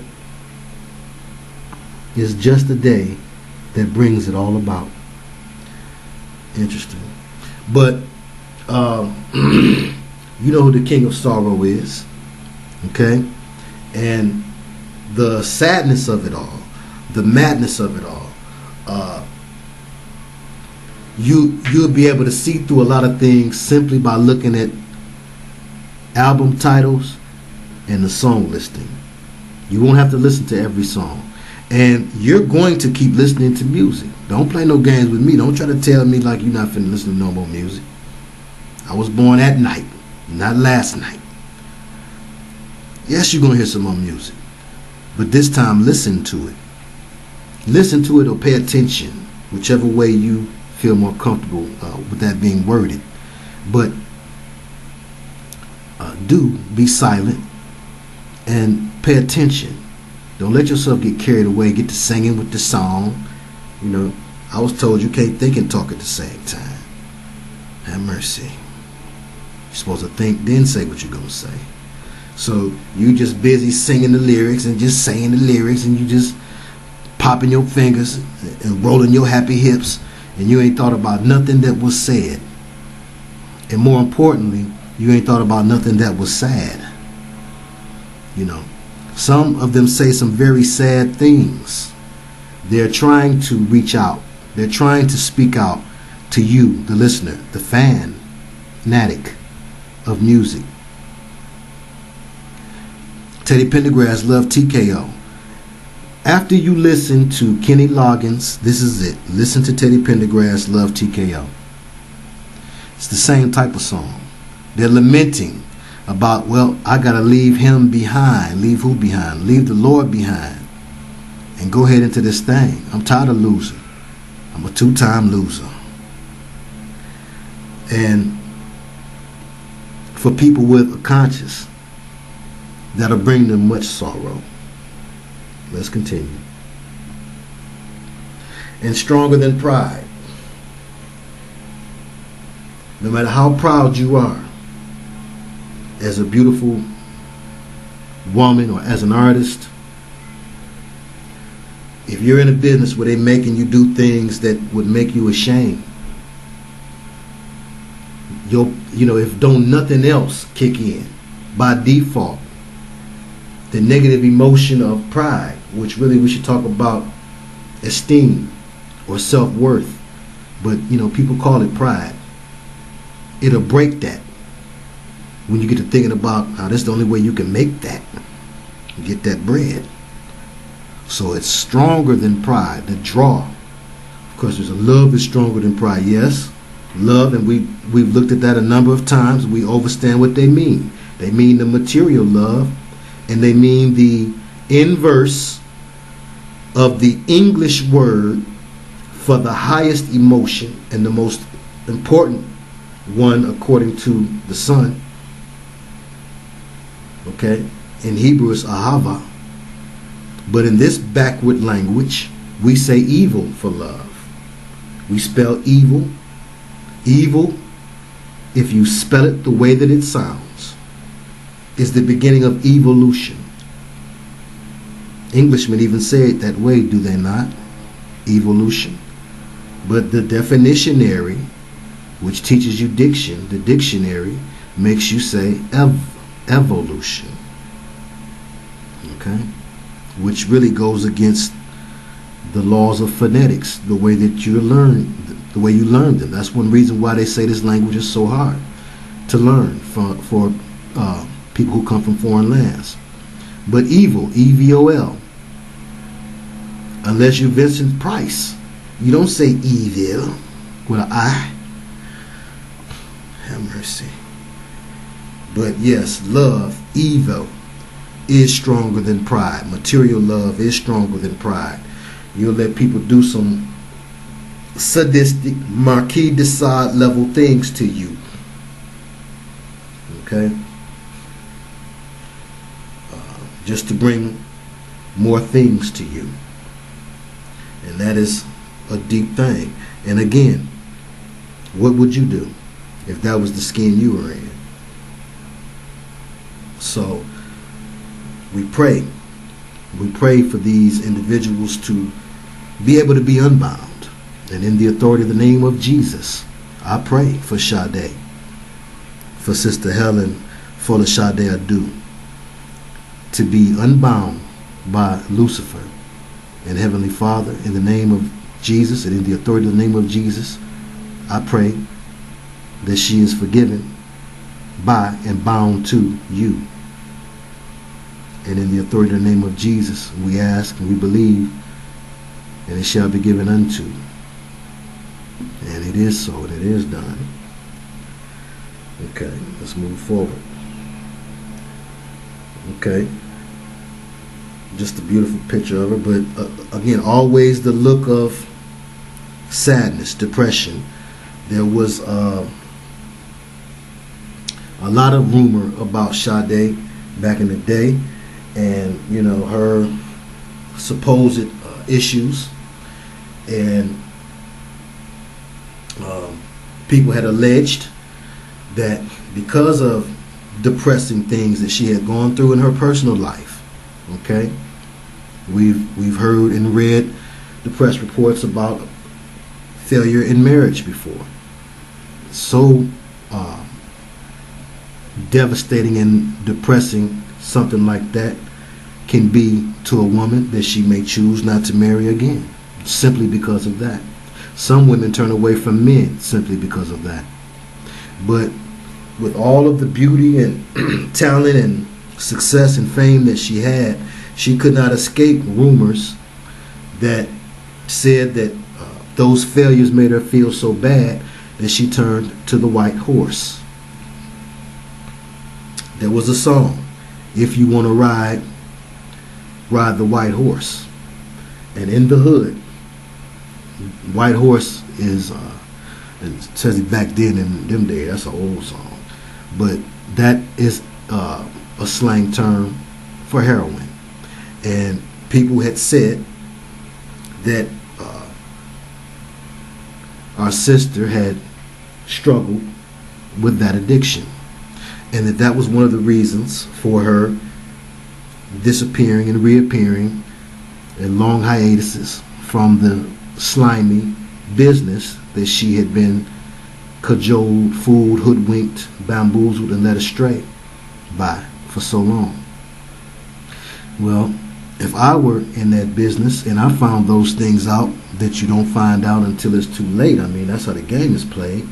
it's just a day that brings it all about. Interesting. But you know who the king of sorrow is, okay? And the sadness of it all, the madness of it all, you'll be able to see through a lot of things simply by looking at album titles and the song listing. You won't have to listen to every song. And you're going to keep listening to music. Don't play no games with me. Don't try to tell me like you're not finna listen to no more music. I was born at night, not last night. Yes, you're going to hear some more music. But this time, listen to it. Listen to it or pay attention, whichever way you feel more comfortable with that being worded. But do be silent and pay attention. Don't let yourself get carried away, get to singing with the song. You know, I was told you can't think and talk at the same time. Have mercy. You're supposed to think, then say what you're going to say. So you just busy singing the lyrics and just saying the lyrics, and you just popping your fingers and rolling your happy hips, and you ain't thought about nothing that was said. And more importantly, you ain't thought about nothing that was sad. You know, some of them say some very sad things. They're trying to reach out. They're trying to speak out to you, the listener, the fanatic of music. Teddy Pendergrass loved TKO. After you listen to Kenny Loggins, this is it. Listen to Teddy Pendergrass, Love TKO. It's the same type of song. They're lamenting about, well, I got to leave him behind. Leave who behind? Leave the Lord behind. And go ahead into this thing. I'm tired of losing. I'm a two-time loser. And for people with a conscience, that'll bring them much sorrow. Let's continue. And stronger than pride. No matter how proud you are as a beautiful woman or as an artist, if you're in a business where they're making you do things that would make you ashamed, if don't nothing else kick in, by default, the negative emotion of pride, which really we should talk about esteem or self-worth, but people call it pride. It'll break that when you get to thinking about how that's the only way you can make that, get that bread. So it's stronger than pride, the draw. Of course, there's a love is stronger than pride. Yes, love, and we've looked at that a number of times. We understand what they mean. They mean the material love, and they mean the inverse of the English word for the highest emotion and the most important one according to the Son. Okay? In Hebrew it's ahava. But in this backward language, we say evil for love. We spell evil. Evil, if you spell it the way that it sounds, is the beginning of evolution. Englishmen even say it that way, do they not? Evolution. But the definitionary, which teaches you diction, the dictionary, makes you say evolution. Okay? Which really goes against the laws of phonetics, the way that you learn, the way you learn them. That's one reason why they say this language is so hard to learn for people who come from foreign lands. But evil, E-V-O-L, unless you're Vincent Price, you don't say evil with an I. Have mercy. But yes, love, evil, is stronger than pride. Material love is stronger than pride. You'll let people do some sadistic Marquis de Sade level things to you. Okay? Just to bring more things to you. And that is a deep thing. And again, what would you do if that was the skin you were in? So we pray. We pray for these individuals to be able to be unbound. And in the authority of the name of Jesus, I pray for Sade, for Sister Helen, for the Sade Adu, to be unbound by Lucifer. And Heavenly Father, in the name of Jesus and in the authority of the name of Jesus, I pray that she is forgiven by and bound to you. And in the authority of the name of Jesus, we ask and we believe, and it shall be given unto. And it is so, and it is done. Okay, let's move forward. Okay. Just a beautiful picture of her, but again, always the look of sadness, depression. There was a lot of rumor about Sade back in the day, and you know, her supposed issues, and people had alleged that because of depressing things that she had gone through in her personal life, okay, we've heard and read the press reports about failure in marriage before. So devastating and depressing something like that can be to a woman that she may choose not to marry again, simply because of that. Some women turn away from men simply because of that. But with all of the beauty and talent and success and fame that she had, she could not escape rumors that said that those failures made her feel so bad that she turned to the white horse. There was a song, "If you want to ride the white horse." And in the hood, white horse is, it says it back then in them days, that's an old song. But that is a slang term for heroin. And people had said that our sister had struggled with that addiction, and that was one of the reasons for her disappearing and reappearing in long hiatuses from the slimy business that she had been cajoled, fooled, hoodwinked, bamboozled, and led astray by for so long. Well, if I were in that business and I found those things out that you don't find out until it's too late, I mean, that's how the game is played.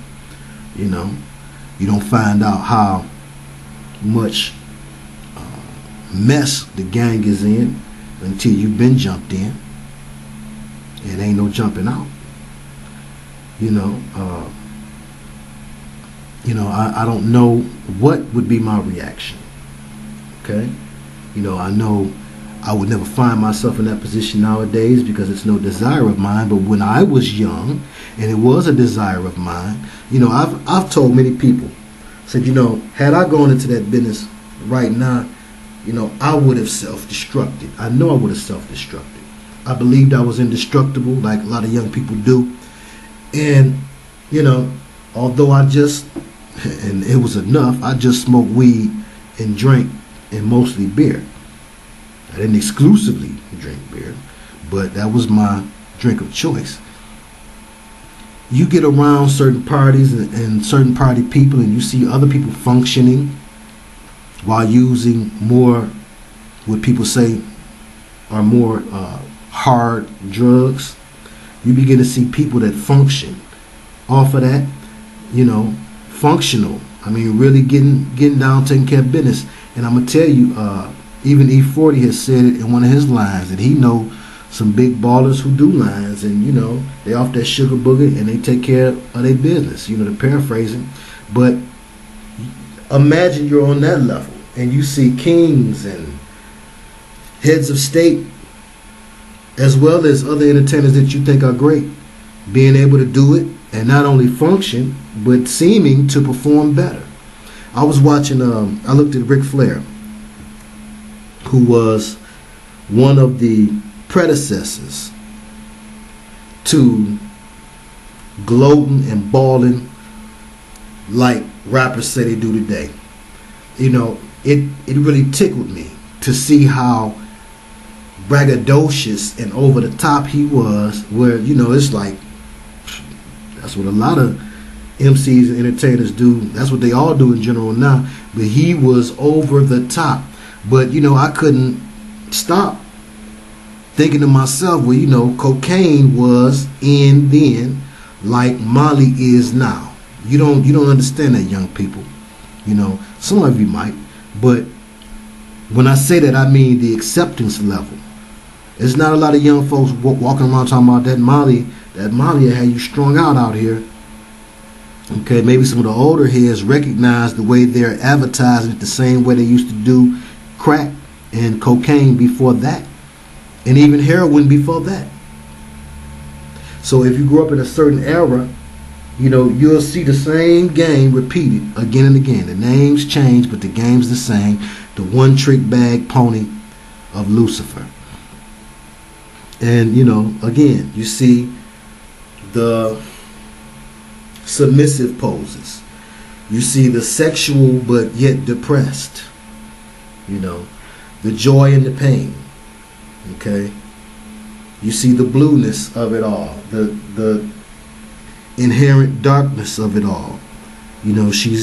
You know, you don't find out how much mess the gang is in until you've been jumped in. And ain't no jumping out. I don't know what would be my reaction. Okay? I know I would never find myself in that position nowadays because it's no desire of mine. But when I was young and it was a desire of mine, I've told many people, said, had I gone into that business right now, I would have self-destructed. I know I would have self-destructed. I believed I was indestructible, like a lot of young people do. And, although and it was enough, I just smoked weed and drank, and mostly beer. I didn't exclusively drink beer, but that was my drink of choice. You get around certain parties and certain party people, and you see other people functioning while using more, what people say are more hard drugs. You begin to see people that function off of that, functional. I mean, really getting down, taking care of business. And I'm gonna tell you, even E40 has said it in one of his lines, that he know some big ballers who do lines, and they off that sugar booger and they take care of their business. The paraphrasing. But imagine you're on that level and you see kings and heads of state, as well as other entertainers that you think are great, being able to do it and not only function, but seeming to perform better. I was watching. I looked at Ric Flair, who was one of the predecessors to gloating and balling like rappers say they do today. You know, it really tickled me to see how braggadocious and over the top he was, where, you know, it's like, that's what a lot of MCs and entertainers do. That's what they all do in general now. But he was over the top. But, you know, I couldn't stop thinking to myself, well, you know, cocaine was in then like Molly is now. You don't understand that, young people. You know, some of you might. But when I say that, I mean the acceptance level. There's not a lot of young folks walking around talking about that Molly will have you strung out here. Okay, maybe some of the older heads recognize the way they're advertising it the same way they used to do crack and cocaine before that, and even heroin before that. So if you grew up in a certain era, you know, you'll see the same game repeated again and again. The names change, but the game's the same. The one trick bag pony of Lucifer. And, you know, again, you see the submissive poses. You see the sexual but yet depressed. You know, the joy and the pain. Okay? You see the blueness of it all. The inherent darkness of it all. You know, she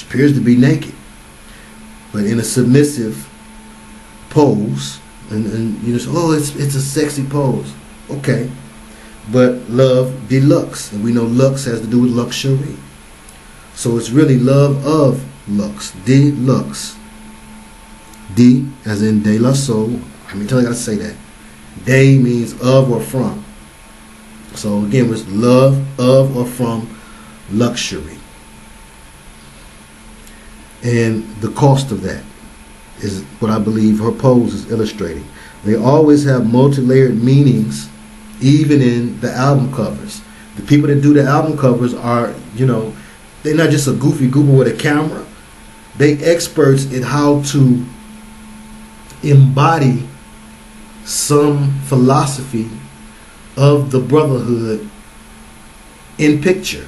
appears to be naked, but in a submissive pose. And you know, oh, it's a sexy pose. Okay. But love deluxe. And we know lux has to do with luxury. So it's really love of lux. Deluxe. D as in de la soul. I mean, tell you I gotta say that. De means of or from. So again, it's love of or from luxury. And the cost of that is what I believe her pose is illustrating. They always have multi-layered meanings, even in the album covers. The people that do the album covers are, you know, they're not just a goofy goober with a camera. They experts in how to embody some philosophy of the brotherhood in picture.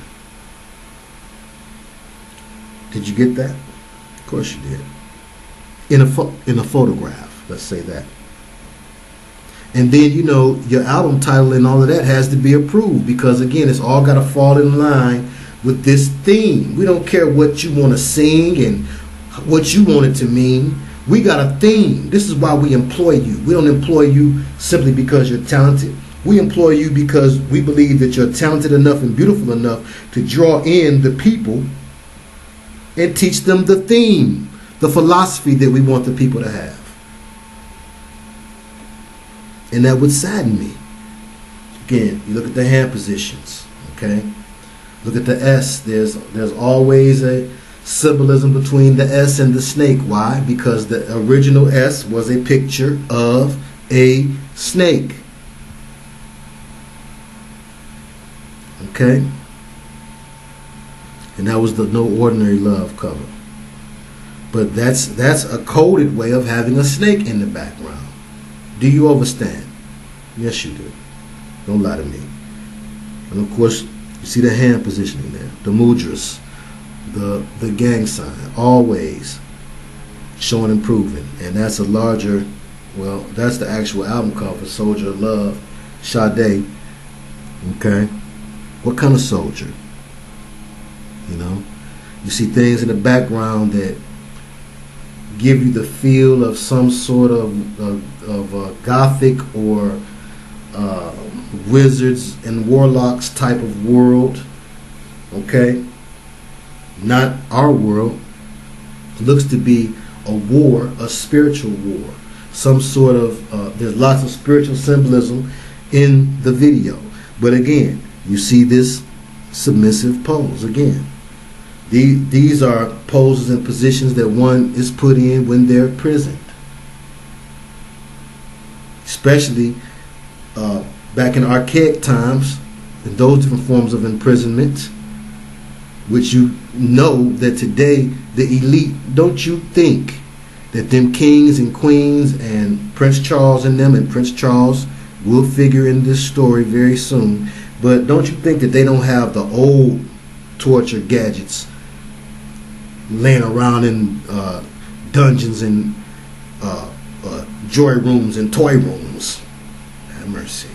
Did you get that? Of course you did. In a photograph, let's say that. And then, you know, your album title and all of that has to be approved, because again, it's all got to fall in line with this theme. We don't care what you want to sing and what you want it to mean. We got a theme. This is why we employ you. We don't employ you simply because you're talented. We employ you because we believe that you're talented enough and beautiful enough to draw in the people and teach them the theme, the philosophy that we want the people to have. And that would sadden me. Again, you look at the hand positions, okay? Look at the S. There's always a symbolism between the S and the snake. Why? Because the original S was a picture of a snake. Okay? And that was the No Ordinary Love cover. But that's a coded way of having a snake in the background. Do you understand? Yes, you do. Don't lie to me. And of course, you see the hand positioning there, the mudras, the gang sign, always showing and proving. And that's a larger, well, that's the actual album cover, Soldier of Love, Sade. Okay? What kind of soldier? You know? You see things in the background that give you the feel of some sort of gothic or wizards and warlocks type of world. Okay? Not our world. It looks to be a war, a spiritual war. Some sort of, there's lots of spiritual symbolism in the video. But again, you see this submissive pose again. These are poses and positions that one is put in when they're imprisoned. Especially back in archaic times, in those different forms of imprisonment, which you know that today the elite, don't you think that them kings and queens and Prince Charles and them, and Prince Charles will figure in this story very soon, but don't you think that they don't have the old torture gadgets laying around in dungeons and joy rooms and toy rooms? Have mercy.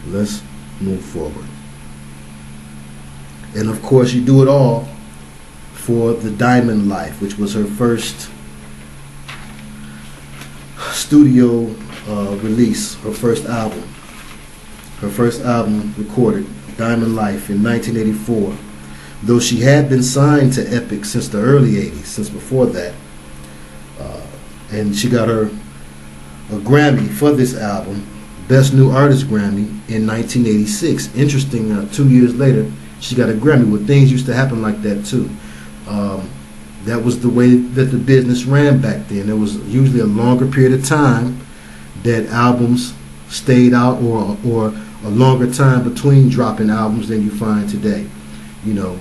Let's move forward. And of course, you do it all for the Diamond Life, which was her first studio release, her first album. Her first album recorded, Diamond Life, in 1984. Though she had been signed to Epic since the early 80s, since before that. And she got her a Grammy for this album, Best New Artist Grammy, in 1986. Interesting, 2 years later, she got a Grammy. Well, things used to happen like that too. That was the way that the business ran back then. There was usually a longer period of time that albums stayed out, or a longer time between dropping albums than you find today. You know,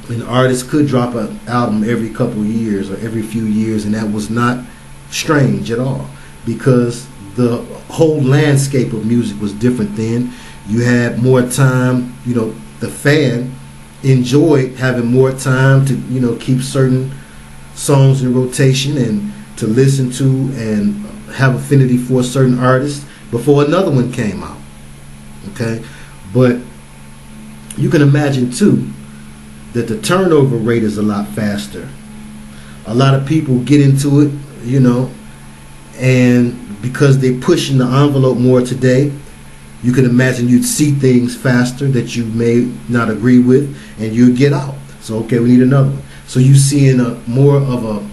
an artist could drop an album every couple of years or every few years, and that was not strange at all, because the whole landscape of music was different then. You had more time, you know, the fan enjoyed having more time to, you know, keep certain songs in rotation and to listen to and have affinity for a certain artist before another one came out. Okay? But you can imagine too that the turnover rate is a lot faster. A lot of people get into it, you know, and because they're pushing the envelope more today, you can imagine you'd see things faster that you may not agree with, and you'd get out. So, okay, we need another one. So you seeing a more of a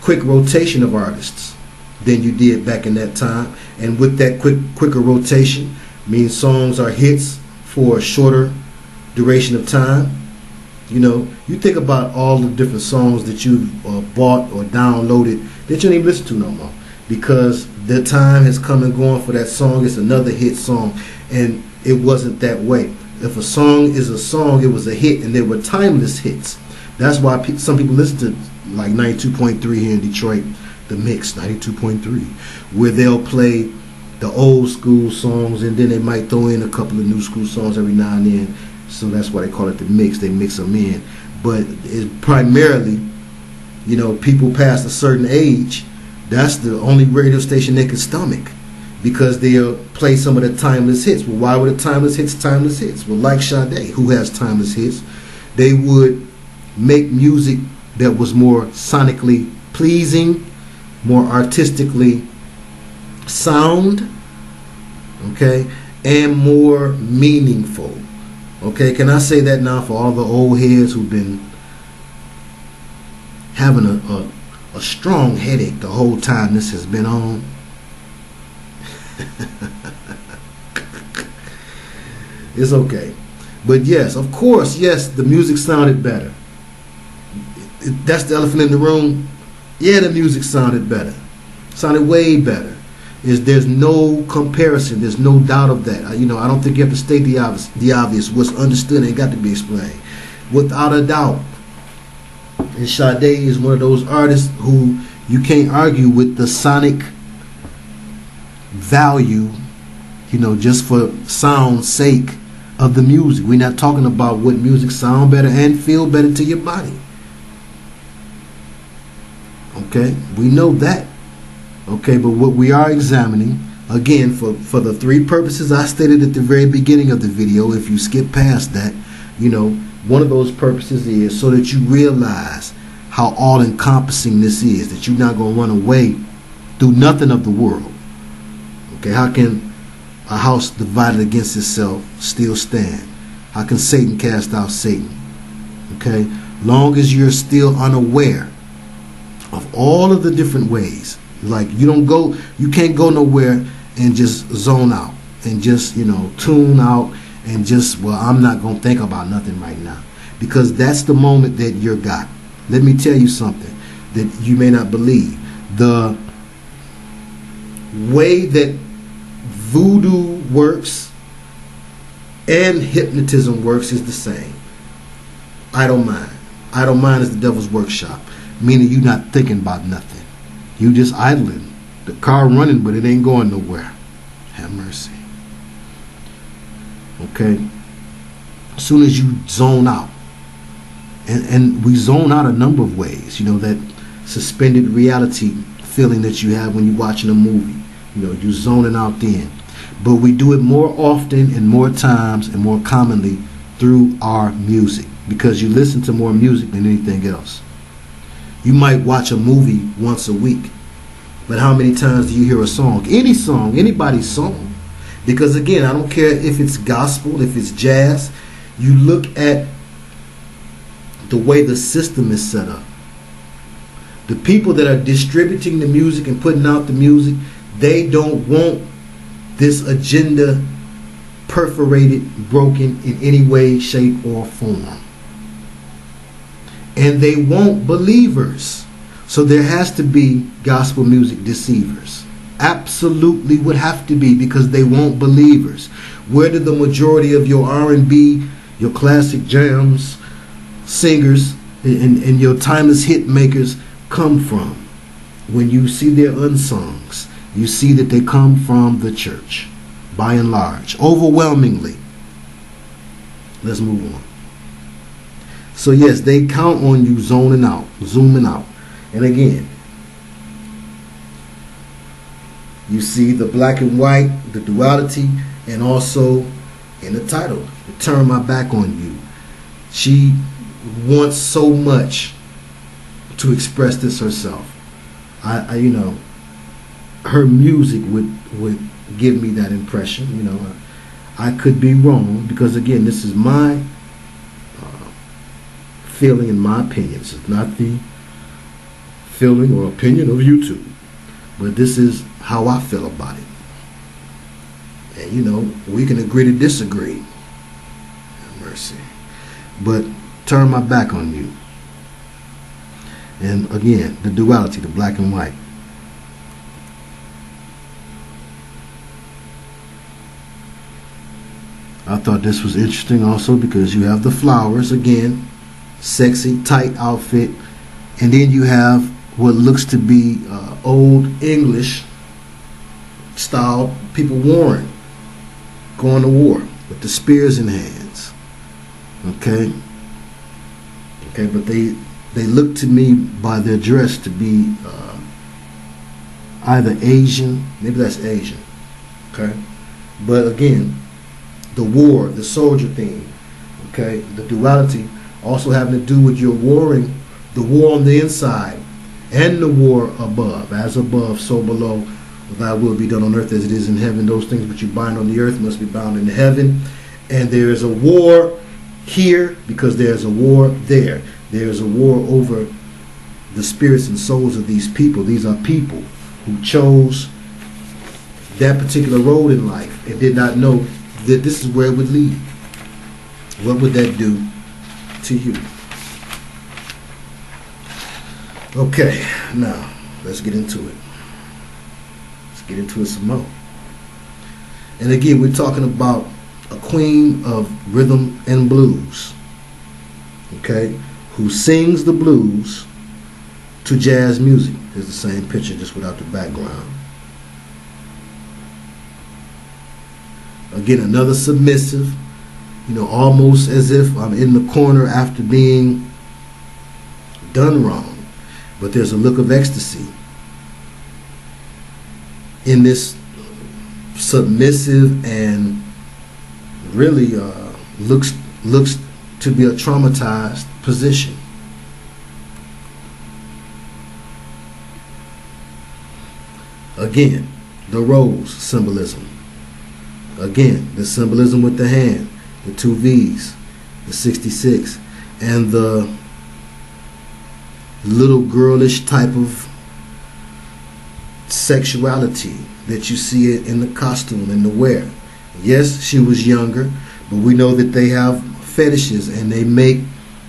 quick rotation of artists than you did back in that time. And with that quicker rotation, means songs are hits for a shorter duration of time. You know, you think about all the different songs that you bought or downloaded that you don't even listen to no more, because the time has come and gone for that song. It's another hit song, and it wasn't that way. If a song is a song, it was a hit, and they were timeless hits. That's why some people listen to like 92.3 here in Detroit, the Mix 92.3, where they'll play the old school songs, and then they might throw in a couple of new school songs every now and then. So that's why they call it the Mix. They mix them in, but it's primarily, you know, people past a certain age. That's the only radio station they can stomach, because they'll play some of the timeless hits. Well, why were the timeless hits timeless hits? Well, like Sade, who has timeless hits, they would make music that was more sonically pleasing, more artistically sound, okay, and more meaningful. Okay, can I say that now for all the old heads who've been having a strong headache the whole time this has been on? It's okay. But yes, of course, yes, the music sounded better. That's the elephant in the room. Yeah, the music sounded better. Sounded way better. There's no comparison. There's no doubt of that. You know, I don't think you have to state the obvious. The obvious. What's understood ain't got to be explained. Without a doubt. And Sade is one of those artists who you can't argue with the sonic value, you know, just for sound's sake of the music. We're not talking about what music sound better and feel better to your body. Okay, we know that. Okay, but what we are examining, again, for the three purposes I stated at the very beginning of the video, if you skip past that, you know, one of those purposes is so that you realize how all-encompassing this is, that you're not going to run away through nothing of the world. Okay, how can a house divided against itself still stand? How can Satan cast out Satan? Okay, long as you're still unaware of all of the different ways. Like you can't go nowhere and just zone out and just, you know, tune out and just, well, I'm not going to think about nothing right now, because that's the moment that you're got. Let me tell you something that you may not believe. The way that voodoo works and hypnotism works is the same. Idle mind. Idle mind is the devil's workshop, meaning you're not thinking about nothing. You just idling. The car running, but it ain't going nowhere. Have mercy. Okay? As soon as you zone out, and we zone out a number of ways, that suspended reality feeling that you have when you're watching a movie. You're zoning out then. But we do it more often and more times and more commonly through our music, because you listen to more music than anything else. You might watch a movie once a week, but how many times do you hear a song? Any song, anybody's song. Because again, I don't care if it's gospel, if it's jazz. You look at the way the system is set up. The people that are distributing the music and putting out the music, they don't want this agenda perforated, broken in any way, shape, or form. And they want believers. So there has to be gospel music deceivers. Absolutely would have to be, because they want believers. Where did the majority of your R&B, your classic jams, singers, and your timeless hit makers come from? When you see their unsongs, you see that they come from the church, by and large, overwhelmingly. Let's move on. So yes, they count on you zoning out, zooming out. And again, you see the black and white, the duality, and also in the title, Turn My Back on You. She wants so much to express this herself. Her music would give me that impression. I could be wrong, because again, this is my feeling and my opinion. This is not the feeling or opinion of YouTube, but this is how I feel about it. And we can agree to disagree. Have mercy. But Turn My Back on You. And again, the duality, the black and white. I thought this was interesting also, because you have the flowers again, sexy, tight outfit, and then you have what looks to be old English style people warring, going to war with the spears in hands. Okay, but they look to me by their dress to be either Asian, maybe that's Asian. Okay, but again, the war, the soldier theme, okay, the duality also having to do with your warring, the war on the inside and the war above. As above, so below. Thy will be done on earth as it is in heaven. Those things which you bind on the earth must be bound in heaven. And there is a war here because there is a war there. There is a war over the spirits and souls of these people. These are people who chose that particular road in life and did not know that this is where it would lead. What would that do to you? Okay, now let's get into it. Let's get into it some more. And again, we're talking about a queen of rhythm and blues, okay, who sings the blues to jazz music. It's the same picture, just without the background. Again, another submissive, almost as if I'm in the corner after being done wrong. But there's a look of ecstasy in this submissive and really looks to be a traumatized position. Again, the rose symbolism. Again, the symbolism with the hand, the two V's, the 66, and the little girlish type of sexuality that you see it in the costume and the wear. Yes, she was younger, but we know that they have fetishes and they make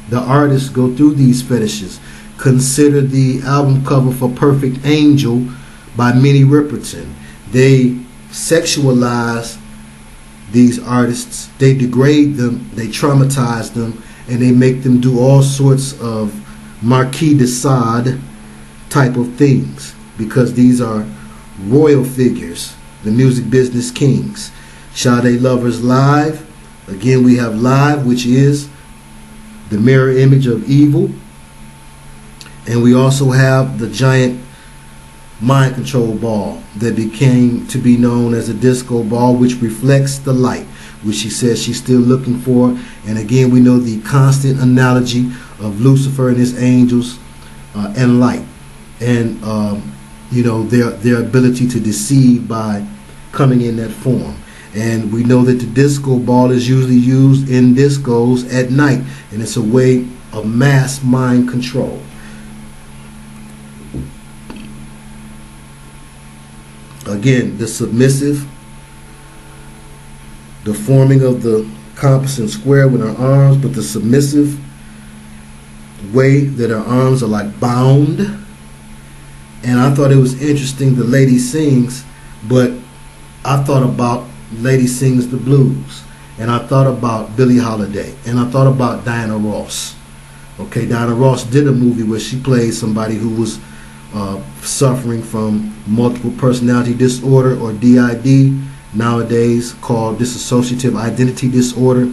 the artists go through these fetishes. Consider the album cover for Perfect Angel by Minnie Riperton. They sexualize these artists, they degrade them, they traumatize them, and they make them do all sorts of Marquis de Sade type of things, because these are royal figures, the music business kings. Sade Lovers Live, again we have Live, which is the mirror image of evil, and we also have the giant mind control ball that became to be known as a disco ball, which reflects the light, which she says she's still looking for. And again, we know the constant analogy of Lucifer and his angels and light, and their ability to deceive by coming in that form. And we know that the disco ball is usually used in discos at night, and it's a way of mass mind control. Again, the submissive, the forming of the compass and square with our arms, but the submissive way that our arms are like bound. And I thought it was interesting, the lady sings, but I thought about Lady Sings the Blues, and I thought about Billie Holiday, and I thought about Diana Ross. Okay, Diana Ross did a movie where she played somebody who was suffering from multiple personality disorder, or DID, nowadays called dissociative identity disorder.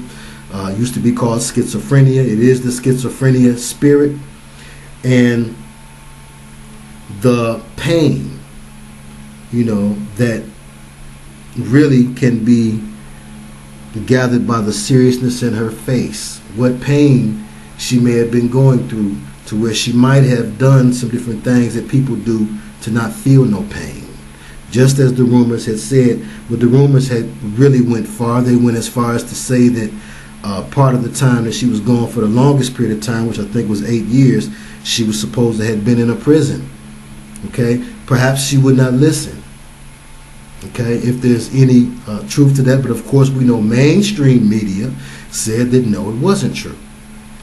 Used to be called schizophrenia. It is the schizophrenia spirit. And the pain, that really can be gathered by the seriousness in her face. What pain she may have been going through, to where she might have done some different things that people do to not feel no pain. Just as the rumors had said, but the rumors had really went far. They went as far as to say that part of the time that she was gone for the longest period of time, which I think was 8 years, she was supposed to have been in a prison. Okay, perhaps she would not listen. Okay, if there's any truth to that, but of course we know mainstream media said that no, it wasn't true.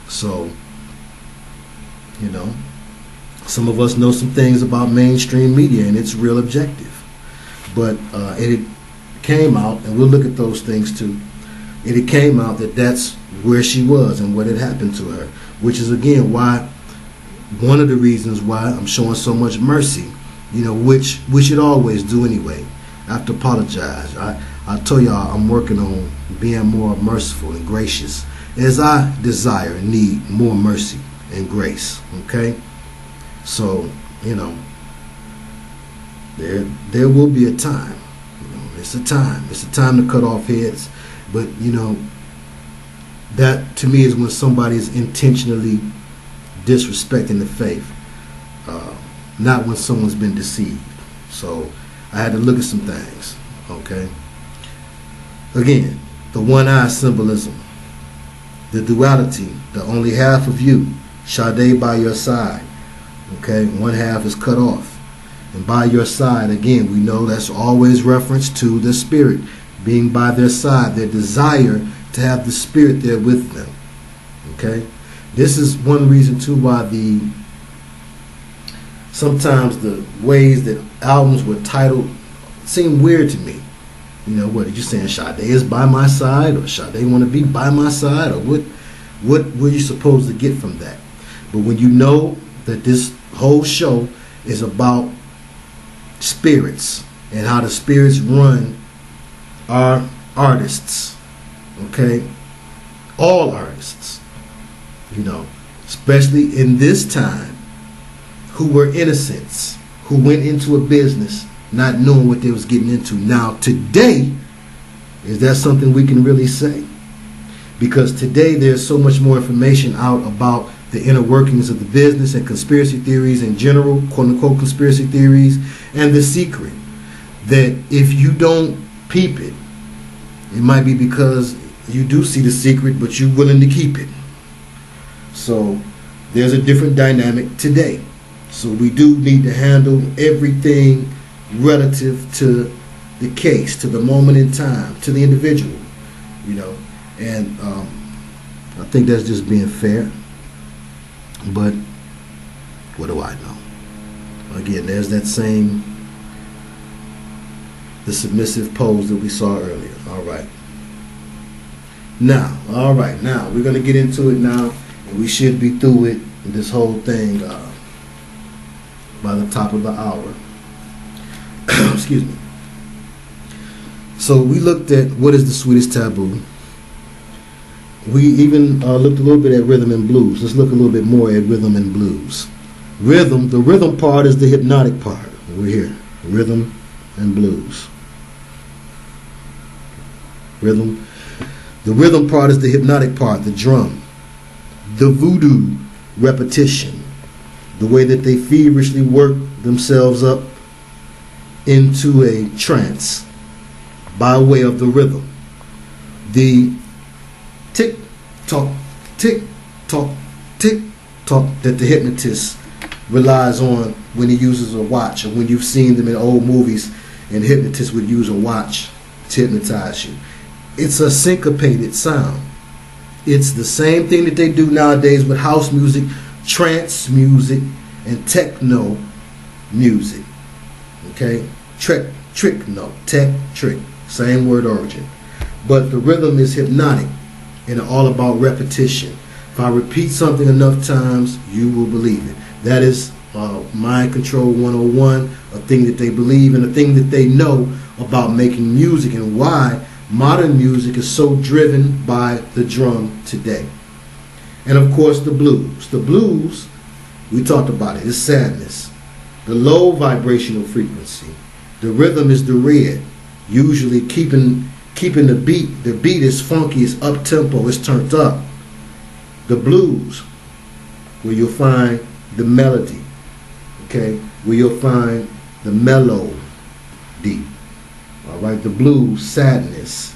So, some of us know some things about mainstream media, and it's real objective. But it came out, and we'll look at those things too. It came out that that's where she was and what had happened to her, which is again one of the reasons why I'm showing so much mercy, which we should always do anyway. I have to apologize. I tell y'all I'm working on being more merciful and gracious, as I desire and need more mercy and grace. Okay, so there will be a time. It's a time. It's a time to cut off heads. But that to me is when somebody is intentionally disrespecting the faith, not when someone's been deceived. So I had to look at some things. Okay. Again, the one eye symbolism, the duality, the only half of you, Sade by your side. Okay, one half is cut off. And by your side, again, we know that's always reference to the spirit being by their side, their desire to have the spirit there with them. Okay, this is one reason too why sometimes the ways that albums were titled seem weird to me. What are you saying? Sade is by my side, or Sade want to be by my side, or what were you supposed to get from that? But when you know that this whole show is about spirits and how the spirits run our artists, okay, all artists, especially in this time, who were innocents, who went into a business not knowing what they was getting into. Now today, is that something we can really say? Because today there's so much more information out about the inner workings of the business and conspiracy theories in general, quote unquote conspiracy theories, and the secret, that if you don't peep it, it might be because you do see the secret, but you're willing to keep it. So there's a different dynamic today. So we do need to handle everything relative to the case, to the moment in time, to the individual, and I think that's just being fair. But what do I know? Again, there's that same, the submissive pose that we saw earlier. All right. Now, all right, now we're going to get into it now, and we should be through it, this whole thing, by the top of the hour. Excuse me. So we looked at what is the sweetest taboo. We even looked a little bit at rhythm and blues. Let's look a little bit more at rhythm and blues. Rhythm, the rhythm part is the hypnotic part. We're here. Rhythm and blues. Rhythm. The rhythm part is the hypnotic part, the drum. The voodoo repetition. The way that they feverishly work themselves up into a trance by way of the rhythm. The tick tock that the hypnotist relies on when he uses a watch, or when you've seen them in old movies and hypnotists would use a watch to hypnotize you. It's a syncopated sound. It's the same thing that they do nowadays with house music, trance music, and techno music. Okay? Trick, same word origin. But the rhythm is hypnotic and all about repetition. If I repeat something enough times, you will believe it. That is Mind Control 101, a thing that they believe and a thing that they know about making music, and why modern music is so driven by the drum today. And of course the blues. The blues, we talked about it, is sadness. The low vibrational frequency. The rhythm is the red, usually keeping the beat. The beat is funky, it's up tempo, it's turned up. The blues, where you'll find the melody, okay, where you'll find the melody. All right, the blues, sadness.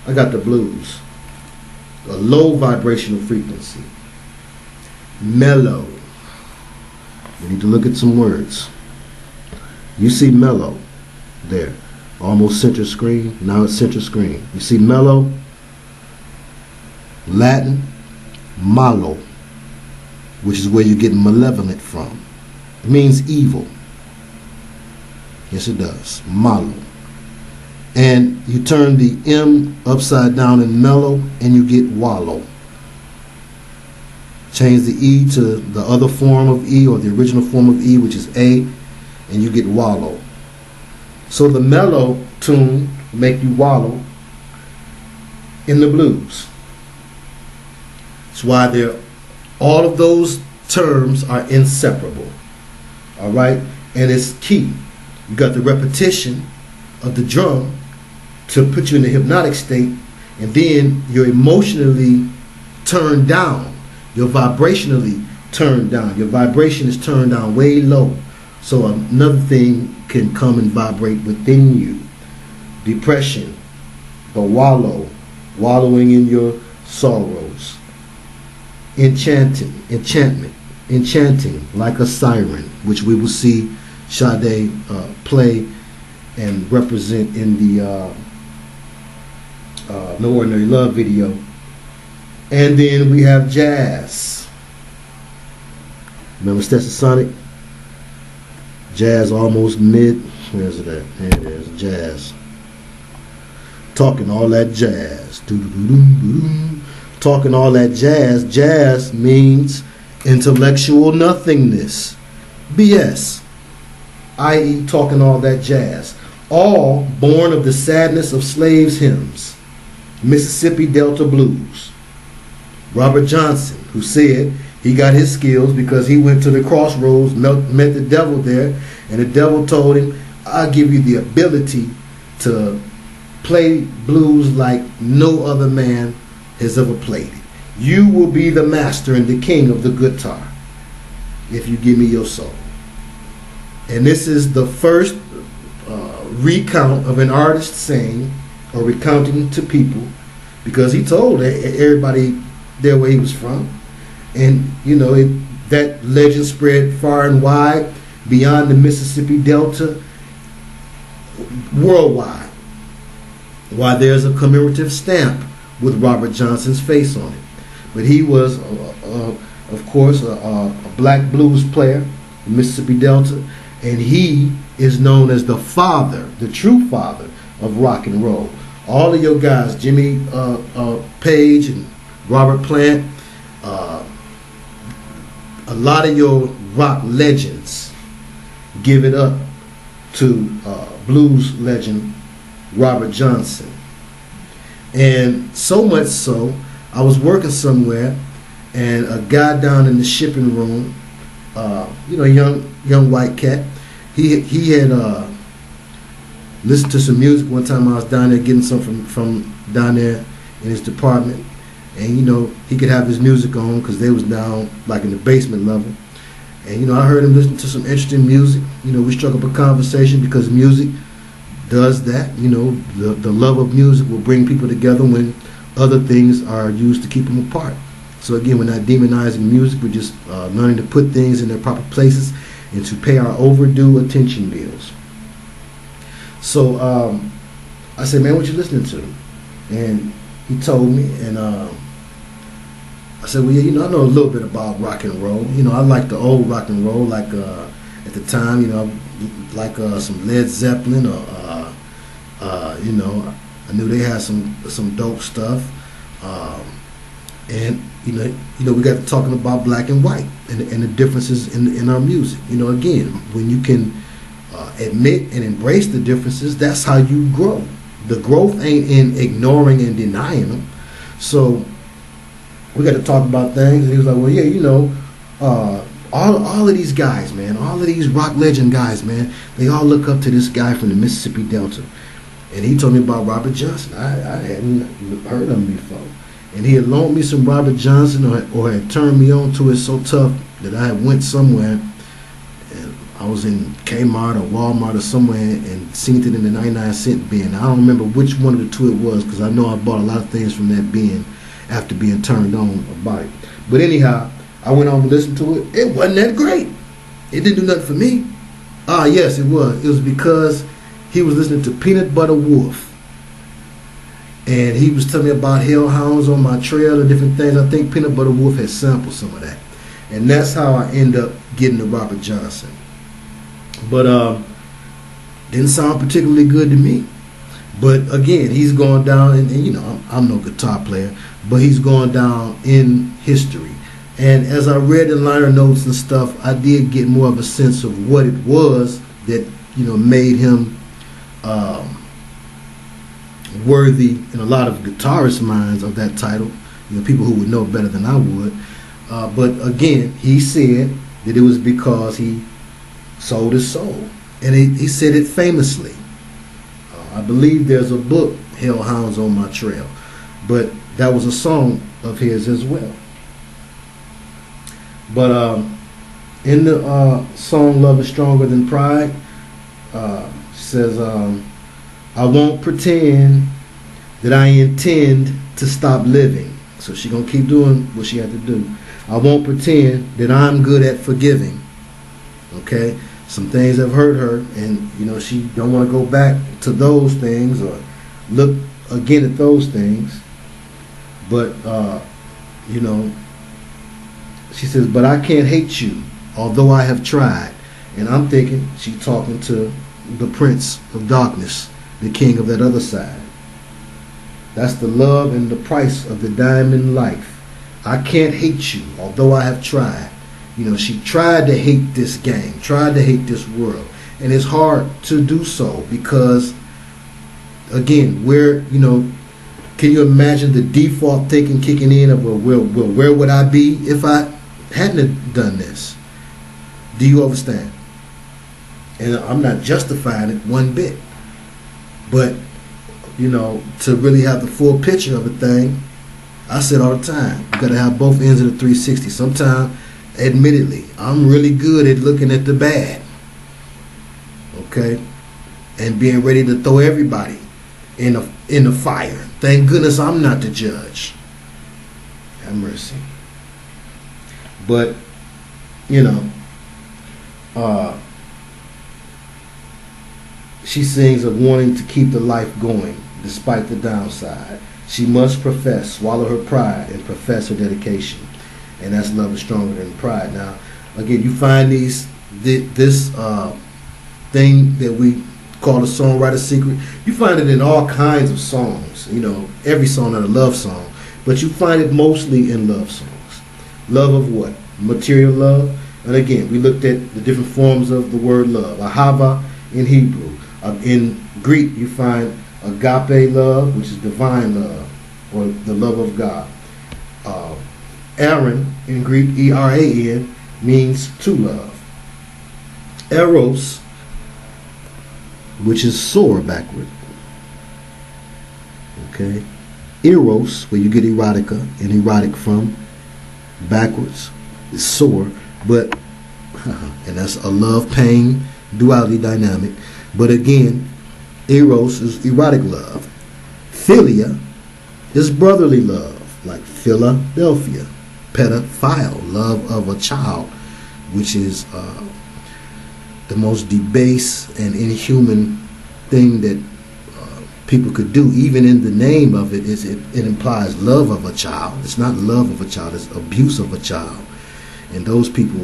I got the blues. A low vibrational frequency. Mellow. We need to look at some words. You see mellow there. Almost center screen. Now it's center screen. You see mellow. Latin, malo, which is where you get malevolent from. It means evil. Yes, it does. Malo. And you turn the M upside down in mellow, and you get wallow. Change the E to the other form of E, or the original form of E, which is A, and you get wallow. So the mellow tune make you wallow in the blues. That's why all of those terms are inseparable. All right? And it's key. You got the repetition of the drum to put you in a hypnotic state, and then you're emotionally turned down. You're vibrationally turned down. Your vibration is turned down way low. So another thing can come and vibrate within you. Depression, the wallowing in your sorrows. Enchanting like a siren, which we will see Sade play and represent in the No Ordinary Love video. And then we have jazz. Remember Stetsasonic? Jazz almost mid. Where's it at? There it is. Jazz. Talking all that jazz. Talking all that jazz. Jazz means intellectual nothingness. BS. I.e. talking all that jazz. All born of the sadness of slaves' hymns. Mississippi Delta blues. Robert Johnson, who said he got his skills because he went to the crossroads, met the devil there, and the devil told him, I'll give you the ability to play blues like no other man has ever played it. You will be the master and the king of the guitar if you give me your soul. And this is the first recount of an artist saying, or recounting to people, because he told everybody there where he was from. And, you know, that legend spread far and wide beyond the Mississippi Delta, worldwide. Why there's a commemorative stamp with Robert Johnson's face on it. But he was, of course, a black blues player, the Mississippi Delta, and he is known as the father, the true father of rock and roll. all of your guys, Jimmy Page and Robert Plant, a lot of your rock legends give it up to blues legend Robert Johnson. And so much so, I was working somewhere, and a guy down in the shipping room, young white cat, he had listened to some music one time. I was down there getting something from down there in his department, and he could have his music on because they was down like in the basement level. And I heard him listen to some interesting music. We struck up a conversation because music does that. The love of music will bring people together when other things are used to keep them apart. So again, we're not demonizing music. We're just learning to put things in their proper places and to pay our overdue attention bills. So I said, man, what you listening to? And he told me, and I said, well, yeah, I know a little bit about rock and roll. I like the old rock and roll, like at the time, like some Led Zeppelin, or I knew they had some dope stuff. And we got to talking about black and white and the differences in our music. Again, when you can admit and embrace the differences, that's how you grow. The growth ain't in ignoring and denying them. So we got to talk about things. And he was like, well, yeah, all of these guys, man, all of these rock legend guys, man, they all look up to this guy from the Mississippi Delta. And he told me about Robert Johnson. I hadn't heard of him before. And he had loaned me some Robert Johnson, or had turned me on to it so tough that I had went somewhere, and I was in Kmart or Walmart or somewhere, and seen it in the 99-cent bin. I don't remember which one of the two it was, because I know I bought a lot of things from that bin after being turned on about it. But anyhow, I went on and listened to it. It wasn't that great. It didn't do nothing for me. Yes, it was. It was because he was listening to Peanut Butter Wolf. And he was telling me about hellhounds on my trail and different things. I think Peanut Butter Wolf had sampled some of that. And that's how I end up getting to Robert Johnson. But didn't sound particularly good to me. But again, he's going down, and I'm no guitar player, but he's going down in history. And as I read the liner notes and stuff, I did get more of a sense of what it was that made him worthy in a lot of guitarist minds of that title. People who would know better than I would. But again, he said that it was because he sold his soul, and he said it famously. I believe there's a book, Hellhounds on My Trail, but that was a song of his as well. But in the song Love is Stronger Than Pride, says, I won't pretend that I intend to stop living. So she's going to keep doing what she had to do. I won't pretend that I'm good at forgiving. Okay? Some things have hurt her, and she don't want to go back to those things or look again at those things. But she says, but I can't hate you, although I have tried. And I'm thinking she's talking to the Prince of Darkness, the king of that other side. That's the love and the price of the diamond life. I can't hate you, although I have tried. She tried to hate this game, tried to hate this world. And it's hard to do so because, again, can you imagine the default thinking kicking in of, well, where would I be if I hadn't done this? Do you understand? And I'm not justifying it one bit. But, to really have the full picture of a thing, I said all the time, you got to have both ends of the 360. Sometimes, admittedly, I'm really good at looking at the bad. Okay? And being ready to throw everybody in the fire. Thank goodness I'm not the judge. Have mercy. But, she sings of wanting to keep the life going despite the downside. She must swallow her pride, and profess her dedication. And that's Love is Stronger Than Pride. Now, again, you find this thing that we called a songwriter's secret. You find it in all kinds of songs. You know, every song not a love song, but you find it mostly in love songs. Love of what? Material love. And again, we looked at the different forms of the word love. Ahava in Hebrew. In Greek, you find agape love, which is divine love, or the love of God. Aaron in Greek, E-R-A-N, means to love. Eros, which is soar backward. Okay. Eros, where you get erotica and erotic from, backwards, is soar, but and that's a love pain duality dynamic. But again, Eros is erotic love. Philia is brotherly love, like Philadelphia. Pedophile, love of a child, which is the most debased and inhuman thing that people could do. Even in the name of it, it implies love of a child. It's not love of a child, it's abuse of a child. And those people,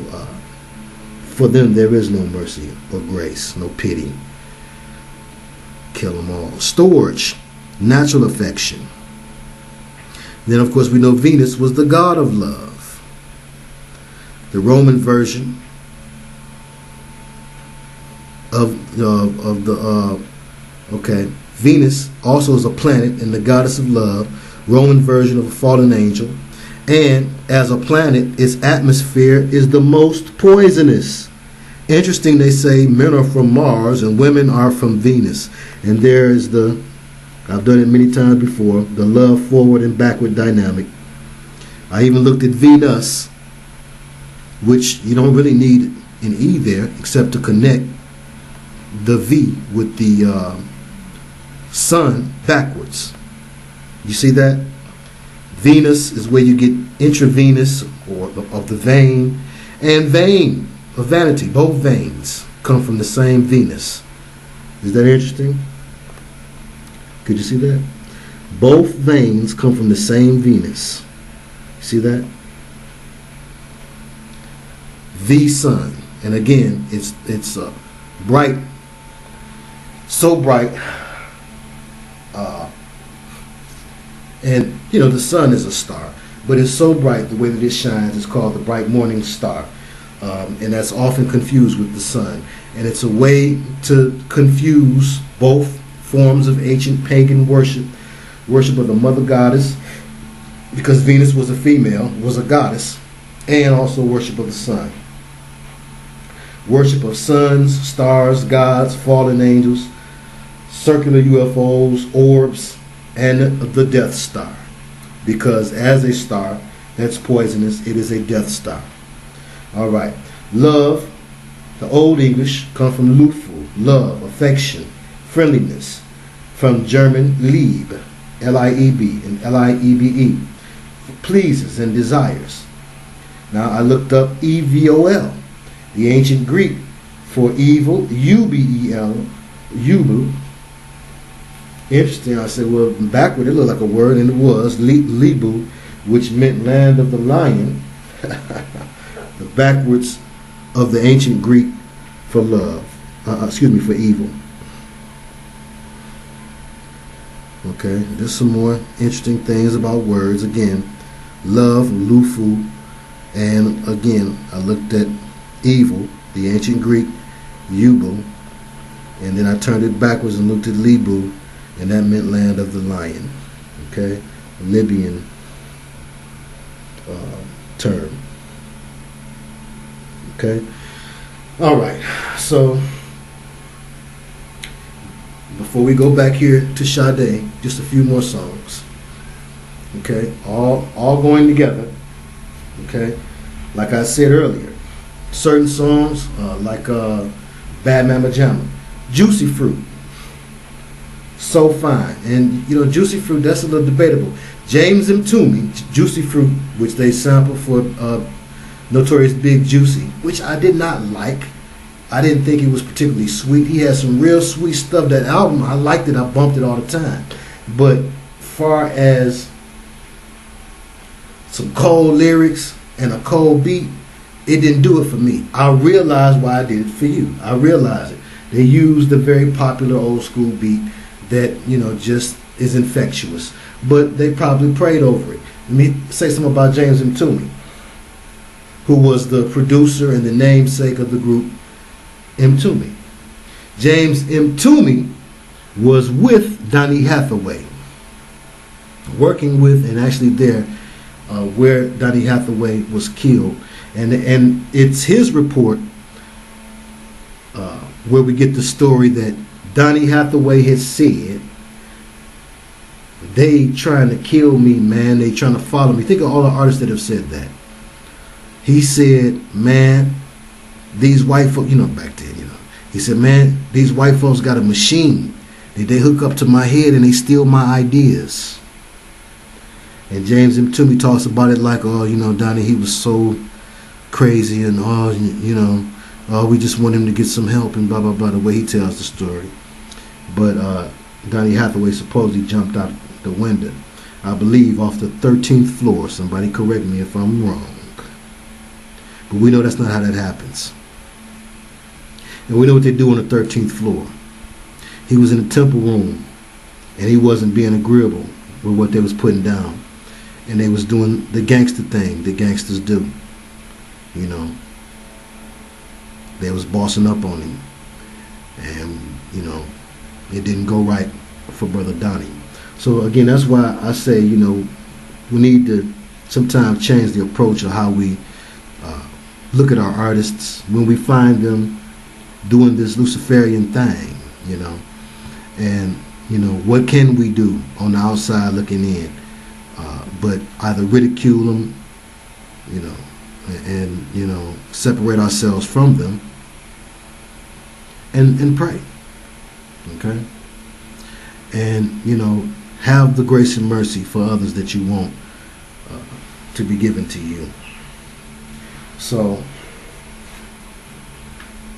for them, there is no mercy or grace, no pity. Kill them all. Storage, natural affection. Then, of course, we know Venus was the god of love. The Roman version of Venus also is a planet and the goddess of love, Roman version of a fallen angel. And as a planet, its atmosphere is the most poisonous. Interesting, they say men are from Mars and women are from Venus. And there is the, I've done it many times before, the love forward and backward dynamic. I even looked at Venus, which you don't really need an E there except to connect the V with the sun backwards. You see that? Venus is where you get intravenous or of the vein, and vein of vanity. Both veins come from the same Venus. Is that interesting? Could you see that? Both veins come from the same Venus. See that? The sun. And again, it's bright, so bright. And you know, the sun is a star, but it's so bright the way that it shines is called the bright morning star. And that's often confused with the sun. And it's a way to confuse both forms of ancient pagan worship of the mother goddess, because Venus was a female, was a goddess, and also worship of the sun. Worship of suns, stars, gods, fallen angels, circular UFOs, orbs, and the Death Star. Because as a star that's poisonous, it is a Death Star. All right. Love, the Old English, come from lufu, love, affection, friendliness. From German, Lieb, L-I-E-B, and L-I-E-B-E, pleases and desires. Now I looked up E-V-O-L, the ancient Greek for evil, U-B-E-L, Ubel. Interesting. I said, well, backward it looked like a word, and it was Libu, which meant land of the lion. The backwards of the ancient Greek for love, for evil. Okay, there's some more interesting things about words. Again, love, lufu, and again, I looked at evil, the ancient Greek, Ubel, and then I turned it backwards and looked at Libu, and that meant land of the lion. Okay, a Libyan term. Okay, all right. So before we go back here to Sade, just a few more songs. Okay, all going together. Okay, like I said earlier, certain songs like Bad Mama Jamma, Juicy Fruit, So Fine, and you know, Juicy Fruit, that's a little debatable. James M. Toomey, Juicy Fruit, which they sampled for Notorious Big Juicy, which I did not like. I didn't think it was particularly sweet. He had some real sweet stuff. That album, I liked it. I bumped it all the time. But far as some cold lyrics and a cold beat, it didn't do it for me. I realized why I did it for you. I realized it. They used the very popular old school beat that, just is infectious. But they probably prayed over it. Let me say something about James M. Toomey, who was the producer and the namesake of the group M. Toomey. James M. Toomey was with Donny Hathaway, working with and actually there where Donny Hathaway was killed. And it's his report where we get the story that Donny Hathaway had said, they trying to kill me, man. They trying to follow me. Think of all the artists that have said that. He said, man, these white folks, back then, he said, man, these white folks got a machine that they hook up to my head and they steal my ideas. And James M. Toomey talks about it like, Donny, he was so crazy and, we just want him to get some help and blah, blah, blah, the way he tells the story. But Donny Hathaway supposedly jumped out the window, I believe off the 13th floor. Somebody correct me if I'm wrong. But we know that's not how that happens. And we know what they do on the 13th floor. He was in the temple room, and he wasn't being agreeable with what they was putting down. And they was doing the gangster thing that gangsters do. They was bossing up on him. And, it didn't go right for Brother Donny. So, again, that's why I say, we need to sometimes change the approach of how we look at our artists when we find them doing this Luciferian thing, and what can we do on the outside looking in, but either ridicule them, and separate ourselves from them, and pray, okay, and have the grace and mercy for others that you want to be given to you. So, a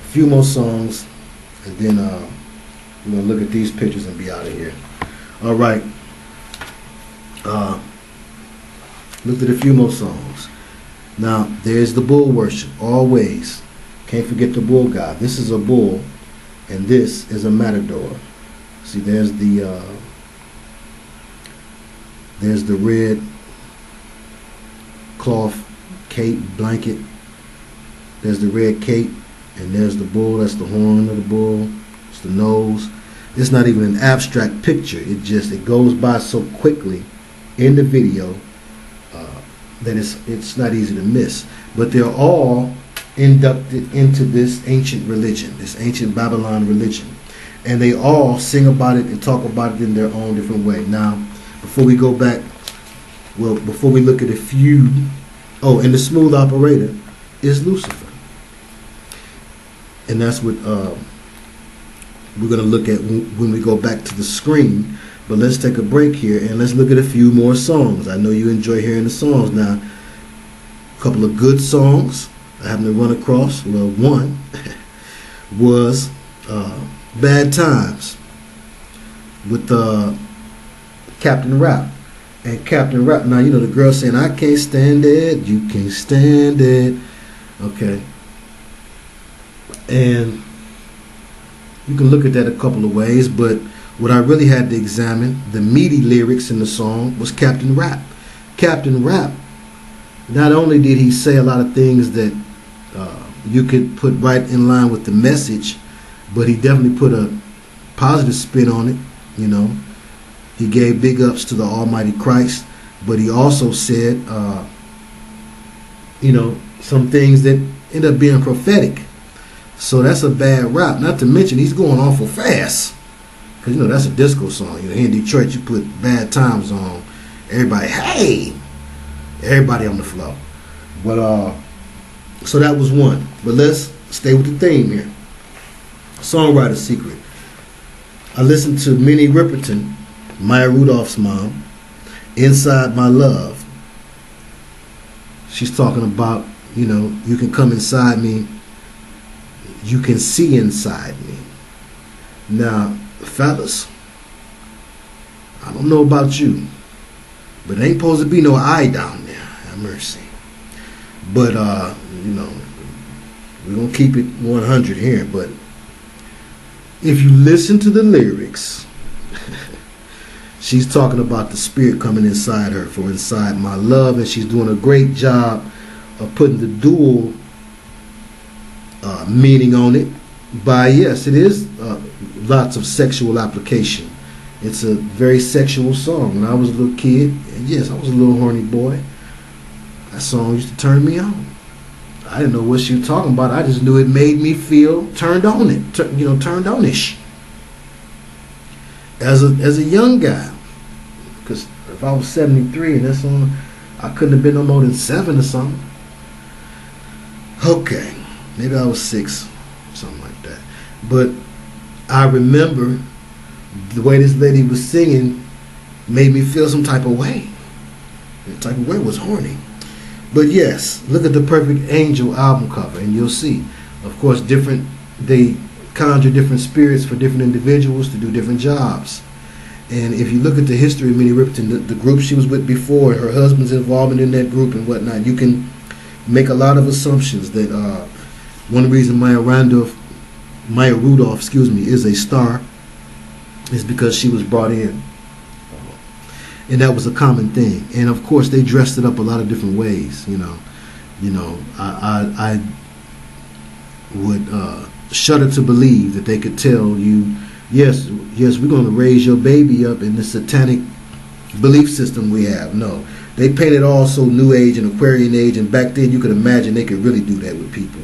few more songs, and then we're going to look at these pictures and be out of here. All right. Looked at a few more songs. Now, there's the bull worship, always. Can't forget the bull god. This is a bull, and this is a matador. See, there's the red cloth cape, blanket. There's the red cape, and there's the bull. That's the horn of the bull. It's the nose. It's not even an abstract picture. It goes by so quickly in the video that it's not easy to miss. But they're all inducted into this ancient religion, this ancient Babylon religion, and they all sing about it and talk about it in their own different way. Now, before we go back, before we look at a few, and the smooth operator is Lucifer. And that's what we're going to look at when we go back to the screen. But let's take a break here and let's look at a few more songs. I know you enjoy hearing the songs. Now, a couple of good songs I happened to run across. Well, one was Bad Times with Captain Rap. And Captain Rap, now, the girl saying, I can't stand it, you can't stand it. Okay. And you can look at that a couple of ways, but what I really had to examine, the meaty lyrics in the song, was Captain Rap. Captain Rap, not only did he say a lot of things that you could put right in line with the message, but he definitely put a positive spin on it, He gave big ups to the Almighty Christ, but he also said, some things that end up being prophetic. So that's a bad rap. Not to mention he's going awful fast. Because, that's a disco song. Here in Detroit, you put Bad Times on. Everybody, hey! Everybody on the floor. But, so that was one. But let's stay with the theme here. Songwriter secret. I listened to Minnie Riperton, Maya Rudolph's mom, Inside My Love. She's talking about, you can come inside me, you can see inside me. Now, fellas, I don't know about you, but it ain't supposed to be no eye down there. Have mercy. But, we're going to keep it 100 here, but if you listen to the lyrics, she's talking about the spirit coming inside her, for inside my love, and she's doing a great job of putting the dual meaning on it. By yes, it is lots of sexual application. It's a very sexual song. When I was a little kid, and yes, I was a little horny boy, that song used to turn me on. I didn't know what she was talking about. I just knew it made me feel turned on turned on-ish. As a young guy, because if I was 73 and that song, I couldn't have been no more than 7 or something. Okay, maybe I was 6, something like that. But I remember the way this lady was singing made me feel some type of way. The type of way was horny. But yes, look at the Perfect Angel album cover and you'll see. Of course, they conjure different spirits for different individuals to do different jobs. And if you look at the history of Minnie Riperton, the group she was with before, her husband's involvement in that group and whatnot, you can make a lot of assumptions that one reason Maya Rudolph, is a star is because she was brought in. And that was a common thing. And of course, they dressed it up a lot of different ways. I would shudder to believe that they could tell you, yes, we're going to raise your baby up in the satanic belief system we have. No, they painted all so New Age and Aquarian Age, and back then you could imagine they could really do that with people.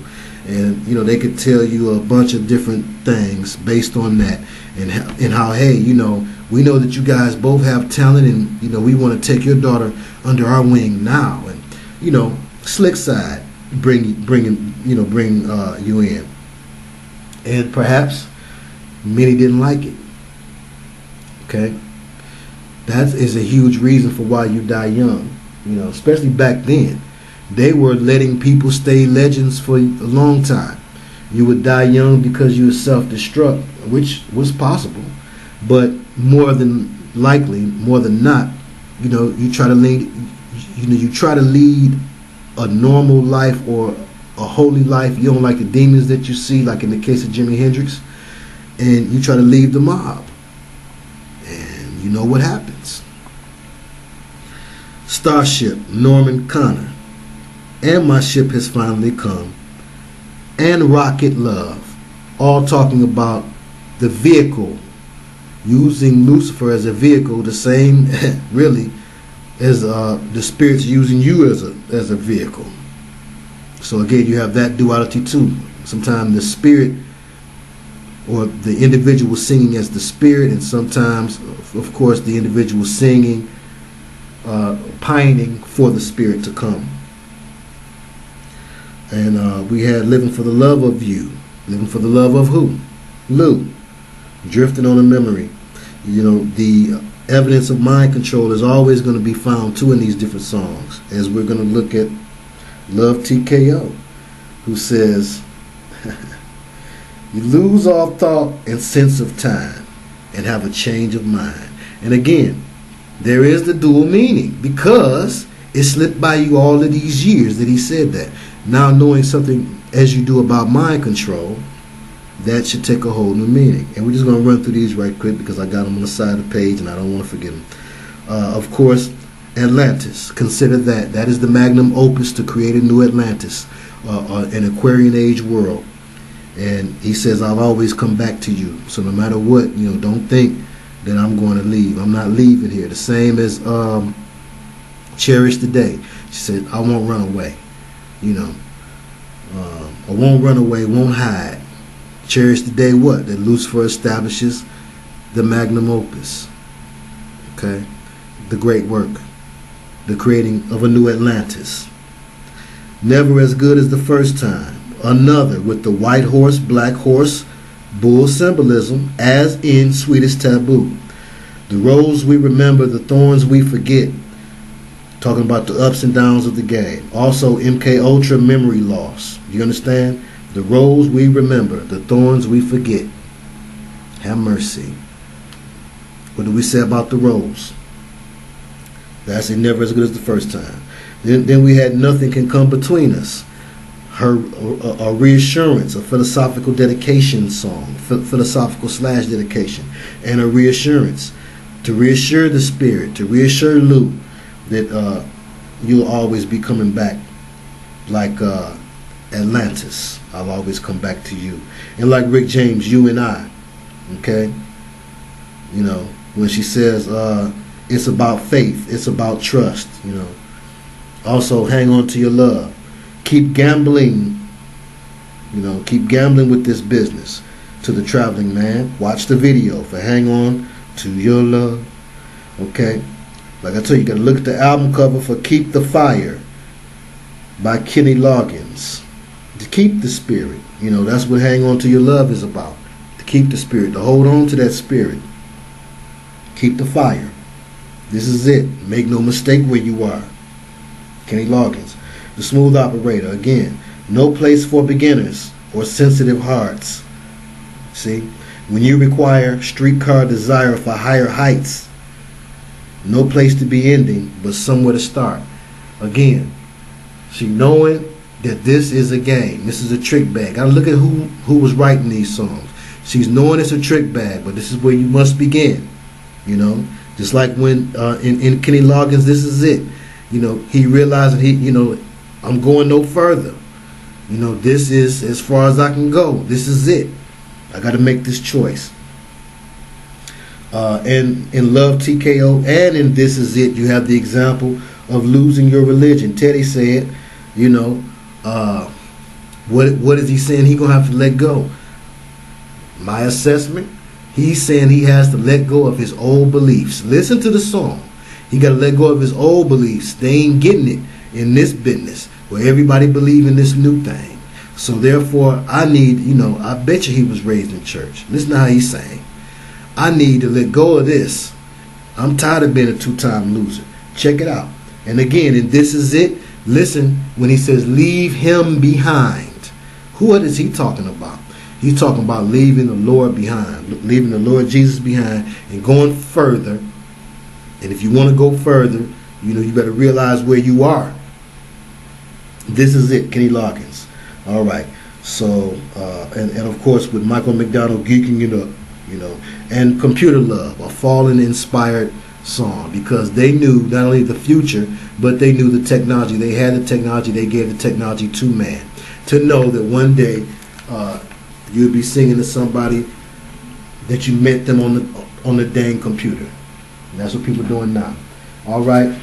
And they could tell you a bunch of different things based on that, and how hey, we know that you guys both have talent, and we want to take your daughter under our wing now, and slick side bring you in, and perhaps many didn't like it. Okay, that is a huge reason for why you die young. Especially back then. They were letting people stay legends for a long time. You would die young because you were self-destruct, which was possible. But more than not, you try to lead a normal life or a holy life. You don't like the demons that you see, like in the case of Jimi Hendrix, and you try to leave the mob. And you know what happens. Starship, Norman Connor. And My Ship Has Finally Come, and Rocket Love, all talking about the vehicle, using Lucifer as a vehicle, the same really as the spirits using you as a vehicle. So again, you have that duality too. Sometimes the spirit or the individual singing as the spirit, and sometimes, of course, the individual singing, pining for the spirit to come. And we had Living for the Love of You. Living for the love of who? Lou. Drifting on a Memory. The evidence of mind control is always going to be found too in these different songs. As we're going to look at Love TKO, who says, you lose all thought and sense of time and have a change of mind. And again, there is the dual meaning, because it slipped by you all of these years that he said that. Now knowing something as you do about mind control, that should take a whole new meaning. And we're just going to run through these right quick because I got them on the side of the page and I don't want to forget them. Of course, Atlantis. Consider that. That is the magnum opus to create a new Atlantis, an Aquarian Age world. And he says, I'll always come back to you. So no matter what, don't think that I'm going to leave. I'm not leaving here. The same as Cherish the Day. She said, I won't run away. I won't run away, won't hide. Cherish the day what? That Lucifer establishes the magnum opus. Okay? The great work. The creating of a new Atlantis. Never as good as the first time. Another with the white horse, black horse, bull symbolism, as in Sweetest Taboo. The rose we remember, the thorns we forget. Talking about the ups and downs of the game. Also, MK Ultra, memory loss. Do you understand? The rose we remember, the thorns we forget. Have mercy. What do we say about the rose? That's never as good as the first time. Then we had Nothing Can Come Between Us. a reassurance, a philosophical dedication song, philosophical / dedication, and a reassurance to reassure the spirit, to reassure Lou that you'll always be coming back like Atlantis. I'll always come back to you. And like Rick James, you and I. Okay? You know, when she says it's about faith, it's about trust, you know. Also, hang on to your love. Keep gambling, you know, keep gambling with this business. To the traveling man, watch the video for Hang On to Your Love. Okay? Like I tell you, you got to look at the album cover for Keep the Fire by Kenny Loggins. To keep the spirit. You know, that's what Hang On to Your Love is about. To keep the spirit, to hold on to that spirit. Keep the fire. This is it. Make no mistake where you are. Kenny Loggins. The Smooth Operator. Again, no place for beginners or sensitive hearts. See? When you require streetcar desire for higher heights, no place to be ending, but somewhere to start. Again, she knowing that this is a game. This is a trick bag. Gotta look at who was writing these songs. She's knowing it's a trick bag, but this is where you must begin. You know? Just like when in Kenny Loggins, this is it. You know, he realized that I'm going no further. You know, this is as far as I can go. This is it. I got to make this choice. And in Love TKO and in This Is It, you have the example of losing your religion. Teddy said, you know, what is he saying? He going to have to let go. My assessment, he's saying he has to let go of his old beliefs. Listen to the song. He got to let go of his old beliefs. They ain't getting it in this business where everybody believe in this new thing. So therefore, I need, you know, I bet you he was raised in church. Listen to how he's saying. I need to let go of this. I'm tired of being a two-time loser. Check it out. And again, and This Is It, listen when he says, leave him behind. What is he talking about? He's talking about leaving the Lord behind, leaving the Lord Jesus behind and going further. And if you want to go further, you know, you better realize where you are. This Is It, Kenny Loggins. All right. So, and of course, with Michael McDonald geeking it up, you know, and Computer Love, a Fallen-inspired song, because they knew not only the future, but they knew the technology. They had the technology. They gave the technology to man to know that one day you'd be singing to somebody that you met them on the dang computer. And that's what people are doing now. All right.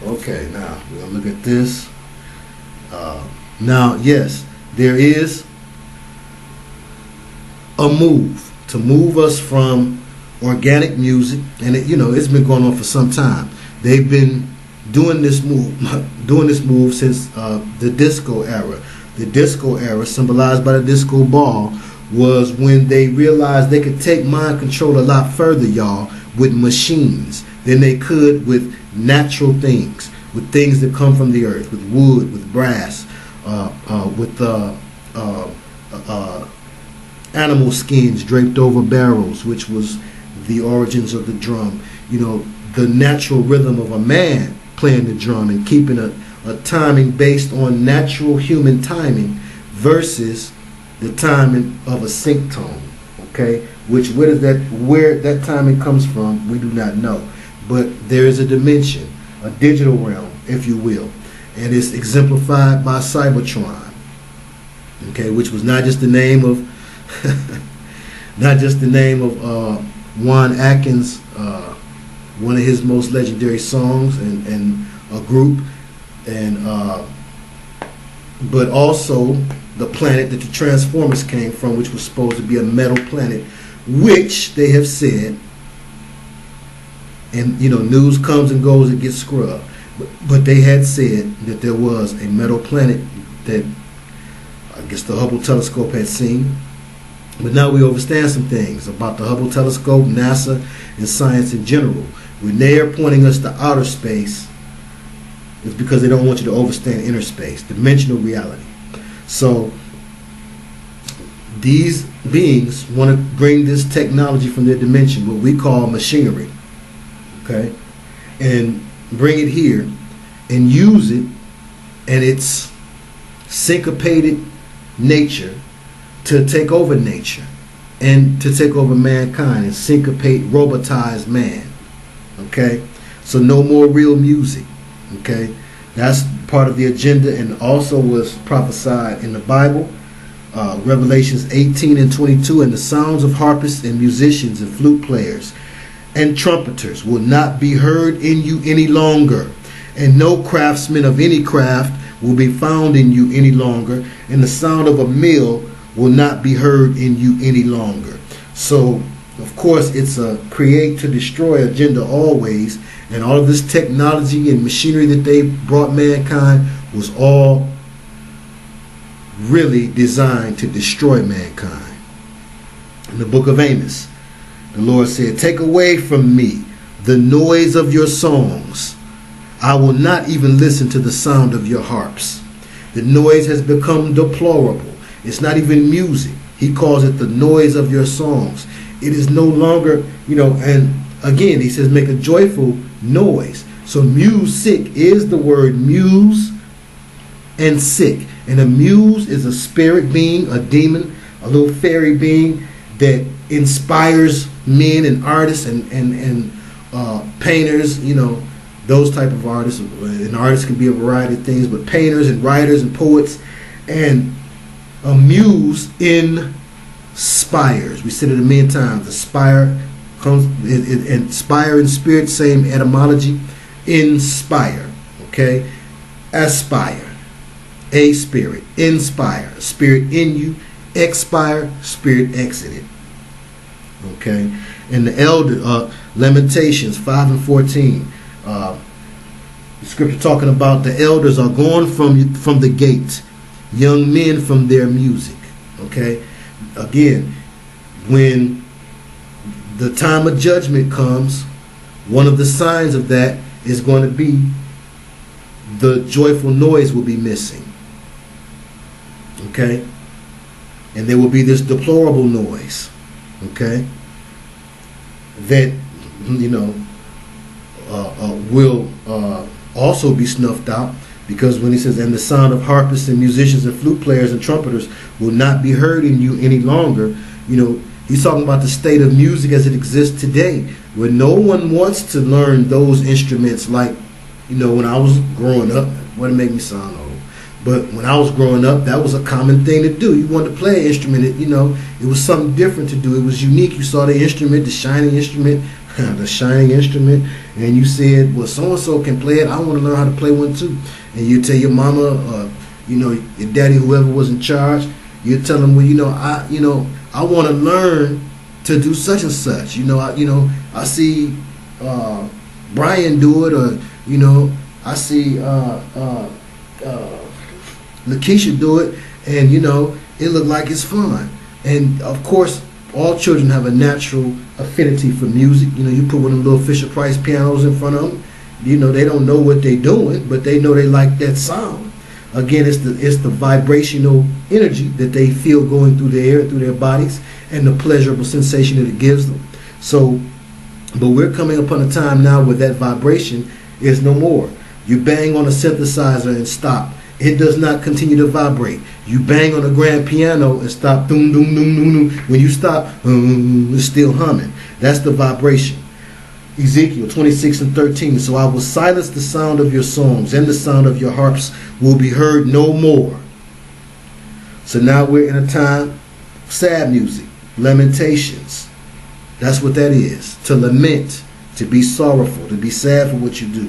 Okay, now we're going to look at this. Now, yes, there is a move to move us from organic music, and it's been going on for some time. They've been doing this move since the disco era. The disco era, symbolized by the disco ball, was when they realized they could take mind control a lot further, y'all, with machines than they could with natural things, with things that come from the earth, with wood, with brass, with animal skins draped over barrels, which was the origins of the drum. You know, the natural rhythm of a man playing the drum and keeping a timing based on natural human timing versus the timing of a sync tone. Okay, where that timing comes from, we do not know, but there is a dimension, a digital realm, if you will, and it's exemplified by Cybertron. Okay, which was not just the name of Juan Atkins, one of his most legendary songs, and a group, and but also the planet that the Transformers came from, which was supposed to be a metal planet, which they have said, and news comes and goes, it gets scrubbed, but they had said that there was a metal planet that I guess the Hubble telescope had seen. But now we understand some things about the Hubble telescope, NASA, and science in general. When they are pointing us to outer space, it's because they don't want you to overstand inner space, dimensional reality. So these beings want to bring this technology from their dimension, what we call machinery, okay, and bring it here and use it and its syncopated nature to take over nature and to take over mankind and syncopate, robotize man. Okay? So no more real music. Okay? That's part of the agenda, and also was prophesied in the Bible. Revelations 18 and 22, and the sounds of harpists and musicians and flute players and trumpeters will not be heard in you any longer, and no craftsman of any craft will be found in you any longer, and the sound of a mill will not be heard in you any longer. So, of course, it's a create to destroy agenda always, and all of this technology and machinery that they brought mankind was all really designed to destroy mankind. In the book of Amos, the Lord said, "Take away from me the noise of your songs. I will not even listen to the sound of your harps." The noise has become deplorable. It's not even music. He calls it the noise of your songs. It is no longer, and again, he says, make a joyful noise. So music is the word muse and sick. And a muse is a spirit being, a demon, a little fairy being that inspires men and artists and painters, those type of artists. And artists can be a variety of things, but painters and writers and poets. And a muse inspires. We said it a million times. Aspire comes, inspire in spirit, same etymology. Inspire, okay? Aspire. A spirit, inspire, spirit in you, expire, spirit exited. Okay, and the elder Lamentations 5 and 14, the scripture talking about the elders are gone from the gate, young men from their music. Okay, again, when the time of judgment comes, one of the signs of that is going to be the joyful noise will be missing. Okay, and there will be this deplorable noise, okay, that will also be snuffed out, because when he says, "And the sound of harpists and musicians and flute players and trumpeters will not be heard in you any longer," he's talking about the state of music as it exists today, where no one wants to learn those instruments. Like, when I was growing up, wouldn't make me sound old. But when I was growing up, that was a common thing to do. You wanted to play an instrument, it was something different to do. It was unique. You saw the instrument, the shining instrument, and you said, "Well, so-and-so can play it. I want to learn how to play one too." And you tell your mama, your daddy, whoever was in charge, you tell them, "Well, I want to learn to do such and such. I see Brian do it, or I see Lakeisha do it, and it looked like it's fun." And of course, all children have a natural affinity for music. You put one of them little Fisher-Price pianos in front of them, they don't know what they're doing, but they know they like that sound. Again, it's the vibrational energy that they feel going through the air, through their bodies, and the pleasurable sensation that it gives them. So, but we're coming upon a time now where that vibration is no more. You bang on a synthesizer and stop. It does not continue to vibrate. You bang on a grand piano and stop. Doom, doom, doom, doom, doom. When you stop, it's still humming. That's the vibration. Ezekiel 26 and 13. "So I will silence the sound of your songs, and the sound of your harps will be heard no more." So now we're in a time of sad music, lamentations. That's what that is. To lament, to be sorrowful, to be sad for what you do.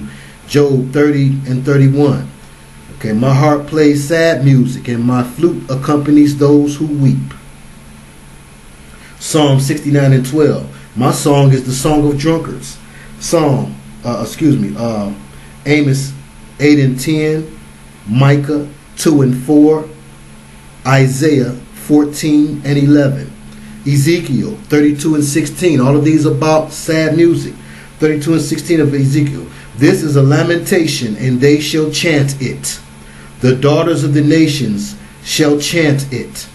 Job 30 and 31. Okay, "My harp plays sad music, and my flute accompanies those who weep." Psalm 69 and 12. "My song is the song of drunkards." Amos 8 and 10. Micah 2 and 4. Isaiah 14 and 11. Ezekiel 32 and 16. All of these about sad music. 32 and 16 of Ezekiel. "This is a lamentation, and they shall chant it. The daughters of the nations shall chant it.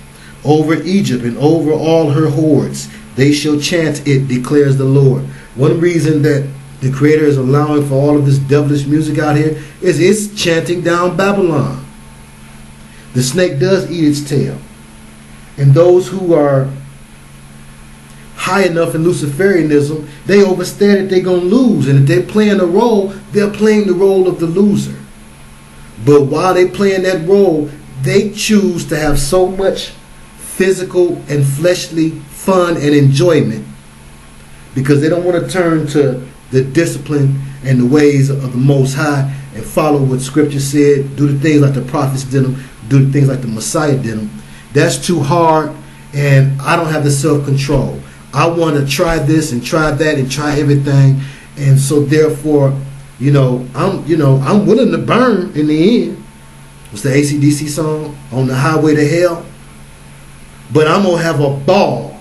Over Egypt and over all her hordes, they shall chant it, declares the Lord." One reason that the Creator is allowing for all of this devilish music out here is it's chanting down Babylon. The snake does eat its tail. And those who are high enough in Luciferianism, they understand that they're going to lose. And if they're playing a role, they're playing the role of the loser. But while they're playing that role, they choose to have so much physical and fleshly fun and enjoyment because they don't want to turn to the discipline and the ways of the Most High and follow what Scripture said, do the things like the prophets did them, do the things like the Messiah did them. That's too hard, and I don't have the self-control. I want to try this and try that and try everything, and so therefore, I'm willing to burn in the end. What's the AC/DC song? On the highway to hell. But I'm going to have a ball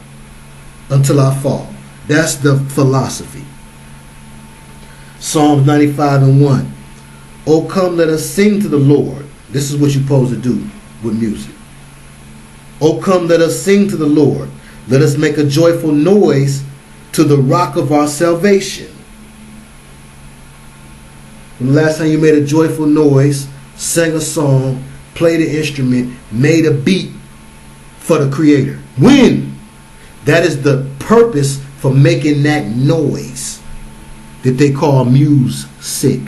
until I fall. That's the philosophy. Psalms 95:1. Oh, come, let us sing to the Lord. This is what you're supposed to do with music. Oh, come, let us sing to the Lord. Let us make a joyful noise to the rock of our salvation. When the last time you made a joyful noise, sang a song, played an instrument, made a beat for the Creator? When? That is the purpose for making that noise that they call music.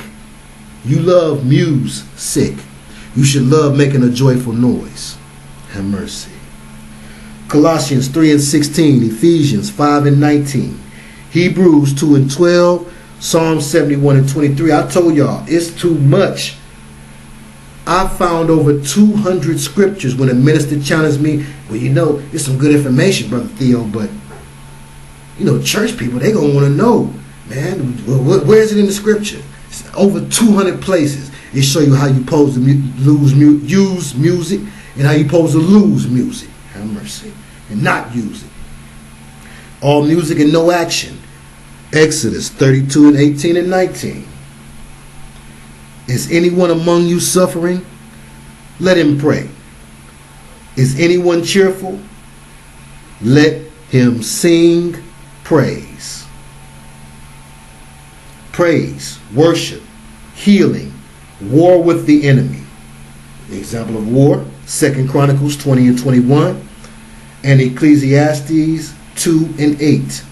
You love music. You should love making a joyful noise. Have mercy. Colossians 3:16, Ephesians 5:19, Hebrews 2:12, Psalm 71:23. I told y'all, it's too much. I found over 200 scriptures when a minister challenged me. Well, it's some good information, Brother Theo, but, church people, they going to want to know, man, where is it in the scripture? It's over 200 places. They show you how you supposed to use music and how you supposed to lose music. Have mercy. And not use it. All music and no action. Exodus 32:18 and 19. Is anyone among you suffering? Let him pray. Is anyone cheerful? Let him sing praise. Praise, worship, healing, war with the enemy. The example of war, 2 Chronicles 20:21, and Ecclesiastes 2:8.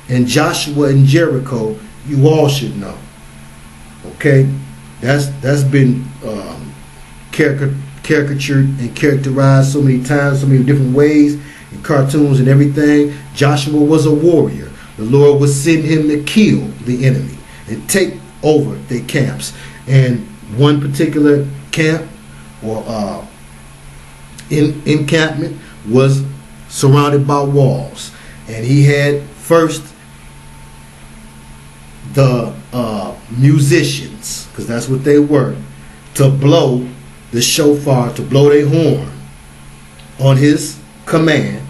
And Joshua and Jericho, you all should know. Okay? That's been caricatured and characterized so many times, so many different ways, in cartoons and everything. Joshua was a warrior. The Lord would send him to kill the enemy and take over their camps. And one particular camp or encampment was surrounded by walls. And he had first the musicians, because that's what they were, to blow the shofar, to blow their horn on his command,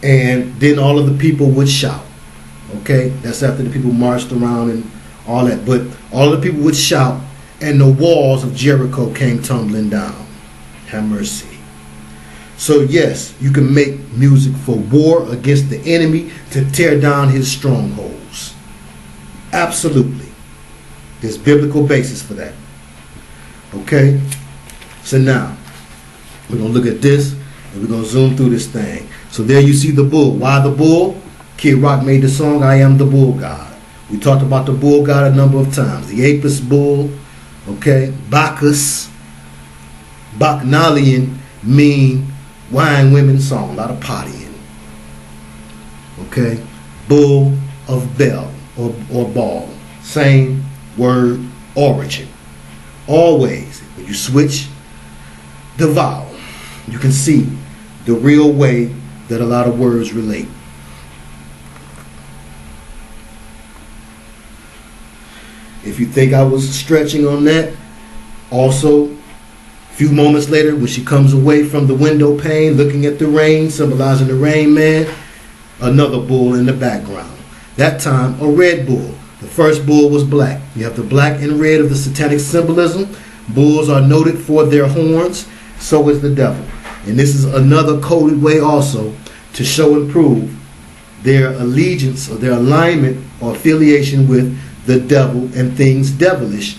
and then all of the people would shout. Okay, that's after the people marched around and all that, but all of the people would shout, and the walls of Jericho came tumbling down. Have mercy. So yes, you can make music for war against the enemy, to tear down his strongholds. Absolutely. There's biblical basis for that. Okay? So now, we're going to look at this, and we're going to zoom through this thing. So there you see the bull. Why the bull? Kid Rock made the song, I Am the Bull God. We talked about the bull god a number of times. The Apis bull, okay? Bacchus. Bacchanalian mean wine women song, a lot of partying. Okay? Bull of Bel or Baal. Same word, origin. Always, when you switch the vowel, you can see the real way that a lot of words relate. If you think I was stretching on that, also, a few moments later, when she comes away from the window pane, looking at the rain, symbolizing the rain man, another bull in the background. That time, a red bull. The first bull was black. You have the black and red of the satanic symbolism. Bulls are noted for their horns. So is the devil. And this is another coded way also to show and prove their allegiance or their alignment or affiliation with the devil and things devilish,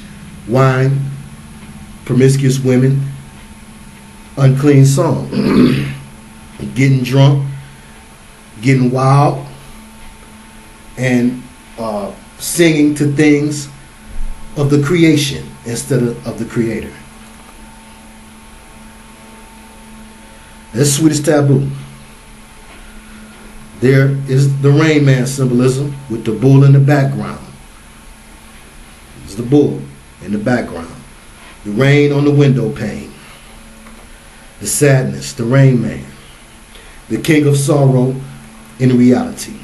wine, promiscuous women, unclean song, getting drunk, getting wild, and singing to things of the creation instead of the creator. That's sweetest taboo. There is the Rain Man symbolism with the bull in the background. It's the bull in the background. The rain on the window pane. The sadness, the Rain Man. The king of sorrow in reality.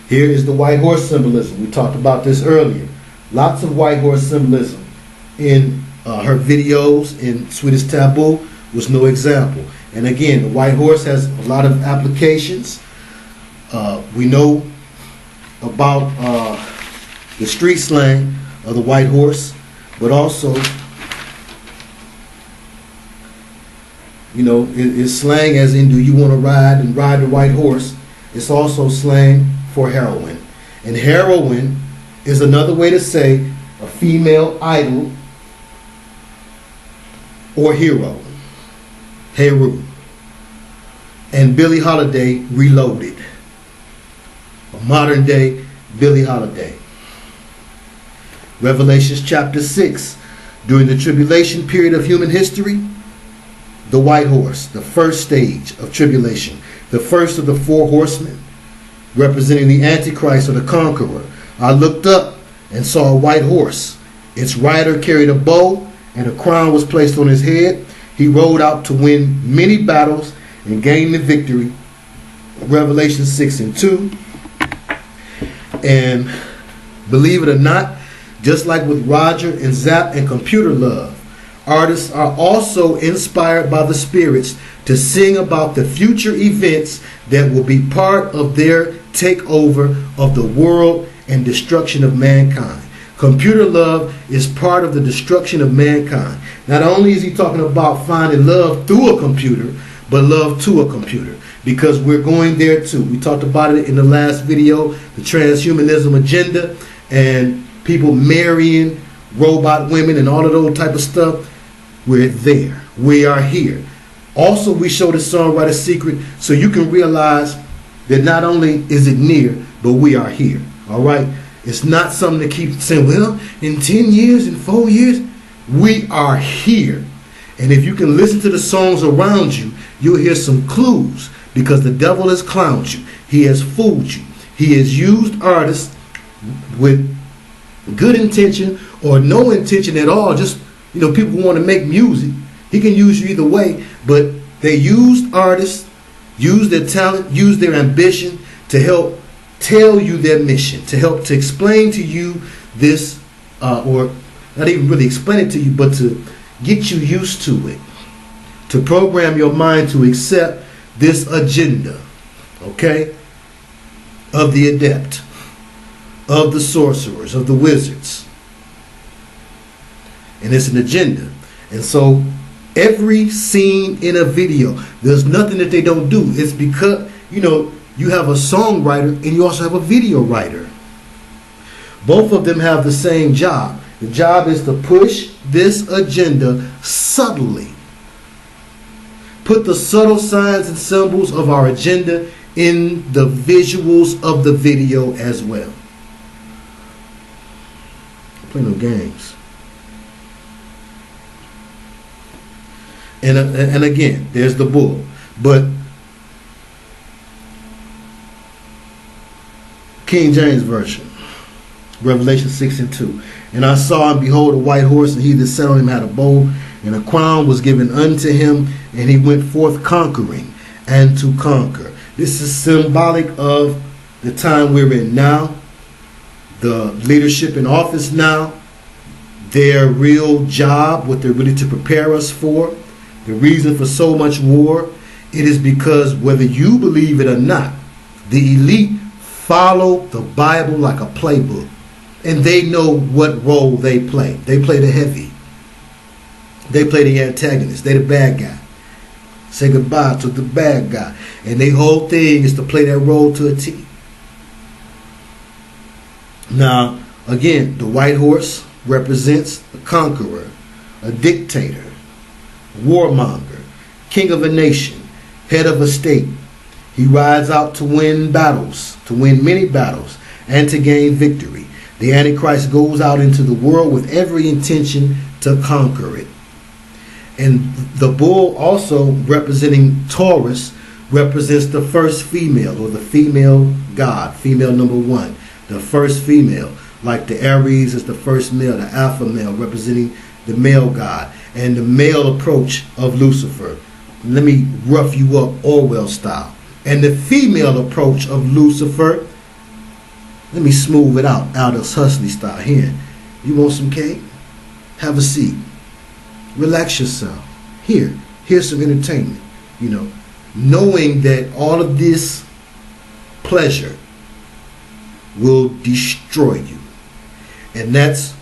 Here is the white horse symbolism. We talked about this earlier. Lots of white horse symbolism in her videos in Sweetest Taboo was no example. And again, the white horse has a lot of applications. We know about the street slang of the white horse, but also, you know, it's slang as in, do you want to ride and ride the white horse? It's also slang for heroine. And heroine is another way to say a female idol or hero. Heru. And Billie Holiday reloaded. A modern day Billie Holiday. Revelations chapter 6. During the tribulation period of human history, the white horse, the first stage of tribulation, the first of the four horsemen, representing the Antichrist or the conqueror. I looked up and saw a white horse. Its rider carried a bow, and a crown was placed on his head. He rode out to win many battles and gain the victory. Revelation 6 and 2. And believe it or not, just like with Roger and Zapp and Computer Love, artists are also inspired by the spirits to sing about the future events that will be part of their takeover of the world and destruction of mankind. Computer Love is part of the destruction of mankind. Not only is he talking about finding love through a computer, but love to a computer, because we're going there too. We talked about it in the last video, the transhumanism agenda and people marrying robot women and all of those type of stuff. We're there. We are here. Also, we show the songwriter's secret so you can realize that not only is it near, but we are here. All right? It's not something to keep saying, well, in 10 years, in 4 years, we are here. And if you can listen to the songs around you, you'll hear some clues, because the devil has clowned you. He has fooled you. He has used artists with good intention or no intention at all. Just, you know, people who want to make music. He can use you either way, but they used artists, used their talent, used their ambition to help tell you their mission, to help to explain to you this, or not even really explain it to you, but to get you used to it, to program your mind to accept this agenda, okay, of the adept, of the sorcerers, of the wizards. And it's an agenda. And so every scene in a video, there's nothing that they don't do. It's because, you know, you have a songwriter and you also have a video writer. Both of them have the same job. The job is to push this agenda subtly. Put the subtle signs and symbols of our agenda in the visuals of the video as well. Don't play no games. And again, there's the bull. But King James Version, Revelation 6 and 2. And I saw and behold a white horse, and he that sat on him had a bow, and a crown was given unto him, and he went forth conquering and to conquer. This is symbolic of the time we're in now, the leadership in office now, their real job, what they're really to prepare us for, the reason for so much war. It is because whether you believe it or not, the elite follow the Bible like a playbook, and they know what role they play. They play the heavy. They play the antagonist. They the bad guy. Say goodbye to the bad guy. And their whole thing is to play that role to a T. Now, again, the white horse represents a conqueror, a dictator, a warmonger, king of a nation, head of a state. He rides out to win battles, to win many battles, and to gain victory. The Antichrist goes out into the world with every intention to conquer it. And the bull, also representing Taurus, represents the first female, or the female god, female number one, the first female. Like the Aries is the first male, the alpha male representing the male god, and the male approach of Lucifer. Let me rough you up Orwell style. And the female approach of Lucifer, let me smooth it out, Aldous Huxley style. Here, you want some cake? Have a seat. Relax yourself. Here's some entertainment. You know, knowing that all of this pleasure will destroy you. And that's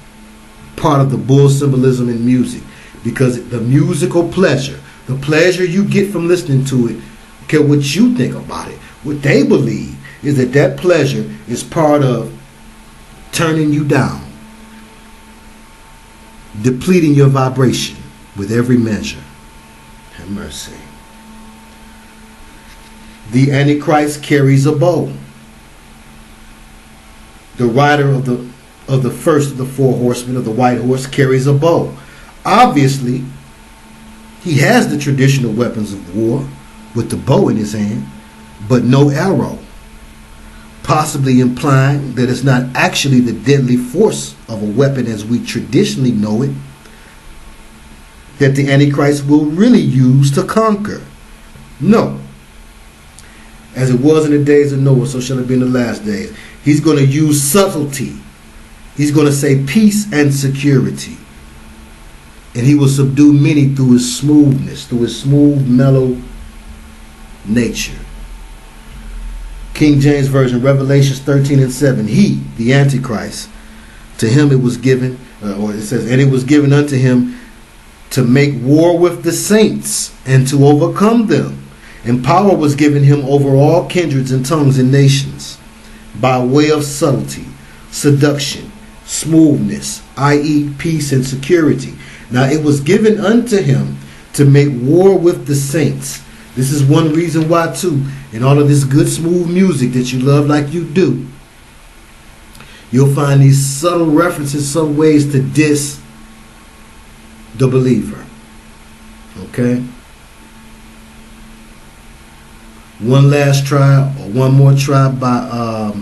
part of the bull symbolism in music. Because the musical pleasure, the pleasure you get from listening to it, okay, what you think about it, what they believe is that pleasure is part of turning you down, depleting your vibration with every measure. Have mercy. The Antichrist carries a bow. The rider of the first of the four horsemen of the white horse carries a bow. Obviously, he has the traditional weapons of war with the bow in his hand, but no arrow, possibly implying that it's not actually the deadly force of a weapon as we traditionally know it, that the Antichrist will really use to conquer. No. As it was in the days of Noah, so shall it be in the last days. He's going to use subtlety. He's going to say peace and security. And he will subdue many through his smoothness, through his smooth, mellow nature. King James Version, Revelations 13:7. He, the Antichrist, to him it was given, or it says, and it was given unto him to make war with the saints and to overcome them. And power was given him over all kindreds and tongues and nations by way of subtlety, seduction, smoothness, i.e. peace and security. Now it was given unto him to make war with the saints. This is one reason why too, in all of this good smooth music that you love like you do, you'll find these subtle references, subtle ways to diss the believer. Okay? One last try, or one more try by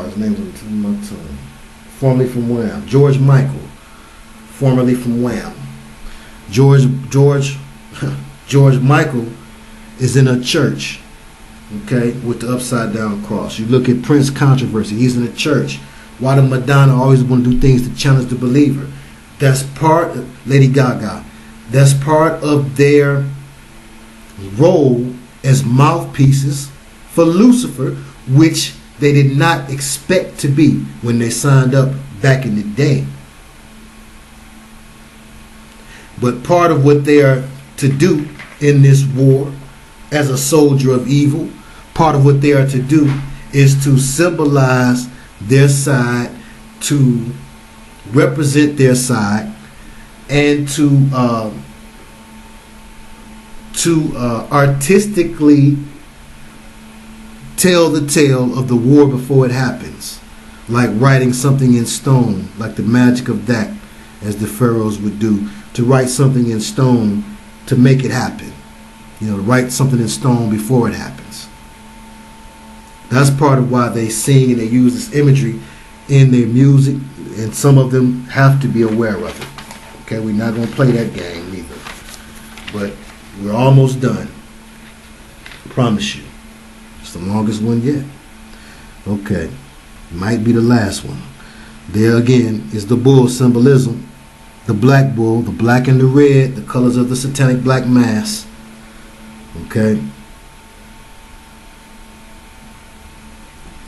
his name was on my tongue. Formerly from Wham. George Michael. Formerly from Wham. George Michael is in a church, okay, with the upside down cross. You look at Prince controversy, he's in a church. Why the Madonna always want to do things to challenge the believer? That's part of Lady Gaga. That's part of their role as mouthpieces for Lucifer, which they did not expect to be when they signed up back in the day. But part of what they are to do in this war as a soldier of evil, part of what they are to do is to symbolize their side, to represent their side, and to artistically tell the tale of the war before it happens, like writing something in stone, like the magic of that, as the pharaohs would do, to write something in stone to make it happen. You know, to write something in stone before it happens. That's part of why they sing and they use this imagery in their music, and some of them have to be aware of it. Okay, we're not going to play that game either. But we're almost done. I promise you. It's the longest one yet. Okay, might be the last one. There again is the bull symbolism. The black bull, the black and the red, the colors of the satanic black mass. Okay.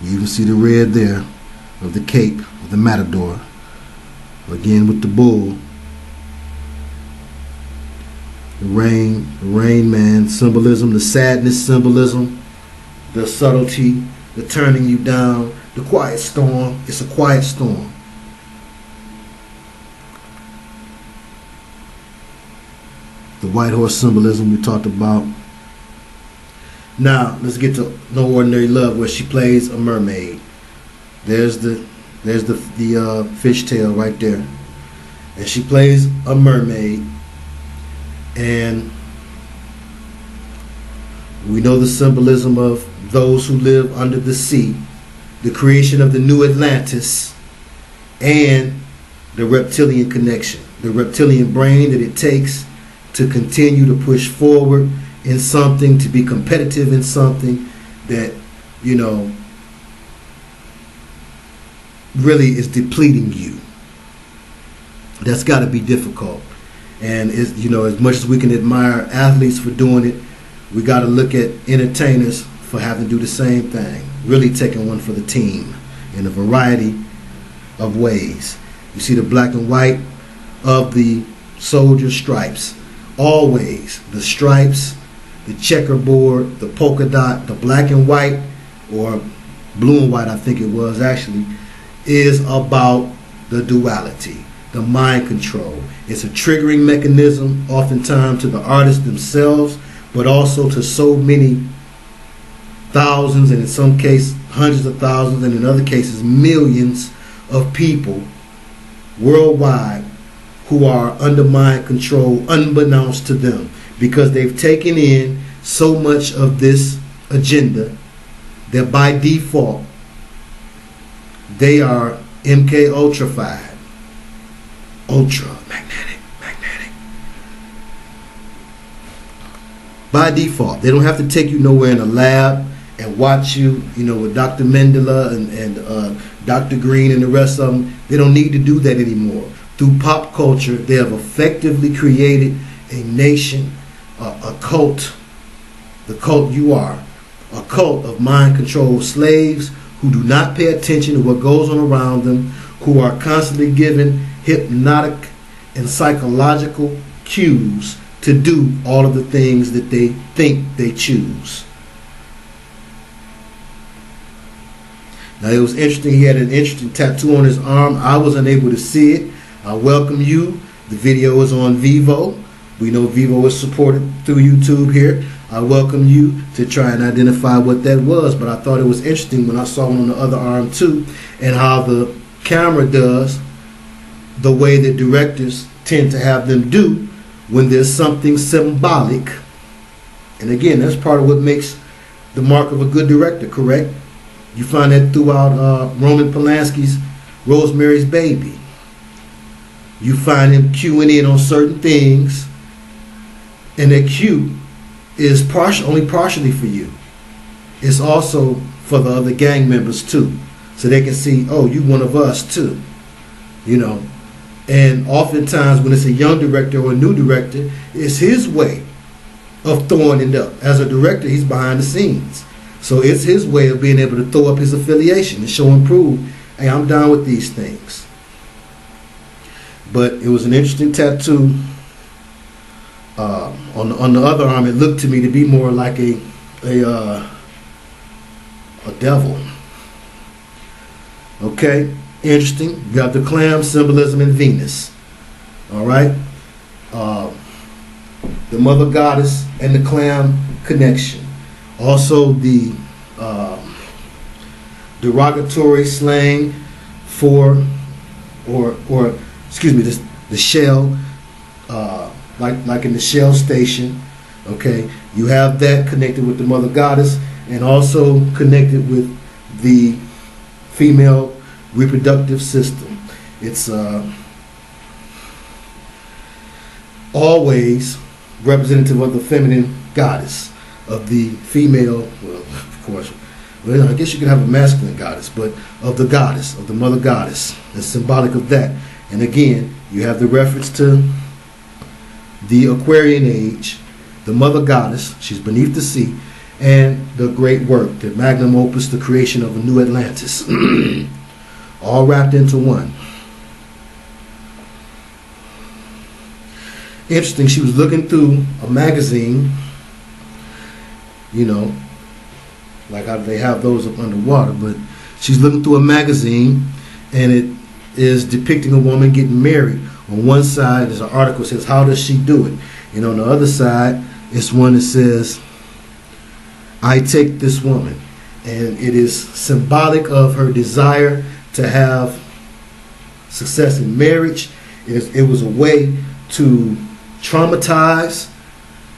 You even see the red there of the cape of the matador. Again with the bull. the rain man symbolism, the sadness symbolism, the subtlety, the turning you down, the quiet storm. It's a quiet storm. The white horse symbolism we talked about. Now let's get to No Ordinary Love, where she plays a mermaid. There's the fishtail right there, and she plays a mermaid, and we know the symbolism of those who live under the sea, the creation of the new Atlantis, and the reptilian connection, the reptilian brain that it takes to continue to push forward in something, to be competitive in something that, you know, really is depleting you. That's got to be difficult. And it's, you know, as much as we can admire athletes for doing it, we got to look at entertainers for having to do the same thing, really taking one for the team in a variety of ways. You see the black and white of the soldier stripes. Always the stripes, the checkerboard, the polka dot, the black and white, or blue and white I think it was actually, is about the duality, the mind control. It's a triggering mechanism oftentimes to the artists themselves, but also to so many thousands, and in some cases hundreds of thousands, and in other cases millions of people worldwide who are under mind control unbeknownst to them, because they've taken in so much of this agenda that by default they are MK ultrafied, ultra magnetic. By default, they don't have to take you nowhere in a lab and watch you, you know, with Dr. Mendela and Dr. Green and the rest of them. They don't need to do that anymore. Through pop culture, they have effectively created a nation, a cult, the cult you are, a cult of mind control slaves who do not pay attention to what goes on around them, who are constantly given hypnotic and psychological cues to do all of the things that they think they choose. Now it was interesting, he had an interesting tattoo on his arm. I was unable to see it. I welcome you. The video is on Vivo. We know Vivo is supported through YouTube here. I welcome you to try and identify what that was, but I thought it was interesting when I saw one on the other arm too, and how the camera does the way that directors tend to have them do when there's something symbolic. And again, that's part of what makes the mark of a good director, correct? You find that throughout Roman Polanski's Rosemary's Baby. You find him cueing in on certain things, and that cue is only partially for you. It's also for the other gang members too, so they can see, oh, you one of us too, you know. And oftentimes when it's a young director or a new director, it's his way of throwing it up. As a director, he's behind the scenes, so it's his way of being able to throw up his affiliation and show and prove, hey, I'm down with these things. But it was an interesting tattoo. On the other arm, it looked to me to be more like a devil. Okay, interesting. You got the clam symbolism in Venus. All right, the mother goddess and the clam connection. Also the derogatory slang for, or excuse me, the shell. Like in the Shell Station, okay, you have that connected with the mother goddess, and also connected with the female reproductive system. It's always representative of the feminine goddess, of the female, well, of course, well, I guess you could have a masculine goddess, but of the goddess, of the mother goddess. It's symbolic of that. And again, you have the reference to the Aquarian age, the mother goddess, she's beneath the sea, and the great work, the magnum opus, the creation of a new Atlantis, all wrapped into one. interesting. She was looking through a magazine, you know, like how they have those up underwater, but she's looking through a magazine, and it is depicting a woman getting married. On one side, there's an article that says, how does she do it? And on the other side, it's one that says, I take this woman. And it is symbolic of her desire to have success in marriage. It was a way to traumatize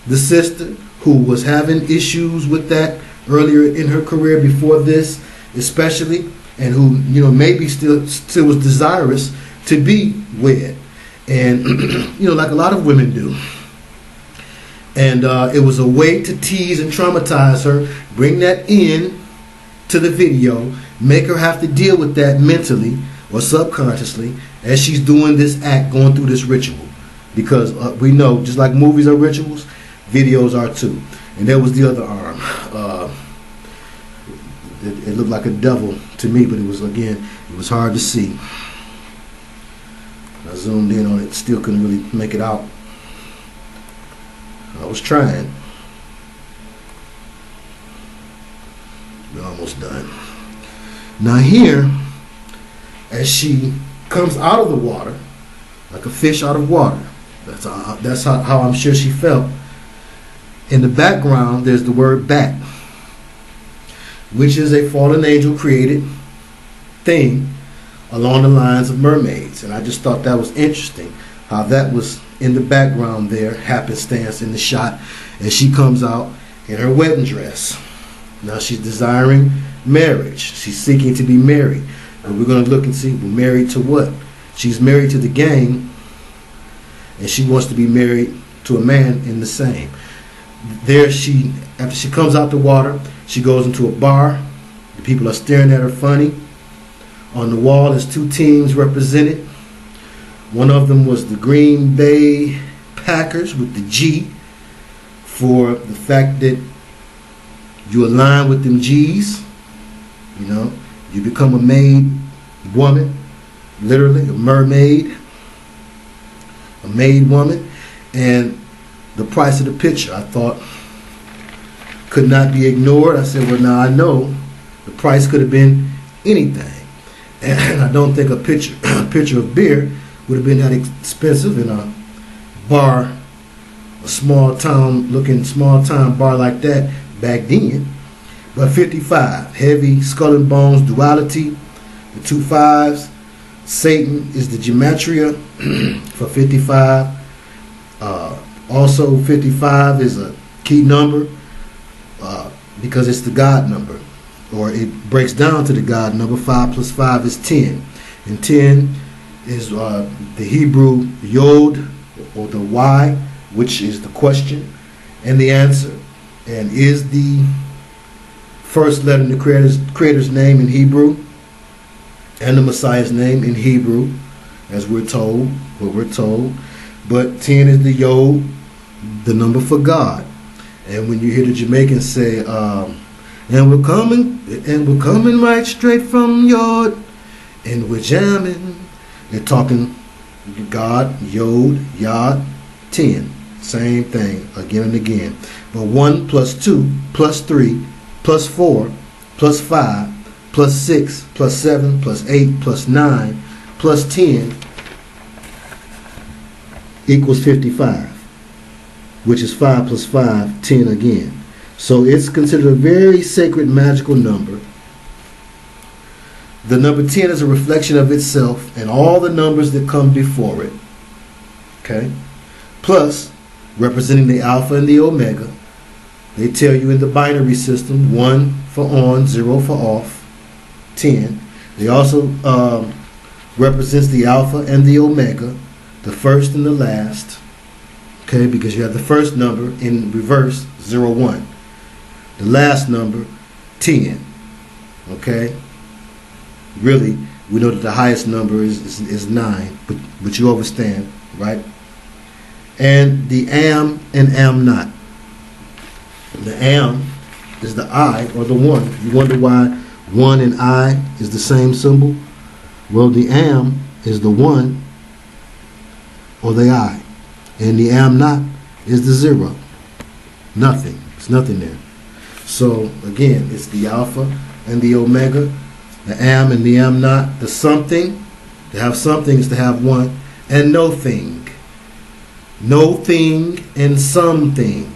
the sister who was having issues with that earlier in her career before this, especially, and who, you know, maybe still was desirous to be wed, and you know, like a lot of women do. And it was a way to tease and traumatize her, bring that in to the video, make her have to deal with that mentally or subconsciously as she's doing this act, going through this ritual. Because we know, just like movies are rituals, videos are too. And there was the other arm. It looked like a devil to me, but it was hard to see. I zoomed in on it, still couldn't really make it out. I was trying. We're almost done. Now here, as she comes out of the water, like a fish out of water, that's how I'm sure she felt. In the background, there's the word bat, which is a fallen angel created thing along the lines of mermaids. And I just thought that was interesting, how that was in the background there, happenstance in the shot, as she comes out in her wedding dress. Now she's desiring marriage. She's seeking to be married. And we're going to look and see, well, married to what? She's married to the gang, and she wants to be married to a man in the same. There after she comes out the water, she goes into a bar. The people are staring at her funny. On the wall is two teams represented. One of them was the Green Bay Packers with the G, for the fact that you align with them G's. You know, you become a made woman, literally a mermaid, a made woman. And the price of the picture, I thought, could not be ignored. I said, well, now I know the price could have been anything. And I don't think a pitcher of beer would have been that expensive in a bar, a small town bar like that back then. But 55, heavy skull and bones duality, the 2 5s. Satan is the gematria for 55. Also 55 is a key number because it's the God number, or it breaks down to the God number. 5 plus 5 is 10, and 10 is the Hebrew yod, or the Y, which is the question and the answer, and is the first letter in the Creator's name in Hebrew, and the Messiah's name in Hebrew, as we're told. But 10 is the yod, the number for God. And when you hear the Jamaicans say, and we're coming right straight from yod, and we're jamming, they're talking God, yod, yod, 10. Same thing again and again. But 1 plus 2 plus 3 plus 4 plus 5 plus 6 plus 7 plus 8 plus 9 plus 10 equals 55, which is 5 plus 5, 10 again. So it's considered a very sacred, magical number. The number 10 is a reflection of itself and all the numbers that come before it. Okay? Plus, representing the alpha and the omega. They tell you in the binary system, 1 for on, 0 for off, 10. They also represents the alpha and the omega, the first and the last. Okay, because you have the first number in reverse, 0, 1. The last number, 10. Okay? Really, we know that the highest number is 9, but you understand, right? And the am and am not. The am is the I, or the 1. You wonder why 1 and I is the same symbol? Well, the am is the 1 or the I. and the am not is the zero. Nothing. It's nothing there. So again, it's the alpha and the omega, the am and the am not, the something. To have something is to have one, and no thing. No thing and something.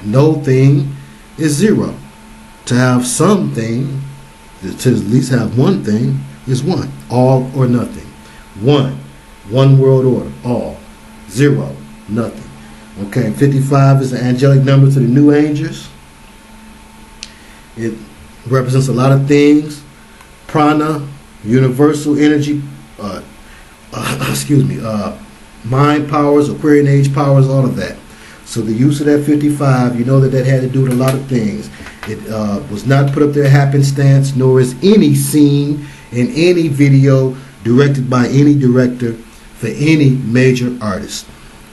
No thing is zero. To have something, to at least have one thing, is one. All or nothing. One. One world order. All. Zero. Nothing. Okay, 55 is the angelic number to the new angels. It represents a lot of things. Prana, universal energy, mind powers, Aquarian age powers, all of that. So the use of that 55, you know that had to do with a lot of things. It was not put up there happenstance, nor is any scene in any video directed by any director for any major artist.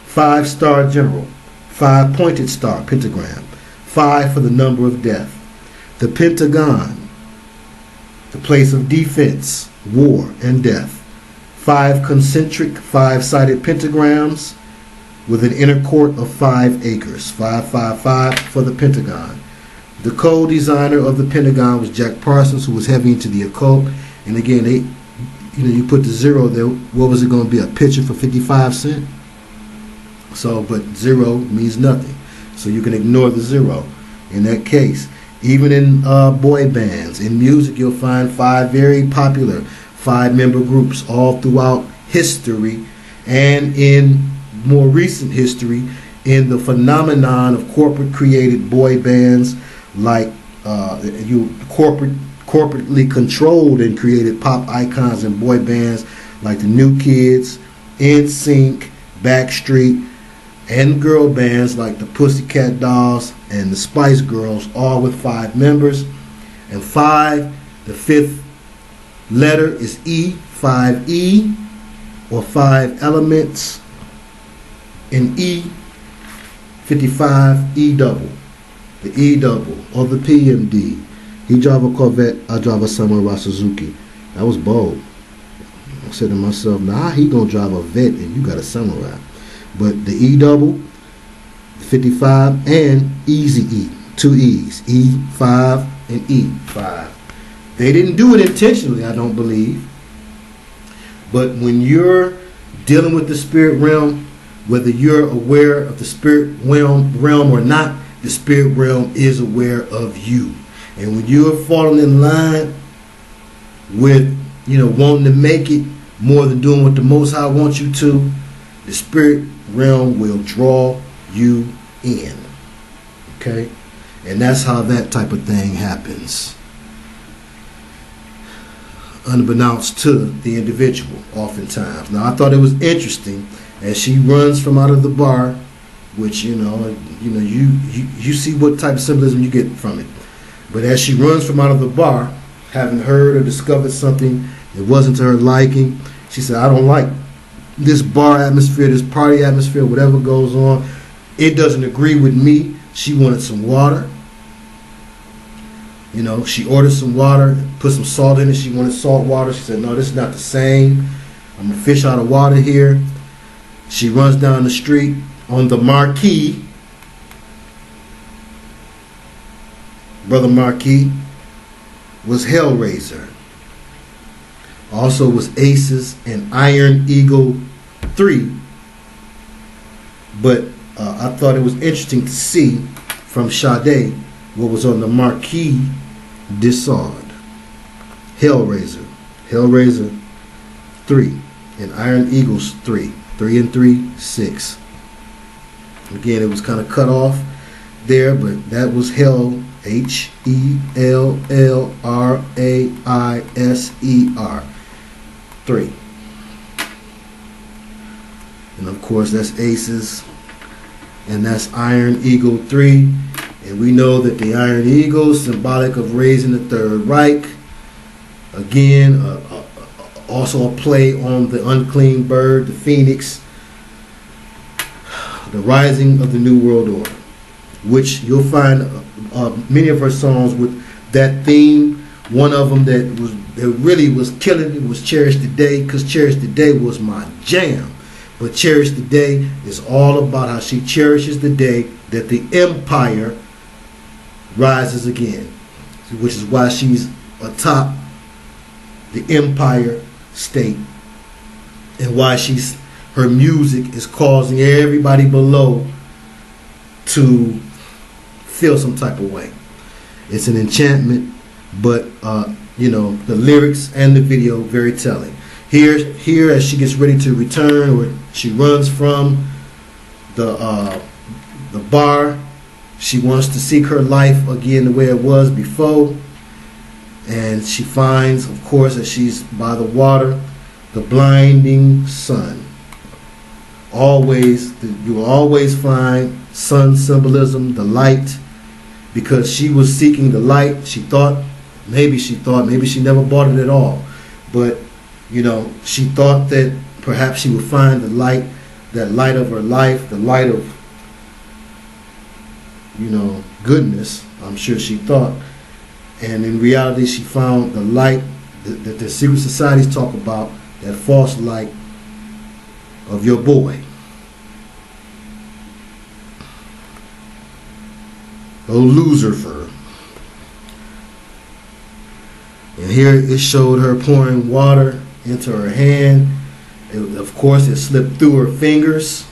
5-star general, 5-pointed star, pentagram, 5 for the number of death. The pentagon, the place of defense, war, and death. 5 concentric, 5-sided pentagrams with an inner court of 5 acres. 555 for the pentagon. The co-designer of the pentagon was Jack Parsons, who was heavy into the occult. And again, you put the zero there. What was it going to be? A picture for 55 cents? So, but zero means nothing. So you can ignore the zero in that case. Even in boy bands, in music, you'll find 5 very popular 5-member groups all throughout history, and in more recent history, in the phenomenon of corporate created boy bands, like corporately controlled and created pop icons and boy bands like the New Kids, NSYNC, Backstreet, and girl bands like the Pussycat Dolls and the Spice Girls, all with 5 members. And 5, the 5th letter is E, 5E, or 5 elements in E, 55, E double. The E double, or the PMD. He drive a Corvette, I drive a Samurai Suzuki. That was bold. I said to myself, nah, he gonna drive a Vet and you got a Samurai. But the E double, 55, and Easy E, 2 E's, E5 and E5. They didn't do it intentionally, I don't believe. But when you're dealing with the spirit realm, whether you're aware of the spirit realm or not, the spirit realm is aware of you. And when you're falling in line with, wanting to make it more than doing what the Most High wants you to, the spirit realm will draw you in. Okay? And that's how that type of thing happens. Unbeknownst to the individual, oftentimes. Now, I thought it was interesting as she runs from out of the bar, which you see what type of symbolism you get from it. But as she runs from out of the bar, having heard or discovered something that wasn't to her liking, she said, "I don't like this bar atmosphere, this party atmosphere, whatever goes on. It doesn't agree with me." She wanted some water. She ordered some water, put some salt in it. She wanted salt water. She said, "No, this is not the same. I'm a fish out of water here." She runs down the street on the Marquis. Brother Marquis was Hellraiser. Also was Aces and Iron Eagle 3. But I thought it was interesting to see from Sade what was on the Marquis de Sade. Hellraiser. Hellraiser 3. And Iron Eagles 3. 3 and 3, 6. Again, it was kind of cut off there, but that was Hell, Hellraiser 3. And of course, that's Aces, and that's Iron Eagle 3. And we know that the Iron Eagle is symbolic of raising the Third Reich. Again, also a play on the unclean bird, the phoenix, the rising of the New World Order, which you'll find many of her songs with that theme. One of them that really was killing it was Cherish the Day, because Cherish the Day was my jam. But Cherish the Day is all about how she cherishes the day that the empire rises again, which is why she's atop the Empire State, and why her music is causing everybody below to feel some type of way. It's an enchantment, but the lyrics and the video very telling. Here as she gets ready to return, or she runs from the bar, she wants to seek her life again the way it was before, and she finds, of course, as she's by the water, the blinding sun. You will always find sun symbolism, the light, because she was seeking the light. Maybe she never bought it at all, but she thought that perhaps she would find the light, that light of her life, the light of goodness. I'm sure she thought, and in reality she found the light that the secret societies talk about, that false light of your boy. Oh, Lucifer. And here it showed her pouring water into her hand. Of course, it slipped through her fingers.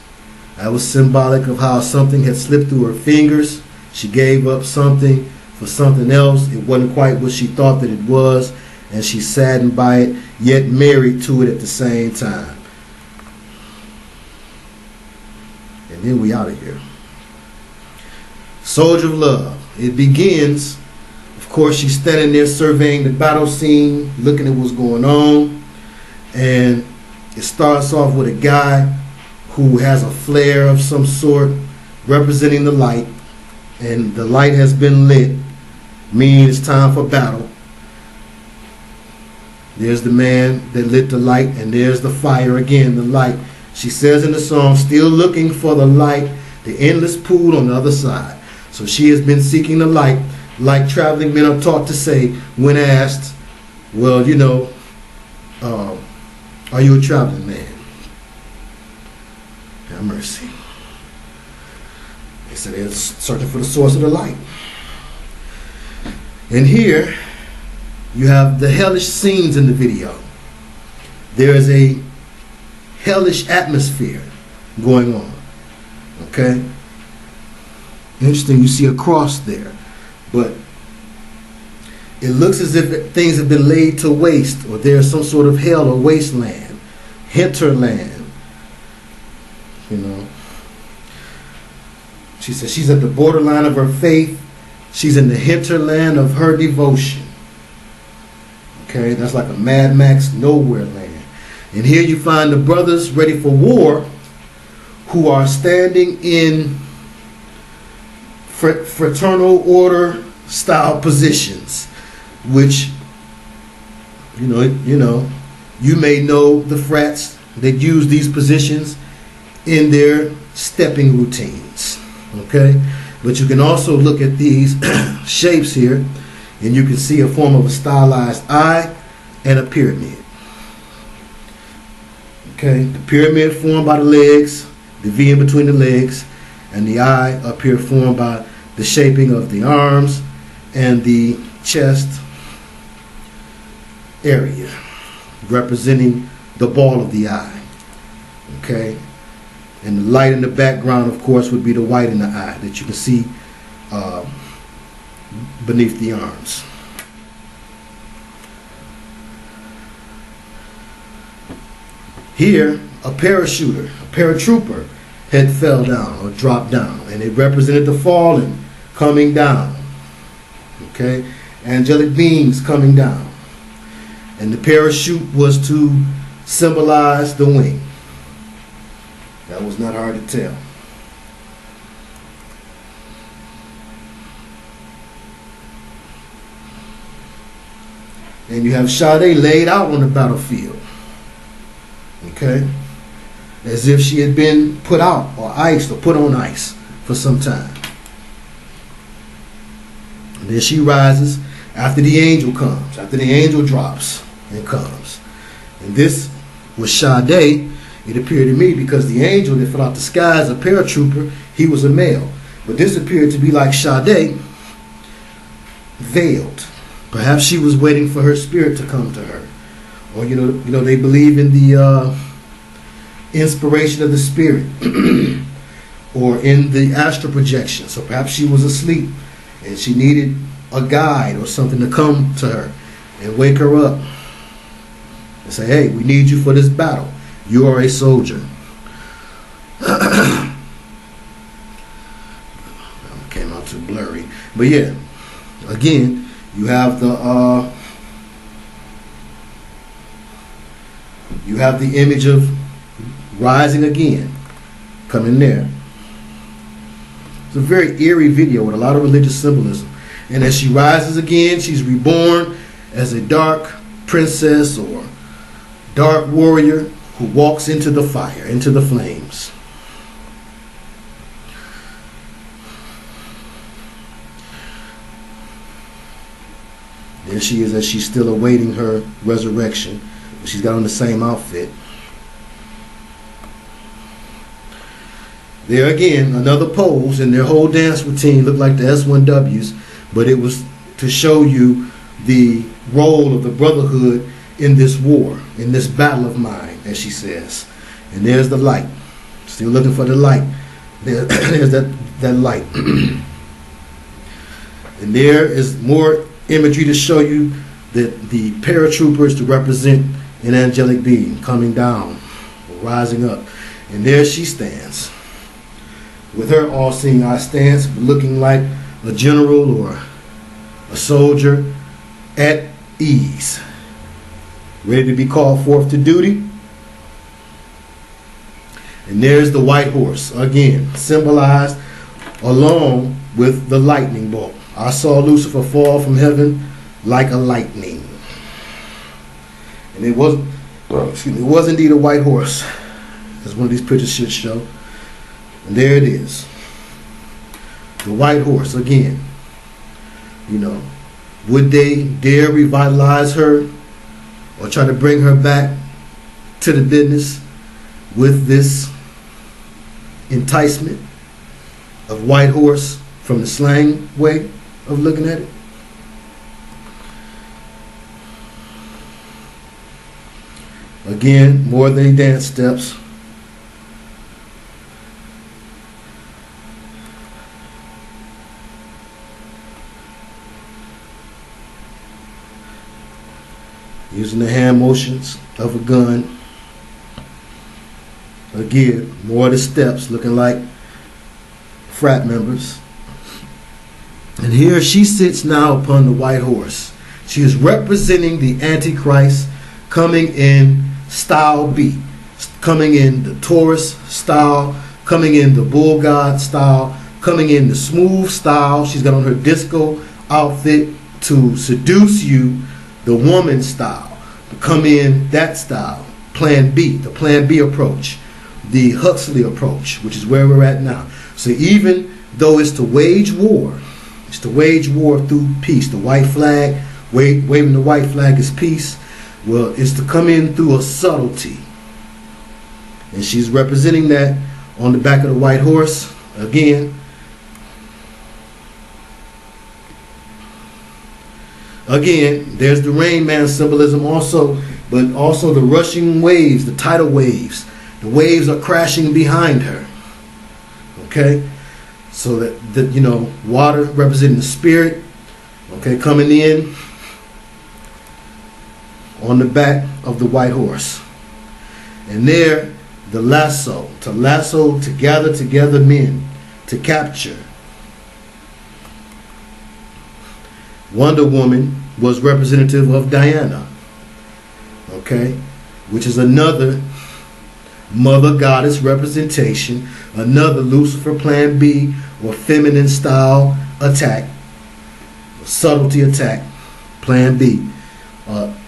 That was symbolic of how something had slipped through her fingers. She gave up something for something else. It wasn't quite what she thought that it was, and she's saddened by it, yet married to it at the same time. And then we out of here. Soldier of Love. It begins, of course, she's standing there surveying the battle scene, looking at what's going on, and it starts off with a guy who has a flare of some sort representing the light, and the light has been lit, meaning it's time for battle. There's the man that lit the light, and there's the fire again, the light. She says in the song, still looking for the light, the endless pool on the other side. So she has been seeking the light, like traveling men are taught to say when asked, well, are you a traveling man? Have mercy. They said they're searching for the source of the light. And here you have the hellish scenes in the video. There is a hellish atmosphere going on. Okay? Interesting, you see a cross there. But it looks as if things have been laid to waste, or there's some sort of hell or wasteland, hinterland. She says she's at the borderline of her faith. She's in the hinterland of her devotion. Okay, that's like a Mad Max nowhere land. And here you find the brothers ready for war, who are standing in fraternal order style positions, which you may know the frats that use these positions in their stepping routines. Okay, but you can also look at these shapes here, and you can see a form of a stylized eye and a pyramid. Okay, the pyramid formed by the legs, the V in between the legs, and the eye up here formed by the shaping of the arms and the chest area, representing the ball of the eye. Okay, and the light in the background, of course, would be the white in the eye that you can see beneath the arms. Here, a paratrooper had fell down or dropped down, and it represented the fallen coming down. Okay, angelic beings coming down, and the parachute was to symbolize the wing. That was not hard to tell. And you have Sade laid out on the battlefield. Okay, as if she had been put out or iced or put on ice for some time. And then she rises after the angel comes, after the angel drops and comes. And this was Sade it appeared to me, because the angel that fell out the sky as a paratrooper, he was a male. But this appeared to be like Sade, veiled. Perhaps she was waiting for her spirit to come to her. Or, they believe in the inspiration of the spirit or in the astral projection. So perhaps she was asleep and she needed a guide or something to come to her and wake her up and say, hey, we need you for this battle. You are a soldier. Came out too blurry. But yeah, again, you have the image of rising again coming there. It's a very eerie video with a lot of religious symbolism. And as she rises again, she's reborn as a dark princess or dark warrior who walks into the fire, into the flames. There she is, as she's still awaiting her resurrection. She's got on the same outfit. There again, another pose, and their whole dance routine looked like the S1Ws, but it was to show you the role of the brotherhood in this war, in this battle of mine, as she says. And there's the light. Still looking for the light. There's that light. And there is more imagery to show you that the paratrooper is to represent an angelic being coming down, rising up. And there she stands, with her all-seeing eye stance, looking like a general or a soldier at ease, ready to be called forth to duty. And there's the white horse, again, symbolized along with the lightning bolt. I saw Lucifer fall from heaven like a lightning. And it was indeed a white horse, as one of these pictures should show. And there it is. The white horse again. Would they dare revitalize her or try to bring her back to the business with this enticement of white horse from the slang way of looking at it? Again, more than dance steps. Using the hand motions of a gun. Again, more of the steps looking like frat members. And here she sits now upon the white horse. She is representing the Antichrist, coming in style B, coming in the Taurus style, coming in the Bull God style, coming in the smooth style. She's got on her disco outfit to seduce you, the woman style. Come in that style. Plan B, the Plan B approach, the Huxley approach, which is where we're at now. So even though it's to wage war, it's to wage war through peace. The white flag, waving the white flag is peace. Well, it's to come in through a subtlety. And she's representing that on the back of the white horse. Again, there's the Rain Man symbolism also, but also the rushing waves, the tidal waves. The waves are crashing behind her. Okay? So that water representing the spirit, okay, coming in on the back of the white horse. And there, the lasso, to gather together men, to capture. Wonder Woman was representative of Diana, okay, which is another mother goddess representation, another Lucifer Plan B or feminine style attack, subtlety attack, Plan B.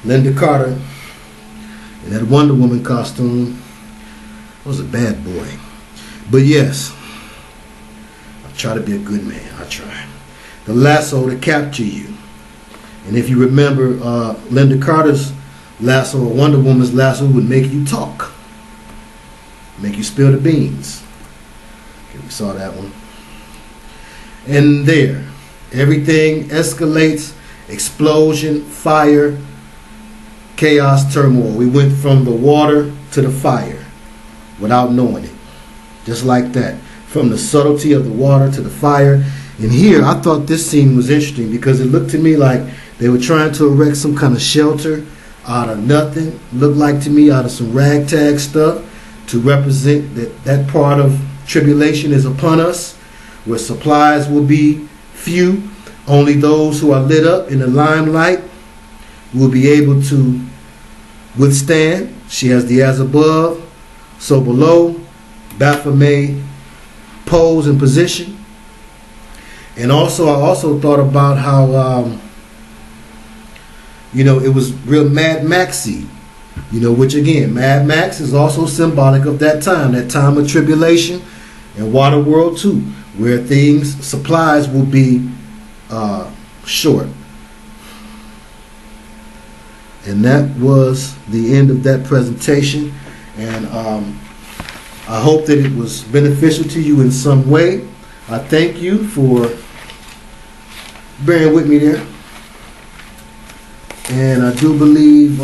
Linda Carter in that Wonder Woman costume was a bad boy. But yes, I try to be a good man. I try. The lasso to capture you. And if you remember, Linda Carter's lasso or Wonder Woman's lasso would make you talk. Make you spill the beans. Okay, we saw that one. And there, everything escalates, explosion, fire, chaos, turmoil. We went from the water to the fire without knowing it. Just like that. From the subtlety of the water to the fire. And here, I thought this scene was interesting because it looked to me like they were trying to erect some kind of shelter out of nothing. Looked like to me out of some ragtag stuff to represent that part of tribulation is upon us, where supplies will be few. Only those who are lit up in the limelight will be able to withstand. She has the as above, so below. Baphomet pose and position. And also, I also thought about how, it was real Mad Maxy, which again, Mad Max is also symbolic of that time of tribulation and Waterworld too, where supplies will be short. And that was the end of that presentation. And I hope that it was beneficial to you in some way. I thank you for bearing with me there. And I do believe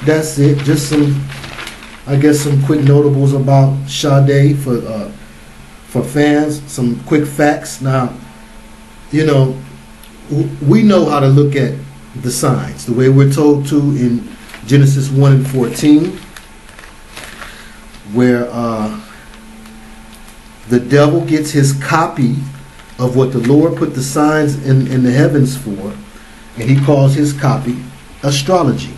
that's it. Just some quick notables about Sade for fans. Some quick facts. Now, we know how to look at the signs, the way we're told to in Genesis 1 and 14, where the devil gets his copy of what the Lord put the signs in the heavens for, and he calls his copy astrology.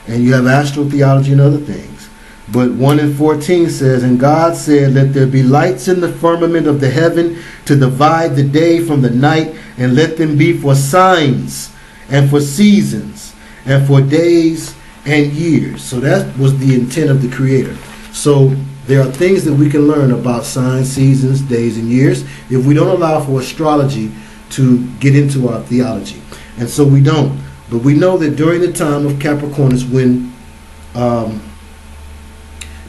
And you have astrotheology and other things. But 1 and 14 says, "And God said, let there be lights in the firmament of the heaven to divide the day from the night, and let them be for signs and for seasons and for days and years." So that was the intent of the Creator. So there are things that we can learn about signs, seasons, days, and years if we don't allow for astrology to get into our theology. And so we don't. But we know that during the time of Capricorn is when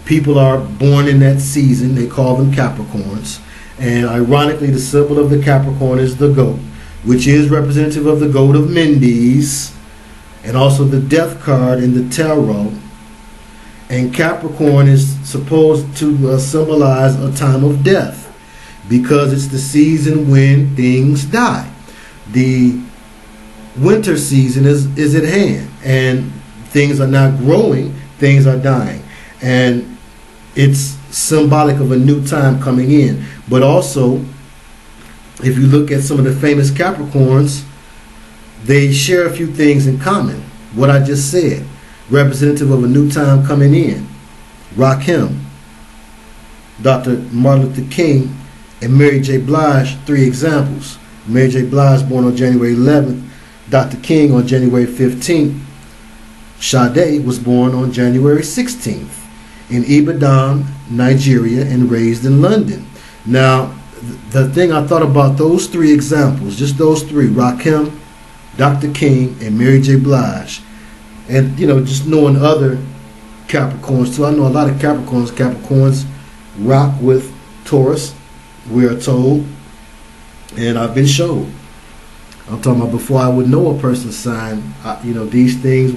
people are born in that season. They call them Capricorns. And ironically, the symbol of the Capricorn is the goat, which is representative of the goat of Mendes, and also the death card in the tarot. And Capricorn is supposed to symbolize a time of death because it's the season when things die. The winter season is at hand, and things are not growing, things are dying. And it's symbolic of a new time coming in. But also, if you look at some of the famous Capricorns, they share a few things in common. What I just said, representative of a new time coming in. Rakim, Dr. Martin Luther King, and Mary J. Blige, 3 examples. Mary J. Blige born on January 11th, Dr. King on January 15th. Sade was born on January 16th in Ibadan, Nigeria, and raised in London. Now, the thing I thought about those 3 examples, just those 3, Rakim, Dr. King, and Mary J. Blige, and just knowing other Capricorns too. I know a lot of Capricorns rock with Taurus, we are told, and I've been showed. I'm talking about before I would know a person's sign, these things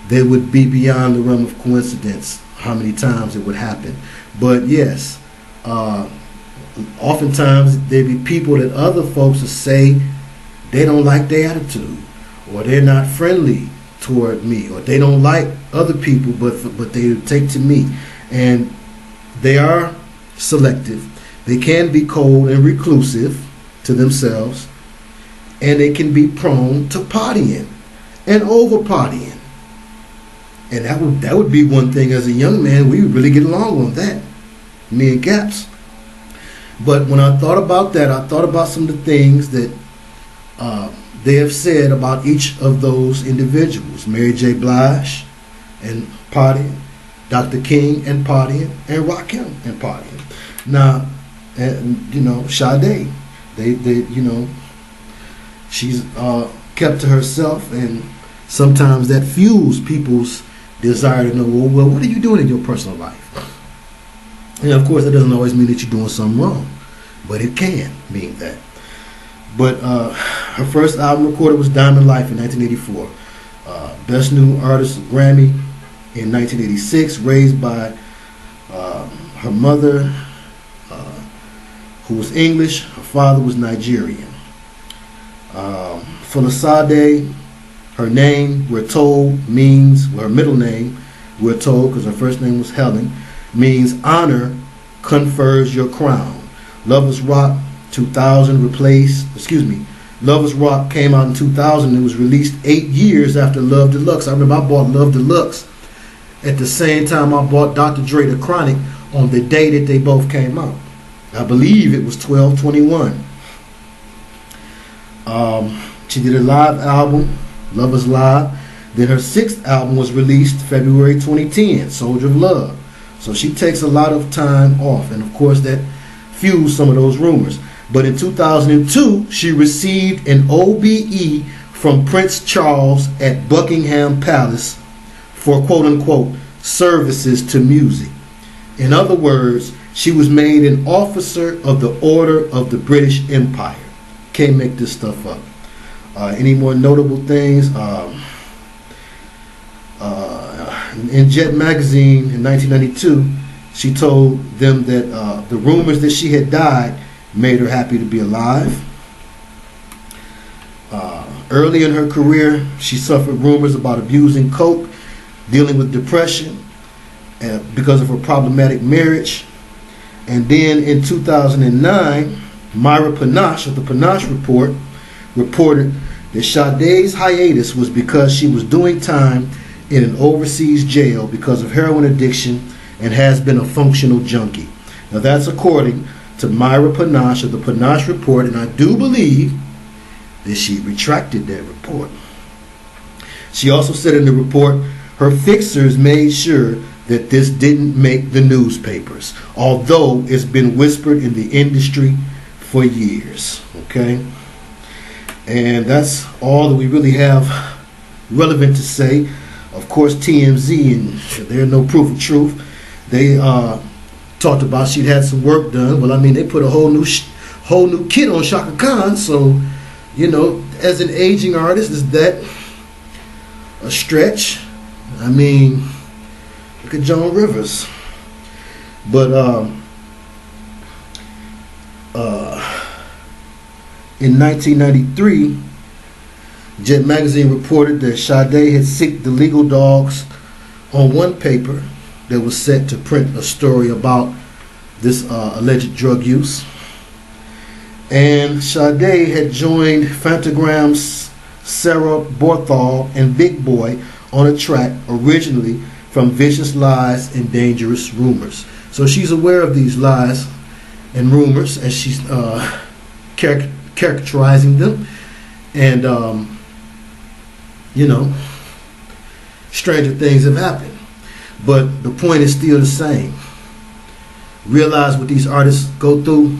they would be beyond the realm of coincidence how many times it would happen. But yes, oftentimes there be people that other folks will say they don't like their attitude, or they're not friendly toward me, or they don't like other people, but they take to me. And they are selective. They can be cold and reclusive to themselves, and they can be prone to partying and over partying. And that would be one thing as a young man, we would really get along on that, me and Gaps. But when I thought about that, I thought about some of the things that they have said about each of those individuals. Mary J. Blige and partying, Dr. King and partying, and Rakim and partying. Now, Sade, she's kept to herself, and sometimes that fuels people's desire to know, well, what are you doing in your personal life? And of course, that doesn't always mean that you're doing something wrong, but it can mean that. But her first album recorded was Diamond Life in 1984. Best New Artist Grammy in 1986, raised by her mother, who was English. Her father was Nigerian. For Sade, her name, we're told, means, well, her middle name, we're told, because her first name was Helen, means honor confers your crown. Lovers Rock 2000 Lovers Rock came out in 2000. It was released 8 years after Love Deluxe. I remember I bought Love Deluxe at the same time I bought Dr. Dre The Chronic, on the day that they both came out. I believe it was 12/21. She did a live album, Lovers Live. Then her 6th album was released February 2010, Soldier of Love. So she takes a lot of time off, and of course that fuels some of those rumors. But in 2002, she received an OBE from Prince Charles at Buckingham Palace for quote-unquote services to music. In other words, she was made an officer of the Order of the British Empire. Can't make this stuff up. Any more notable things? In Jet magazine in 1992, she told them that the rumors that she had died made her happy to be alive. Early in her career, she suffered rumors about abusing coke, dealing with depression because of her problematic marriage. And then in 2009, Myra Panache of the Panache Report reported that Sade's hiatus was because she was doing time in an overseas jail because of heroin addiction and has been a functional junkie. Now that's according to Myra Panache of the Panache Report, and I do believe that she retracted that report. She also said in the report her fixers made sure that this didn't make the newspapers, although it's been whispered in the industry for years. Okay? And that's all that we really have relevant to say. Of course, TMZ, and there's no proof of truth, they talked about she'd had some work done. Well, I mean, they put a whole new kit on Shaka Khan, so, you know, as an aging artist, is that a stretch? I mean, look at Joan Rivers. But in 1993, Jet magazine reported that Sade had sicked the legal dogs on one paper that was set to print a story about this alleged drug use. And Sade had joined Fantagram's Sarah Borthall and Big Boy on a track originally from Vicious Lies and Dangerous Rumors. So she's aware of these lies and rumors, and she's characterizing them. And, you know, stranger things have happened. But the point is still the same. Realize what these artists go through.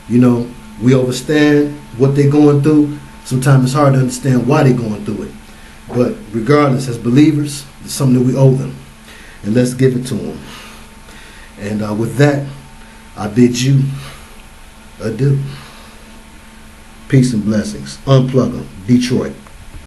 You know, we understand what they're going through. Sometimes it's hard to understand why they're going through it. But regardless, as believers, it's something that we owe them. And let's give it to them. And with that, I bid you adieu. Peace and blessings. Unplug them. Detroit.